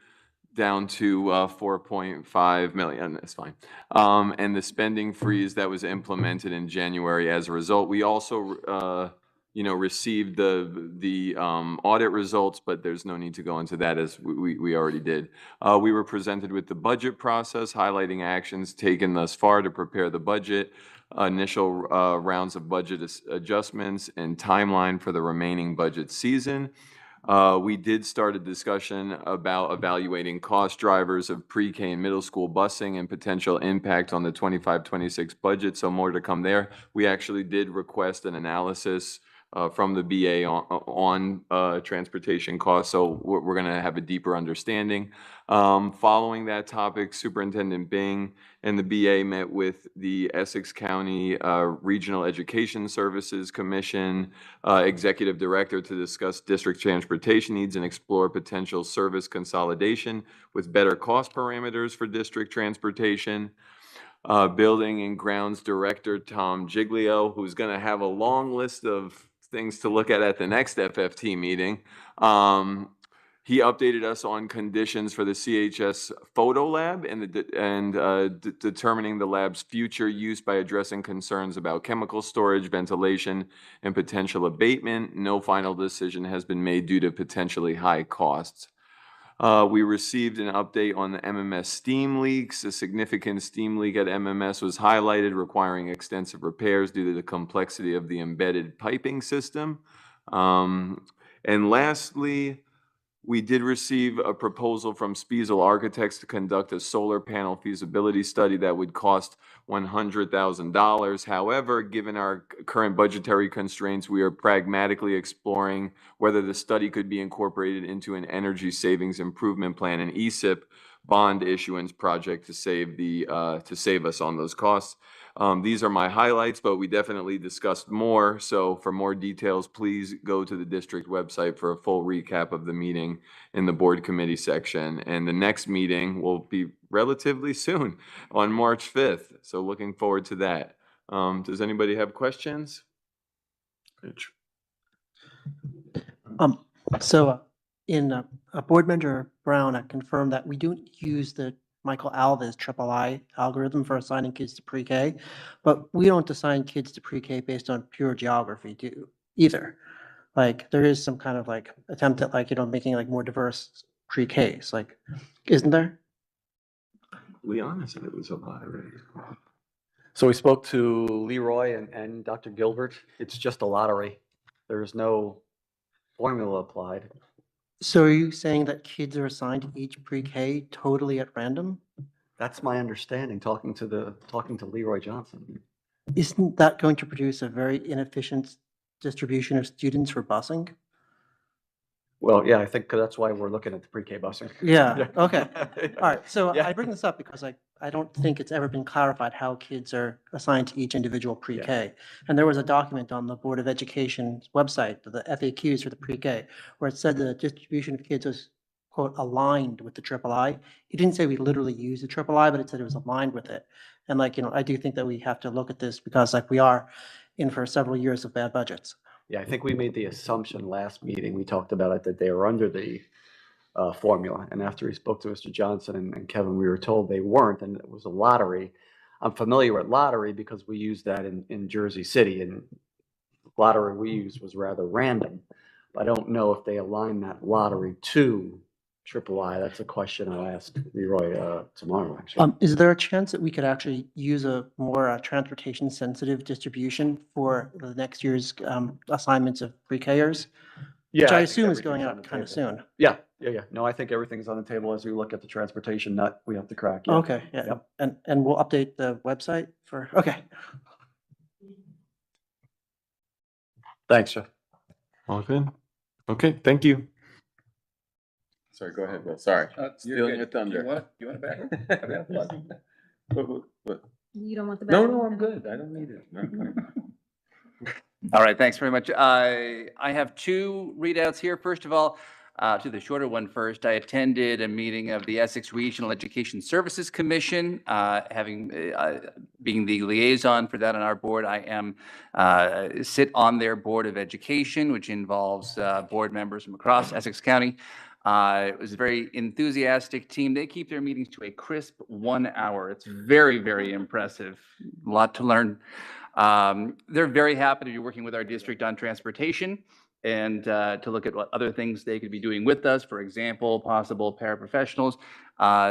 down to 4.5 million, that's fine. And the spending freeze that was implemented in January as a result. We also, received the audit results, but there's no need to go into that as we already did. We were presented with the budget process, highlighting actions taken thus far to prepare the budget, initial rounds of budget adjustments, and timeline for the remaining budget season. We did start a discussion about evaluating cost drivers of pre-K and middle school busing and potential impact on the 25-26 budget, so more to come there. We actually did request an analysis from the BA on transportation costs, so we're going to have a deeper understanding. Following that topic, Superintendent Bing and the BA met with the Essex County Regional Education Services Commission Executive Director to discuss district transportation needs and explore potential service consolidation with better cost parameters for district transportation. Building and Grounds Director Tom Giglio, who's going to have a long list of things to look at the next FFT meeting. He updated us on conditions for the CHS photo lab and determining the lab's future use by addressing concerns about chemical storage, ventilation, and potential abatement. No final decision has been made due to potentially high costs. We received an update on the MMS steam leaks. A significant steam leak at MMS was highlighted, requiring extensive repairs due to the complexity of the embedded piping system. And lastly, we did receive a proposal from Spiesel Architects to conduct a solar panel feasibility study that would cost $100,000. However, given our current budgetary constraints, we are pragmatically exploring whether the study could be incorporated into an energy savings improvement plan, an ESIP bond issuance project to save us on those costs. These are my highlights, but we definitely discussed more. So for more details, please go to the district website for a full recap of the meeting in the board committee section. And the next meeting will be relatively soon on March 5th. So looking forward to that. Does anybody have questions? In Board Member Brown, I confirmed that we don't use the Michael Alves III algorithm for assigning kids to pre-K, but we don't assign kids to pre-K based on pure geography either. Like there is some kind of like attempt at making like more diverse pre-Ks, like, isn't there? Leon said it was a lottery. So we spoke to Leroy and Dr. Gilbert. It's just a lottery. There is no formula applied. So are you saying that kids are assigned to each pre-K totally at random? That's my understanding, talking to Leroy Johnson. Isn't that going to produce a very inefficient distribution of students for busing? Well, yeah, I think that's why we're looking at the pre-K busing. Yeah, okay. All right, so I bring this up because I don't think it's ever been clarified how kids are assigned to each individual pre-K. And there was a document on the Board of Education's website, the FAQs for the pre-K, where it said the distribution of kids was, quote, aligned with the III. It didn't say we literally use the III, but it said it was aligned with it. And I do think that we have to look at this because we are in for several years of bad budgets. Yeah, I think we made the assumption last meeting, we talked about it, that they were under the formula. And after we spoke to Mr. Johnson and Kevin, we were told they weren't, and it was a lottery. I'm familiar with lottery because we used that in Jersey City, and the lottery we used was rather random. I don't know if they align that lottery to III. That's a question I'll ask Leroy tomorrow, actually. Is there a chance that we could actually use a more transportation sensitive distribution for the next year's assignments of pre-Kers? Which I assume is going out kind of soon. Yeah. No, I think everything's on the table as we look at the transportation nut we have to crack. Yeah. Okay, yeah. Yep. And we'll update the website okay. Thanks, Jeff. All good? Okay, thank you. Sorry, go ahead, Bill. Sorry. Stealing your thunder. You want it back? What? You don't want the No, no, I'm good. I don't need it. All right, thanks very much. I have two readouts here. First of all, to the shorter one first, I attended a meeting of the Essex Regional Education Services Commission. Being the liaison for that on our board, I am sit on their Board of Education, which involves board members from across Essex County. It was a very enthusiastic team. They keep their meetings to a crisp 1 hour. It's very, very impressive. A lot to learn. They're very happy to be working with our district on transportation and to look at what other things they could be doing with us, for example, possible paraprofessionals.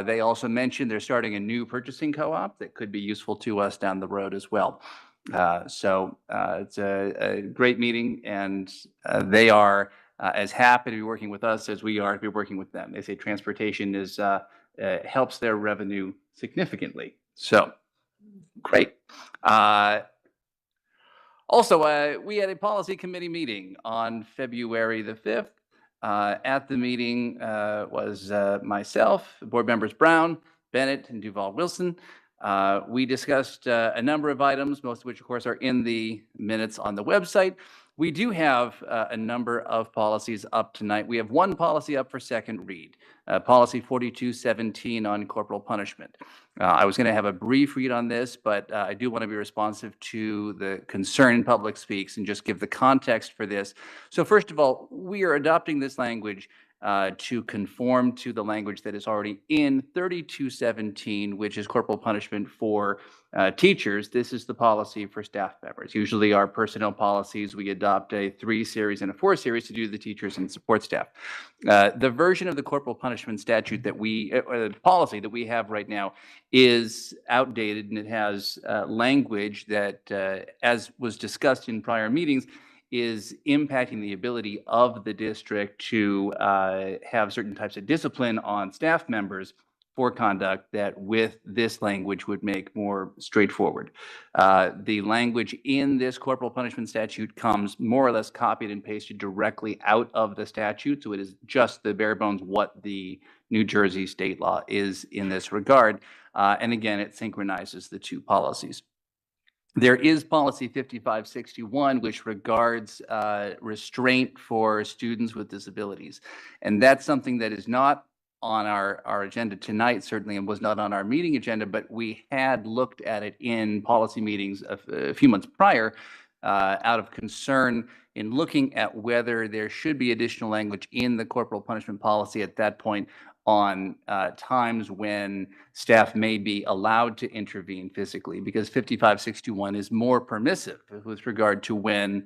They also mentioned they're starting a new purchasing co-op that could be useful to us down the road as well. So it's a great meeting, and they are as happy to be working with us as we are to be working with them. They say transportation is helps their revenue significantly. So great. Also, we had a policy committee meeting on February the 5th. At the meeting was myself, board members Brown, Bennett, and Duval Wilson. We discussed a number of items, most of which, of course, are in the minutes on the website. We do have a number of policies up tonight. We have one policy up for second read, policy 4217 on corporal punishment. I was going to have a brief read on this, but I do want to be responsive to the concern public speaks and just give the context for this. So first of all, we are adopting this language to conform to the language that is already in 3217, which is corporal punishment for teachers. This is the policy for staff members. Usually our personnel policies, we adopt a 3 series and a 4 series to do the teachers and support staff. The version of the corporal punishment statute that policy that we have right now is outdated, and it has language that, as was discussed in prior meetings, is impacting the ability of the district to have certain types of discipline on staff members for conduct that with this language would make more straightforward. The language in this corporal punishment statute comes more or less copied and pasted directly out of the statute, so it is just the bare bones what the New Jersey state law is in this regard. And again, it synchronizes the two policies. There is policy 5561, which regards restraint for students with disabilities. And that's something that is not on our agenda tonight, certainly, and was not on our meeting agenda, but we had looked at it in policy meetings a few months prior out of concern in looking at whether there should be additional language in the corporal punishment policy at that point on times when staff may be allowed to intervene physically, because 5561 is more permissive with regard to when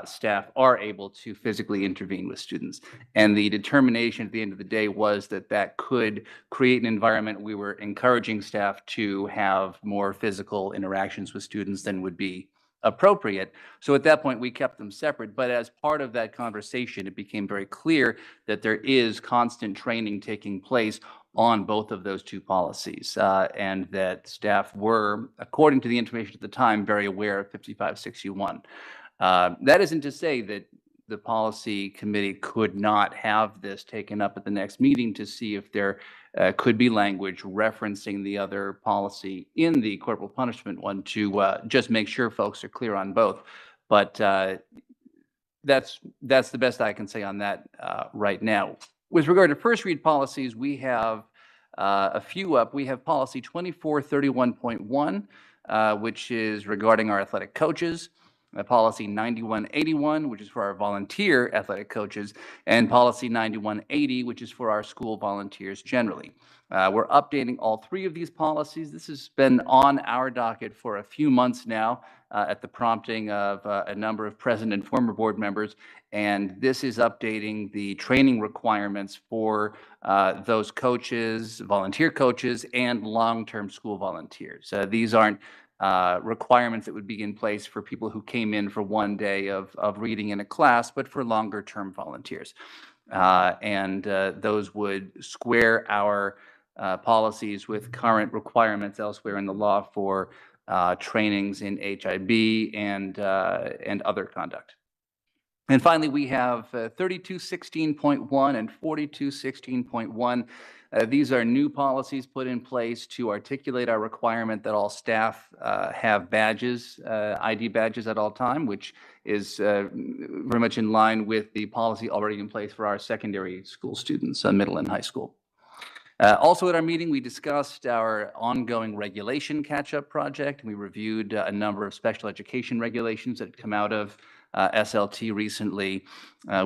staff are able to physically intervene with students. And the determination at the end of the day was that that could create an environment we were encouraging staff to have more physical interactions with students than would be appropriate. So at that point, we kept them separate. But as part of that conversation, it became very clear that there is constant training taking place on both of those two policies, and that staff were, according to the information at the time, very aware of 5561. That isn't to say that the policy committee could not have this taken up at the next meeting to see if there could be language referencing the other policy in the corporal punishment one to just make sure folks are clear on both. But that's the best I can say on that right now. With regard to first read policies, we have a few up. We have policy 2431.1, which is regarding our athletic coaches. Policy 9181, which is for our volunteer athletic coaches, and policy 9180, which is for our school volunteers generally. We're updating all 3 of these policies. This has been on our docket for a few months now at the prompting of a number of present and former board members, and this is updating the training requirements for those coaches, volunteer coaches, and long-term school volunteers. These aren't requirements that would be in place for people who came in for one day of reading in a class, but for longer term volunteers. And those would square our policies with current requirements elsewhere in the law for trainings in HIB and other conduct. And finally, we have 3216.1 and 4216.1. These are new policies put in place to articulate our requirement that all staff have badges, ID badges at all time, which is very much in line with the policy already in place for our secondary school students, middle and high school. Also at our meeting, we discussed our ongoing regulation catch-up project. We reviewed a number of special education regulations that had come out of SLT recently.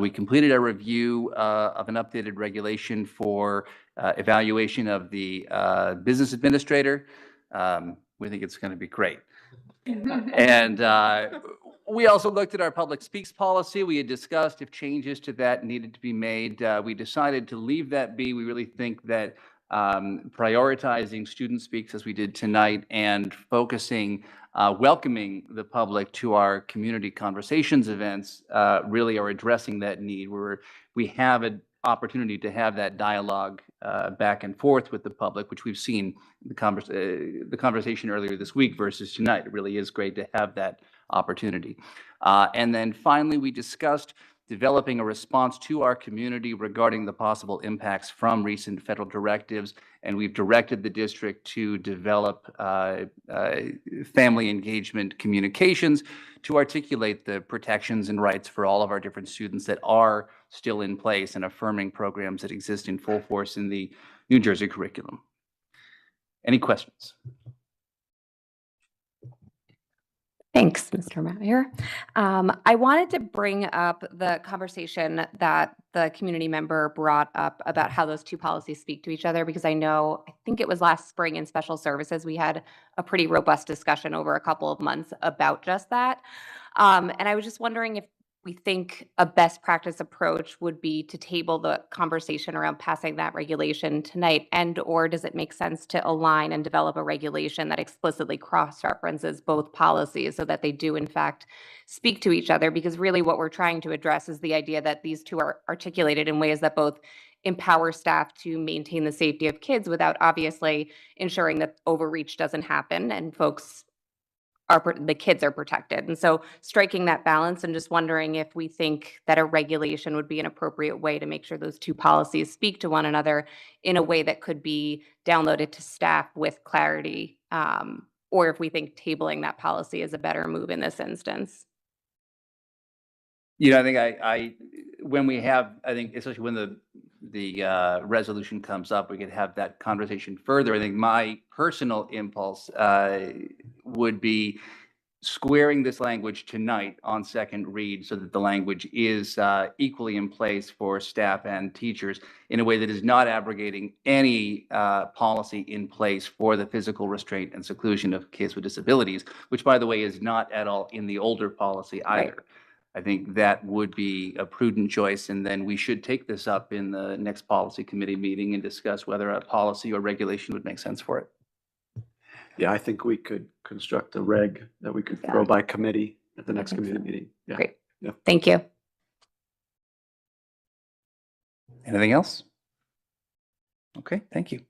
We completed a review of an updated regulation for evaluation of the business administrator. We think it's going to be great. And we also looked at our public speaks policy. We had discussed if changes to that needed to be made. We decided to leave that be. We really think that prioritizing student speaks as we did tonight and focusing, welcoming the public to our community conversations events really are addressing that need. We have an opportunity to have that dialogue back and forth with the public, which we've seen the conversation earlier this week versus tonight. It really is great to have that opportunity. And then finally, we discussed developing a response to our community regarding the possible impacts from recent federal directives, and we've directed the district to develop family engagement communications to articulate the protections and rights for all of our different students that are still in place and affirming programs that exist in full force in the New Jersey curriculum. Any questions? Thanks, Mr. Meyer. I wanted to bring up the conversation that the community member brought up about how those two policies speak to each other, because I think it was last spring in special services, we had a pretty robust discussion over a couple of months about just that. And I was just wondering if we think a best practice approach would be to table the conversation around passing that regulation tonight, and or does it make sense to align and develop a regulation that explicitly cross-references both policies so that they do in fact speak to each other? Because really what we're trying to address is the idea that these two are articulated in ways that both empower staff to maintain the safety of kids without obviously ensuring that overreach doesn't happen and the kids are protected. And so striking that balance, and just wondering if we think that a regulation would be an appropriate way to make sure those two policies speak to one another in a way that could be downloaded to staff with clarity, or if we think tabling that policy is a better move in this instance. You know, I think when we have, I think especially when the resolution comes up, we could have that conversation further. I think my personal impulse would be squaring this language tonight on second read so that the language is equally in place for staff and teachers in a way that is not abrogating any policy in place for the physical restraint and seclusion of kids with disabilities, which, by the way, is not at all in the older policy either. Right. I think that would be a prudent choice, and then we should take this up in the next policy committee meeting and discuss whether a policy or regulation would make sense for it. Yeah, I think we could construct a reg that we could throw by committee at the next committee meeting. Yeah. Great. Yeah. Thank you. Anything else? Okay, thank you.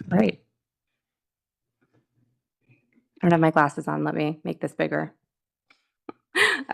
Great. I don't have my glasses on. Let me make this bigger.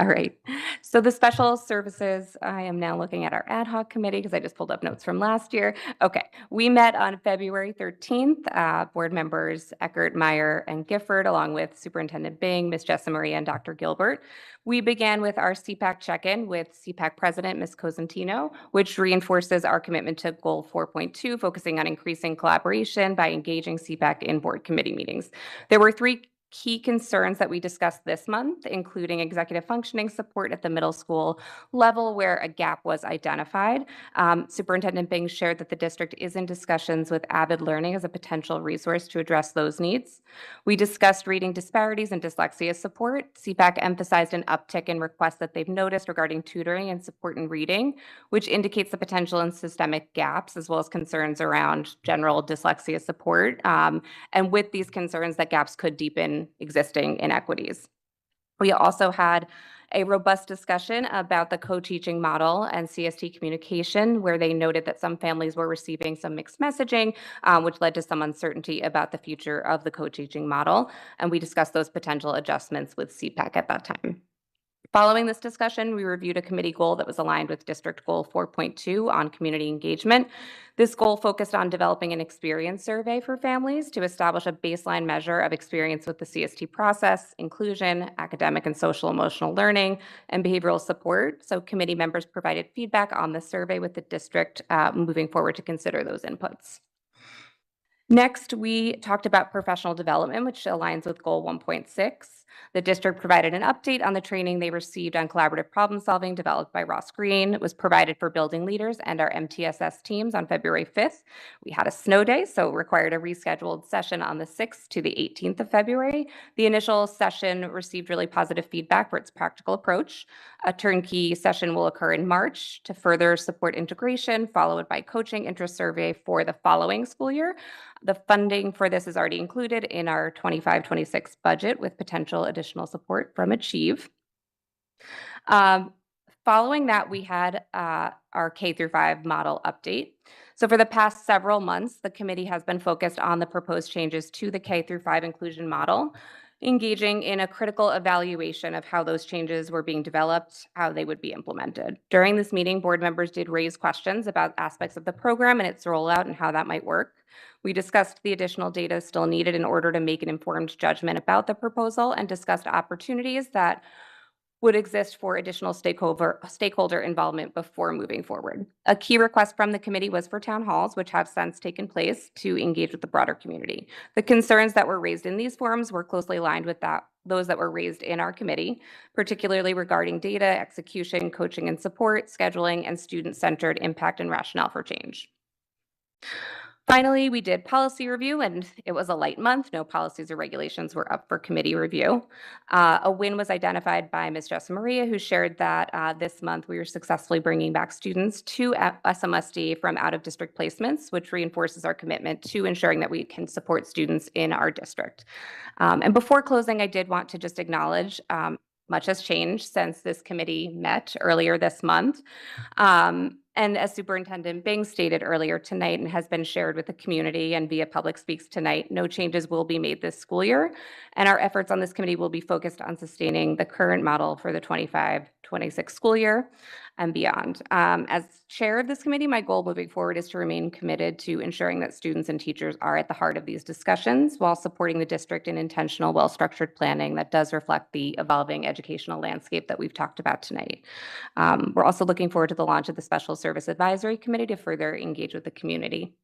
All right. So the special services, I am now looking at our ad hoc committee because I just pulled up notes from last year. Okay. We met on February 13th, board members Eckert, Meyer, and Gifford, along with Superintendent Bing, Ms. Jessamaria, and Dr. Gilbert. We began with our CPAC check-in with CPAC President, Ms. Cosentino, which reinforces our commitment to Goal 4.2, focusing on increasing collaboration by engaging CPAC in board committee meetings. There were three key concerns that we discussed this month, including executive functioning support at the middle school level where a gap was identified. Superintendent Bing shared that the district is in discussions with Avid Learning as a potential resource to address those needs. We discussed reading disparities and dyslexia support. CPAC emphasized an uptick in requests that they've noticed regarding tutoring and support in reading, which indicates the potential in systemic gaps as well as concerns around general dyslexia support. And with these concerns that gaps could deepen existing inequities. We also had a robust discussion about the co-teaching model and CST communication, where they noted that some families were receiving some mixed messaging, which led to some uncertainty about the future of the co-teaching model. And we discussed those potential adjustments with CPAC at that time. Following this discussion, we reviewed a committee goal that was aligned with District Goal 4.2 on community engagement. This goal focused on developing an experience survey for families to establish a baseline measure of experience with the CST process, inclusion, academic and social emotional learning, and behavioral support. So committee members provided feedback on the survey with the district moving forward to consider those inputs. Next, we talked about professional development, which aligns with Goal 1.6. The district provided an update on the training they received on collaborative problem solving developed by Ross Green. It was provided for building leaders and our MTSS teams on February 5th. We had a snow day, so it required a rescheduled session on the 6th to the 18th of February. The initial session received really positive feedback for its practical approach. A turnkey session will occur in March to further support integration, followed by coaching interest survey for the following school year. The funding for this is already included in our 25-26 budget with potential additional support from Achieve. Following that, we had our K through 5 model update. So for the past several months, the committee has been focused on the proposed changes to the K through 5 inclusion model, engaging in a critical evaluation of how those changes were being developed, how they would be implemented. During this meeting, board members did raise questions about aspects of the program and its rollout and how that might work. We discussed the additional data still needed in order to make an informed judgment about the proposal and discussed opportunities that would exist for additional stakeholder involvement before moving forward. A key request from the committee was for town halls, which have since taken place, to engage with the broader community. The concerns that were raised in these forums were closely aligned with those that were raised in our committee, particularly regarding data, execution, coaching and support, scheduling, and student-centered impact and rationale for change. Finally, we did policy review, and it was a light month. No policies or regulations were up for committee review. A win was identified by Ms. Jessa Maria, who shared that this month we were successfully bringing back students to SMSD from out-of-district placements, which reinforces our commitment to ensuring that we can support students in our district. And before closing, I did want to just acknowledge much has changed since this committee met earlier this month. And as Superintendent Bing stated earlier tonight and has been shared with the community and via Public Speaks tonight, no changes will be made this school year. And our efforts on this committee will be focused on sustaining the current model for the 25-26 school year and beyond. As chair of this committee, my goal moving forward is to remain committed to ensuring that students and teachers are at the heart of these discussions while supporting the district in intentional, well-structured planning that does reflect the evolving educational landscape that we've talked about tonight. We're also looking forward to the launch of the Special Service Advisory Committee to further engage with the community.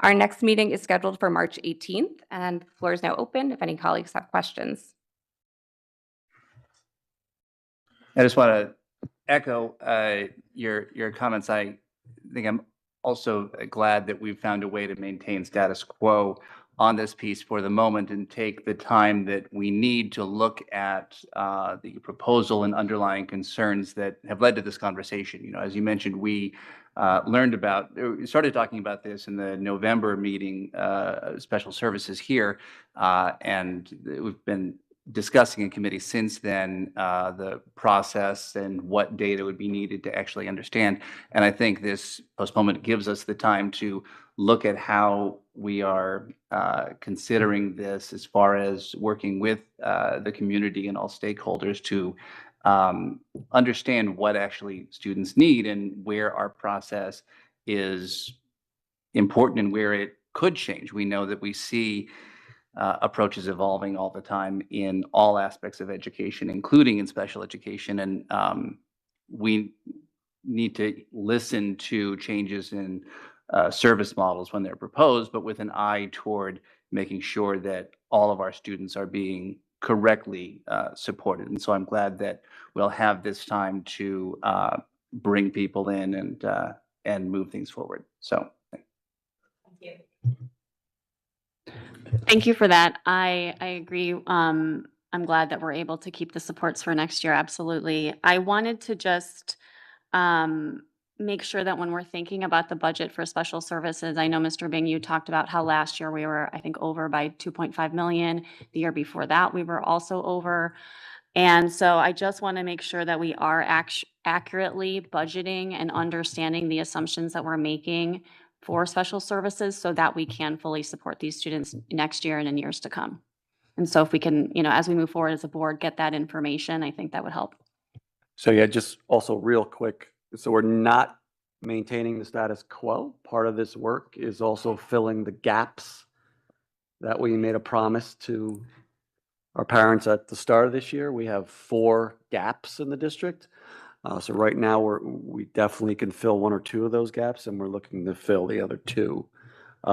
Our next meeting is scheduled for March 18th, and the floor is now open if any colleagues have questions. I just want to echo your comments. I think I'm also glad that we've found a way to maintain status quo on this piece for the moment and take the time that we need to look at the proposal and underlying concerns that have led to this conversation. You know, as you mentioned, we started talking about this in the November meeting, special services here, and we've been discussing in committee since then the process and what data would be needed to actually understand. And I think this postponement gives us the time to look at how we are considering this as far as working with the community and all stakeholders to understand what actually students need and where our process is important and where it could change. We know that we see approaches evolving all the time in all aspects of education, including in special education. And we need to listen to changes in service models when they're proposed, but with an eye toward making sure that all of our students are being correctly supported. And so I'm glad that we'll have this time to bring people in and move things forward. So thank you. Thank you for that. I agree. I'm glad that we're able to keep the supports for next year. Absolutely. I wanted to just make sure that when we're thinking about the budget for special services, I know Mr. Bing, you talked about how last year we were, I think, over by 2.5 million. The year before that, we were also over. And so I just want to make sure that we are accurately budgeting and understanding the assumptions that we're making for special services so that we can fully support these students next year and in years to come. And so if we can, as we move forward as a board, get that information, I think that would help. So yeah, just also real quick, so we're not maintaining the status quo. Part of this work is also filling the gaps that we made a promise to our parents at the start of this year. We have 4 gaps in the district. So right now, we definitely can fill 1 or 2 of those gaps, and we're looking to fill the other 2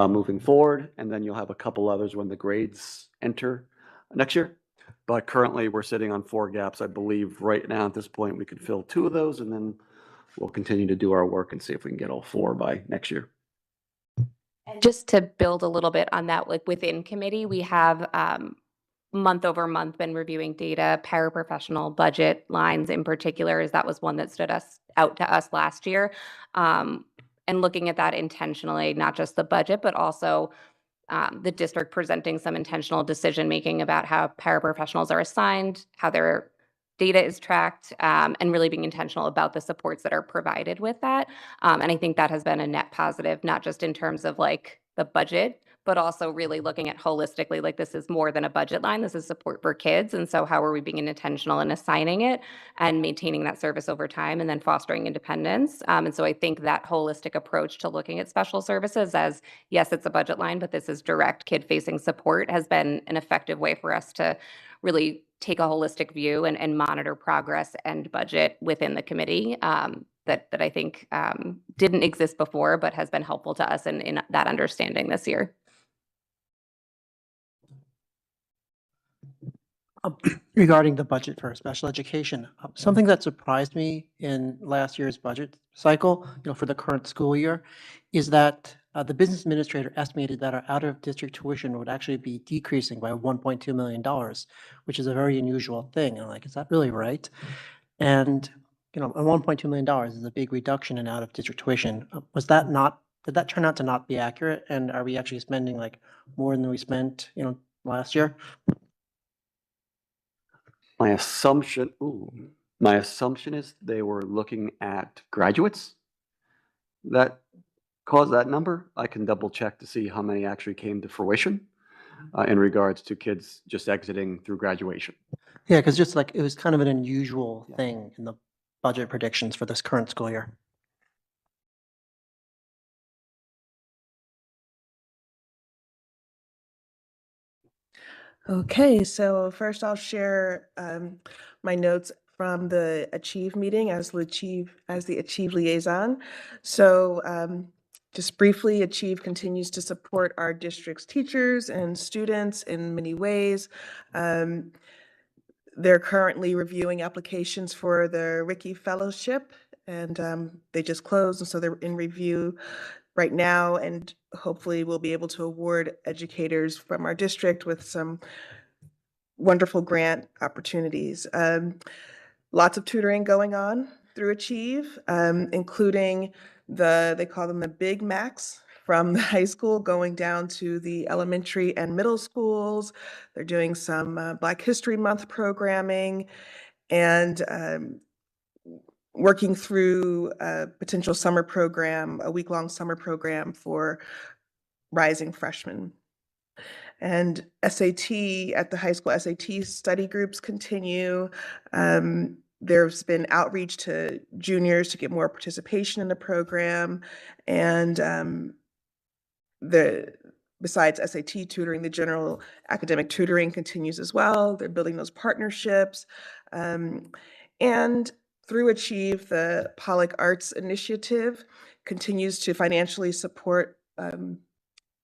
moving forward. And then you'll have a couple others when the grades enter next year. But currently, we're sitting on 4 gaps. I believe right now at this point, we could fill 2 of those, and then we'll continue to do our work and see if we can get all 4 by next year. And just to build a little bit on that, like within committee, we have month over month been reviewing data, paraprofessional budget lines in particular, as that was one that stood out to us last year. And looking at that intentionally, not just the budget, but also the district presenting some intentional decision-making about how paraprofessionals are assigned, how their data is tracked, and really being intentional about the supports that are provided with that. And I think that has been a net positive, not just in terms of like the budget, but also really looking at holistically, like this is more than a budget line, this is support for kids. And so how are we being intentional in assigning it and maintaining that service over time and then fostering independence? And so I think that holistic approach to looking at special services as, yes, it's a budget line, but this is direct kid-facing support has been an effective way for us to really take a holistic view and monitor progress and budget within the committee that I think didn't exist before, but has been helpful to us in that understanding this year. Regarding the budget for special education, something that surprised me in last year's budget cycle, for the current school year, is that the business administrator estimated that our out-of-district tuition would actually be decreasing by $1.2 million, which is a very unusual thing. I'm like, is that really right? And, $1.2 million is a big reduction in out-of-district tuition. Did that turn out to not be accurate? And are we actually spending like more than we spent, last year? My assumption is they were looking at graduates that caused that number. I can double check to see how many actually came to fruition in regards to kids just exiting through graduation. Yeah, because just like it was kind of an unusual thing in the budget predictions for this current school year. Okay, so first I'll share my notes from the Achieve meeting as the Achieve liaison. So just briefly, Achieve continues to support our district's teachers and students in many ways. They're currently reviewing applications for the Rickey Fellowship, and they just closed, and so they're in review right now, and hopefully we'll be able to award educators from our district with some wonderful grant opportunities. Lots of tutoring going on through Achieve, including they call them the Big Macs, from the high school going down to the elementary and middle schools. They're doing some Black History Month programming and working through a potential summer program, a week-long summer program for rising freshmen. And SAT at the high school, SAT study groups continue. There's been outreach to juniors to get more participation in the program. And besides SAT tutoring, the general academic tutoring continues as well. They're building those partnerships. And through Achieve, the Pollock Arts Initiative continues to financially support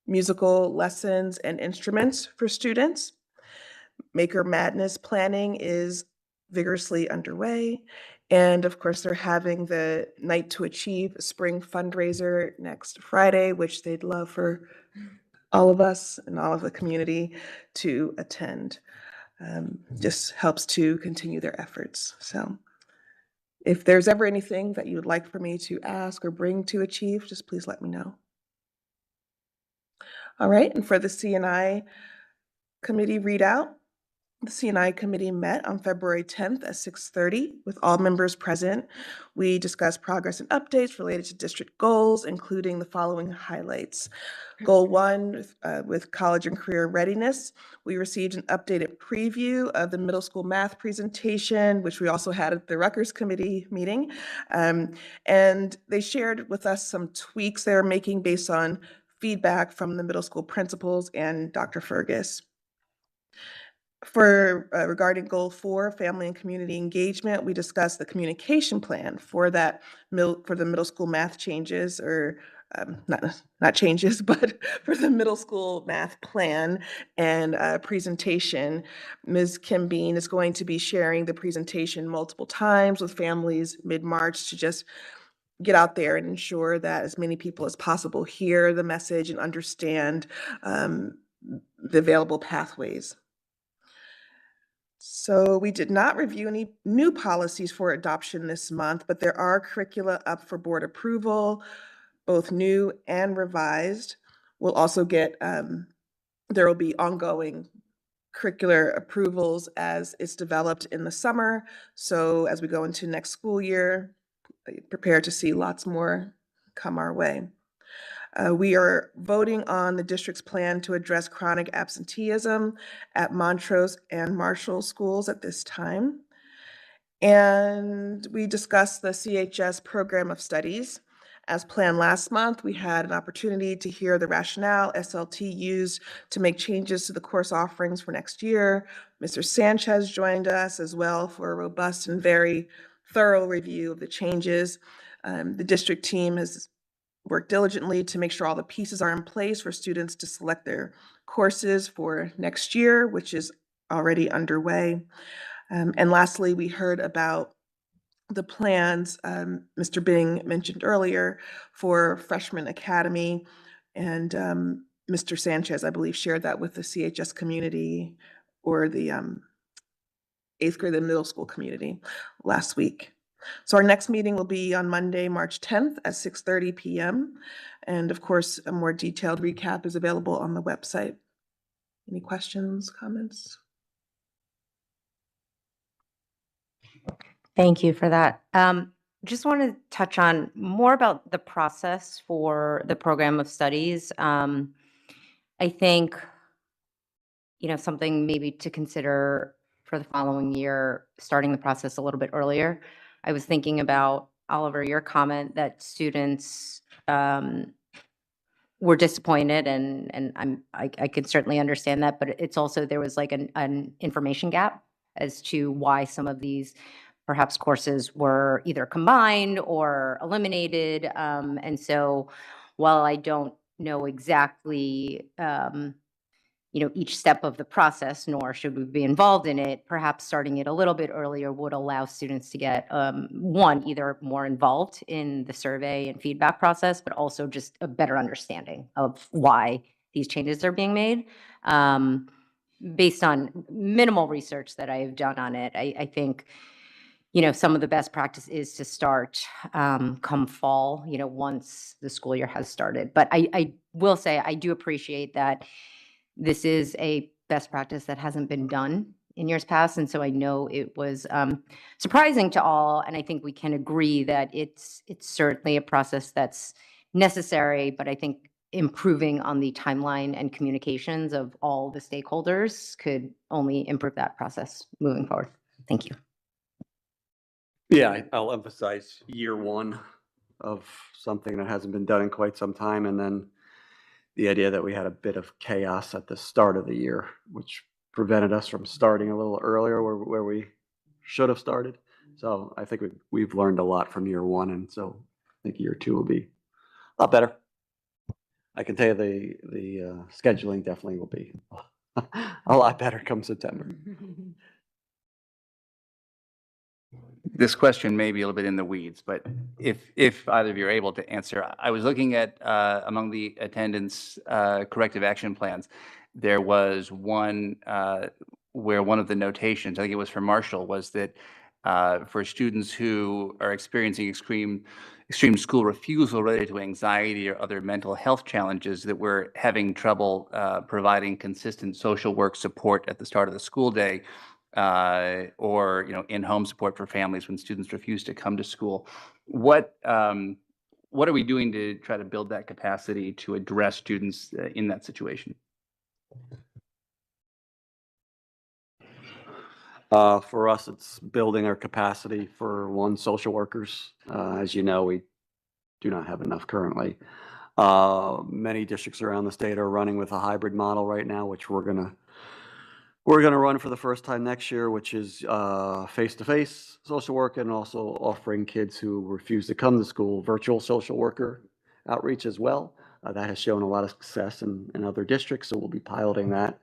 musical lessons and instruments for students. Maker Madness planning is vigorously underway. And of course, they're having the Night to Achieve spring fundraiser next Friday, which they'd love for all of us and all of the community to attend. Just helps to continue their efforts. So if there's ever anything that you would like for me to ask or bring to Achieve, just please let me know. All right, and for the C&I committee readout, The C&I committee met on February 10th at 6:30 with all members present. We discussed progress and updates related to district goals, including the following highlights. Goal 1, with college and career readiness, we received an updated preview of the middle school math presentation, which we also had at the Rutgers committee meeting. And they shared with us some tweaks they were making based on feedback from the middle school principals and Dr. Fergus. For regarding goal 4, family and community engagement, we discussed the communication plan for that for the middle school math changes, or not changes, but for the middle school math plan and presentation. Ms. Kim Bean is going to be sharing the presentation multiple times with families mid-March to just get out there and ensure that as many people as possible hear the message and understand the available pathways. So we did not review any new policies for adoption this month, but there are curricula up for board approval, both new and revised. We'll also get, there will be ongoing curricular approvals as it's developed in the summer. So as we go into next school year, prepare to see lots more come our way. We are voting on the district's plan to address chronic absenteeism at Montrose and Marshall schools at this time. And we discussed the CHS program of studies. As planned last month, we had an opportunity to hear the rationale SLT used to make changes to the course offerings for next year. Mr. Sanchez joined us as well for a robust and very thorough review of the changes. The district team has work diligently to make sure all the pieces are in place for students to select their courses for next year, which is already underway. And lastly, we heard about the plans Mr. Bing mentioned earlier for Freshman Academy, and Mr. Sanchez, I believe, shared that with the CHS community or the 8th grade and middle school community last week. So our next meeting will be on Monday, March 10th at 6:30 p.m. And of course, a more detailed recap is available on the website. Any questions, comments? Thank you for that. Just want to touch on more about the process for the program of studies. I think, something maybe to consider for the following year, starting the process a little bit earlier. I was thinking about, Oliver, your comment that students were disappointed, and I could certainly understand that, but it's also, there was like an information gap as to why some of these perhaps courses were either combined or eliminated. And so while I don't know exactly, each step of the process, nor should we be involved in it, perhaps starting it a little bit earlier would allow students to get, one, either more involved in the survey and feedback process, but also just a better understanding of why these changes are being made. Based on minimal research that I have done on it, I think, some of the best practice is to start come fall, once the school year has started. But I will say, I do appreciate that this is a best practice that hasn't been done in years past. And so I know it was surprising to all. And I think we can agree that it's certainly a process that's necessary, but I think improving on the timeline and communications of all the stakeholders could only improve that process moving forward. Thank you. Yeah, I'll emphasize year one of something that hasn't been done in quite some time, and then the idea that we had a bit of chaos at the start of the year, which prevented us from starting a little earlier where we should have started. So I think we've learned a lot from year one, and so I think year two will be a lot better. I can tell you the scheduling definitely will be a lot better come September. This question may be a little bit in the weeds, but if either of you are able to answer, I was looking at among the attendance corrective action plans, there was one where one of the notations, I think it was for Marshall, was that for students who are experiencing extreme school refusal related to anxiety or other mental health challenges, that we're having trouble providing consistent social work support at the start of the school day, or in-home support for families when students refuse to come to school. What are we doing to try to build that capacity to address students in that situation? For us, it's building our capacity for social workers. As you know, we do not have enough currently. Many districts around the state are running with a hybrid model right now, which we're gonna run for the first time next year, which is face-to-face social work, and also offering kids who refuse to come to school virtual social worker outreach as well. That has shown a lot of success in other districts, so we'll be piloting that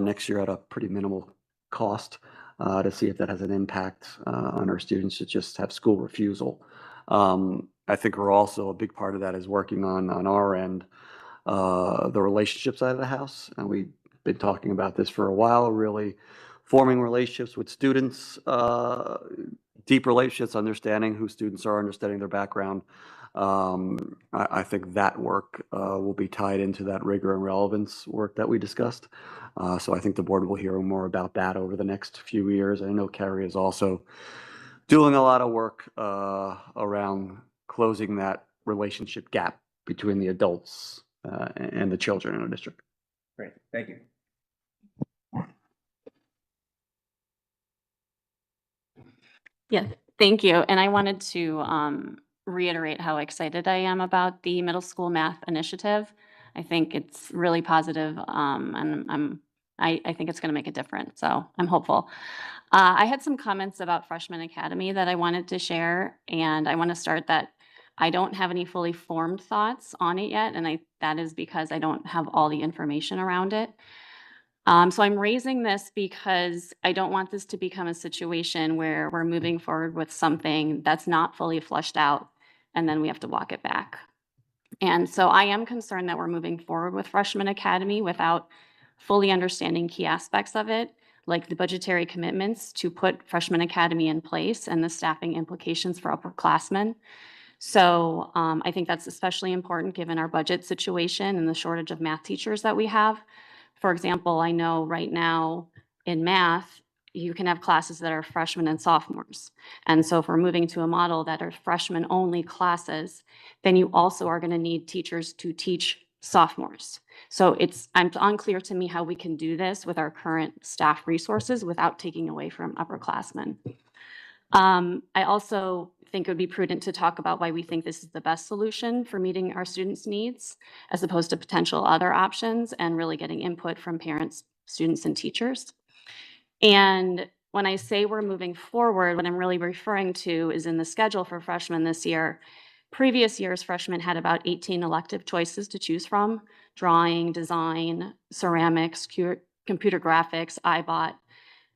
next year at a pretty minimal cost to see if that has an impact on our students that just have school refusal. I think we're also, a big part of that is working on our end, the relationship side of the house. And we've been talking about this for a while, really forming relationships with students, deep relationships, understanding who students are, understanding their background. I think that work will be tied into that rigor and relevance work that we discussed. So I think the board will hear more about that over the next few years. I know Carrie is also doing a lot of work around closing that relationship gap between the adults and the children in the district. Great, thank you. Yeah, thank you. And I wanted to reiterate how excited I am about the middle school math initiative. I think it's really positive, and I think it's going to make a difference. So I'm hopeful. I had some comments about Freshman Academy that I wanted to share, and I want to start that I don't have any fully formed thoughts on it yet, and that is because I don't have all the information around it. So I'm raising this because I don't want this to become a situation where we're moving forward with something that's not fully fleshed out, and then we have to walk it back. And so I am concerned that we're moving forward with Freshman Academy without fully understanding key aspects of it, like the budgetary commitments to put Freshman Academy in place and the staffing implications for upperclassmen. So I think that's especially important given our budget situation and the shortage of math teachers that we have. For example, I know right now in math, you can have classes that are freshmen and sophomores. And so if we're moving to a model that are freshman only classes, then you also are going to need teachers to teach sophomores. So it's unclear to me how we can do this with our current staff resources without taking away from upperclassmen. I also think it would be prudent to talk about why we think this is the best solution for meeting our students' needs, as opposed to potential other options, and really getting input from parents, students, and teachers. And when I say we're moving forward, what I'm really referring to is in the schedule for freshmen this year. Previous years, freshmen had about 18 elective choices to choose from: drawing, design, ceramics, computer graphics, iBot.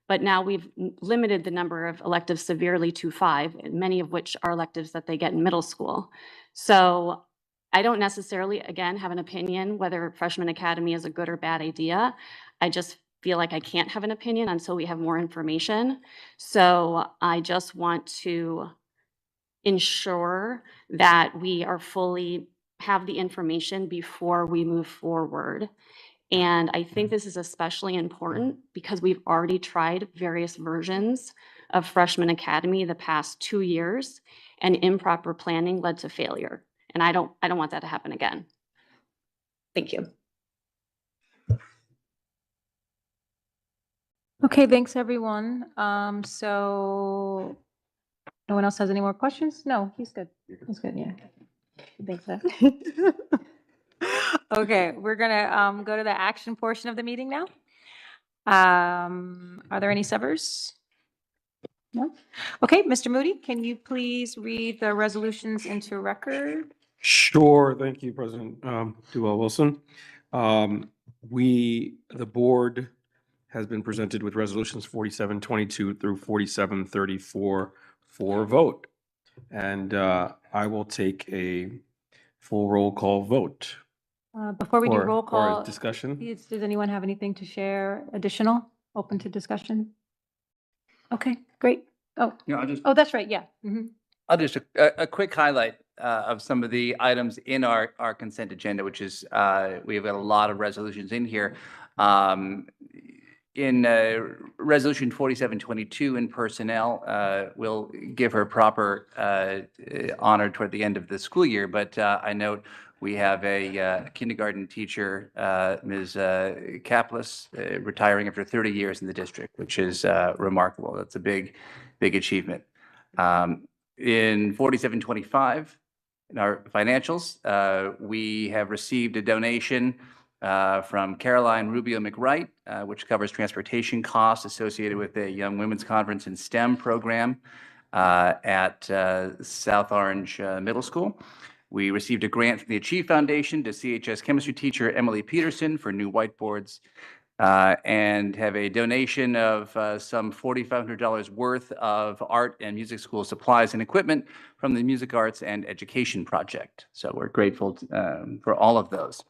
But now we've limited the number of electives severely to 5, many of which are electives that they get in middle school. So I don't necessarily, again, have an opinion whether Freshman Academy is a good or bad idea. I just feel like I can't have an opinion until we have more information. So I just want to ensure that we are fully have the information before we move forward. And I think this is especially important because we've already tried various versions of Freshman Academy the past 2 years, and improper planning led to failure. And I don't want that to happen again. Thank you. Okay, thanks, everyone. So no one else has any more questions? No, he's good. He's good, yeah. Thanks, Seth. Okay, we're gonna go to the action portion of the meeting now. Are there any subbers? No? Okay, Mr. Moody, can you please read the resolutions into record? Sure, thank you, President Duell Wilson. The board has been presented with resolutions 4722 through 4734 for vote. And I will take a full roll call vote. Before we do Or- roll or call. discussion? Does anyone have anything to share additional, open to discussion? Okay, great. Oh, You know, I'll just oh, that's right, yeah. Mhm. I'll just a quick highlight of some of the items in our consent agenda, which is we have got a lot of resolutions in here. In Resolution 4722 in personnel, we'll give her proper honor toward the end of the school year. But I note we have a kindergarten teacher, Ms. Kaplis, retiring after 30 years in the district, which is remarkable. That's a big achievement. In 4725, in our financials, we have received a donation from Caroline Rubio McWright, which covers transportation costs associated with a Young Women's Conference in STEM program at South Orange Middle School. We received a grant from the Achieve Foundation to CHS chemistry teacher Emily Peterson for new whiteboards, and have a donation of some $4,500 worth of art and music school supplies and equipment from the Music Arts and Education Project. So we're grateful for all of those.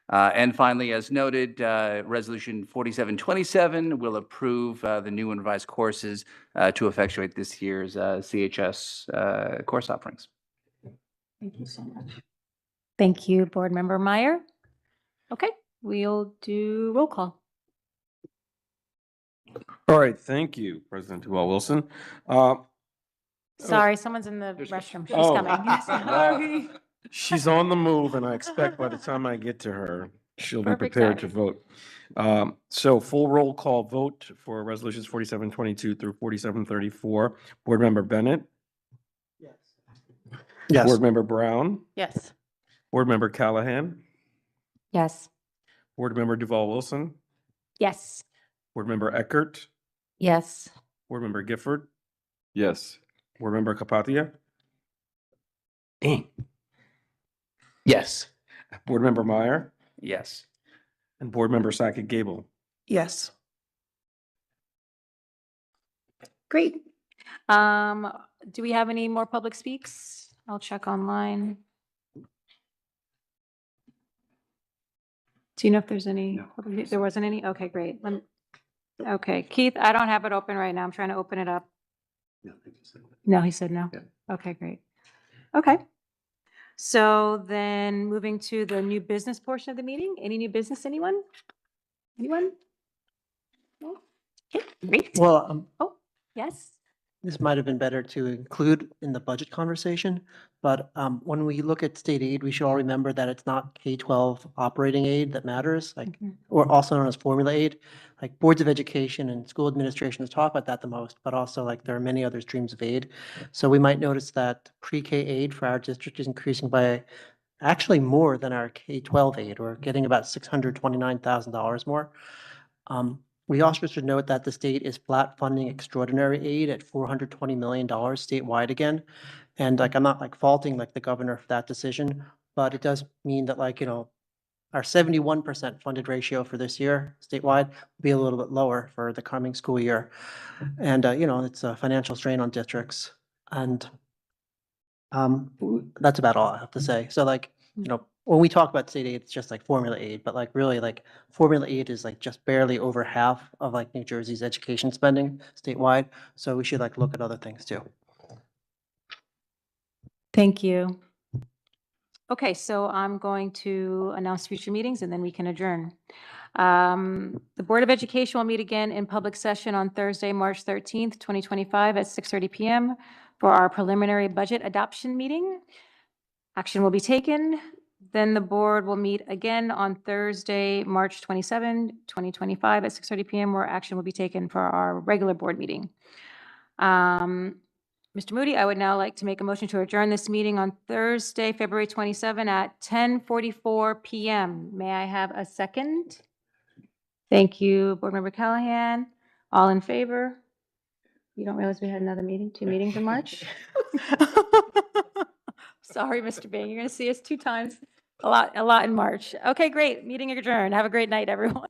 And finally, as noted, Resolution 4727 will approve the new and revised courses to effectuate this year's CHS course offerings. Thank you so much. Thank you, Board Member Meyer. Okay, we'll do roll call. All right, thank you, President Duval Wilson. Sorry, someone's in the restroom. She's Oh. coming. Sorry. She's on the move, and I expect by the time I get to her, she'll be Perfect prepared to vote. So full roll call vote for resolutions 4722 through 4734. Board Member Bennett? Yes. Board Member Brown? Yes. Board Member Callahan? Yes. Board Member Duval Wilson? Yes. Board Member Eckert? Yes. Board Member Gifford? Yes. Board Member Kapatia? Yes. Board Member Meyer? Yes. And Board Member Sackett Gable? Yes. Great. Do we have any more public speaks? I'll check online. Do you know if there's any? There wasn't any? Okay, great. Okay, Keith, I don't have it open right now. I'm trying to open it up. No, he said no. Okay, great. Okay. So then moving to the new business portion of the meeting. Any new business, anyone? Anyone? No? Okay, great. Well, Oh, yes. this might have been better to include in the budget conversation, but when we look at state aid, we should all remember that it's not K-12 operating aid that matters, like, or also known as formula aid. Like boards of education and school administrations talk about that the most, but also like there are many other streams of aid. So we might notice that pre-K aid for our district is increasing by actually more than our K-12 aid. We're getting about $629,000 more. We also should note that the state is flat funding extraordinary aid at $420 million statewide again. And like, I'm not like faulting like the governor for that decision, but it does mean that like, you know, our 71% funded ratio for this year statewide will be a little bit lower for the coming school year. And, you know, it's a financial strain on districts. And that's about all I have to say. So like, you know, when we talk about state aid, it's just like formula aid, but like really like formula aid is like just barely over half of like New Jersey's education spending statewide. So we should like look at other things too. Thank you. Okay, so I'm going to announce future meetings and then we can adjourn. The Board of Education will meet again in public session on Thursday, March 13th, 2025 at 6:30 p.m. for our preliminary budget adoption meeting. Action will be taken. Then the board will meet again on Thursday, March 27, 2025 at 6:30 p.m. where action will be taken for our regular board meeting. Mr. Moody, I would now like to make a motion to adjourn this meeting on Thursday, February 27 at 10:44 p.m. May I have a second? Thank you, Board Member Callahan. All in favor? You don't realize we had another meeting, 2 meetings in March? Sorry, Mr. Bing, you're going to see us 2 times, a lot in March. Okay, great. Meeting adjourned. Have a great night, everyone.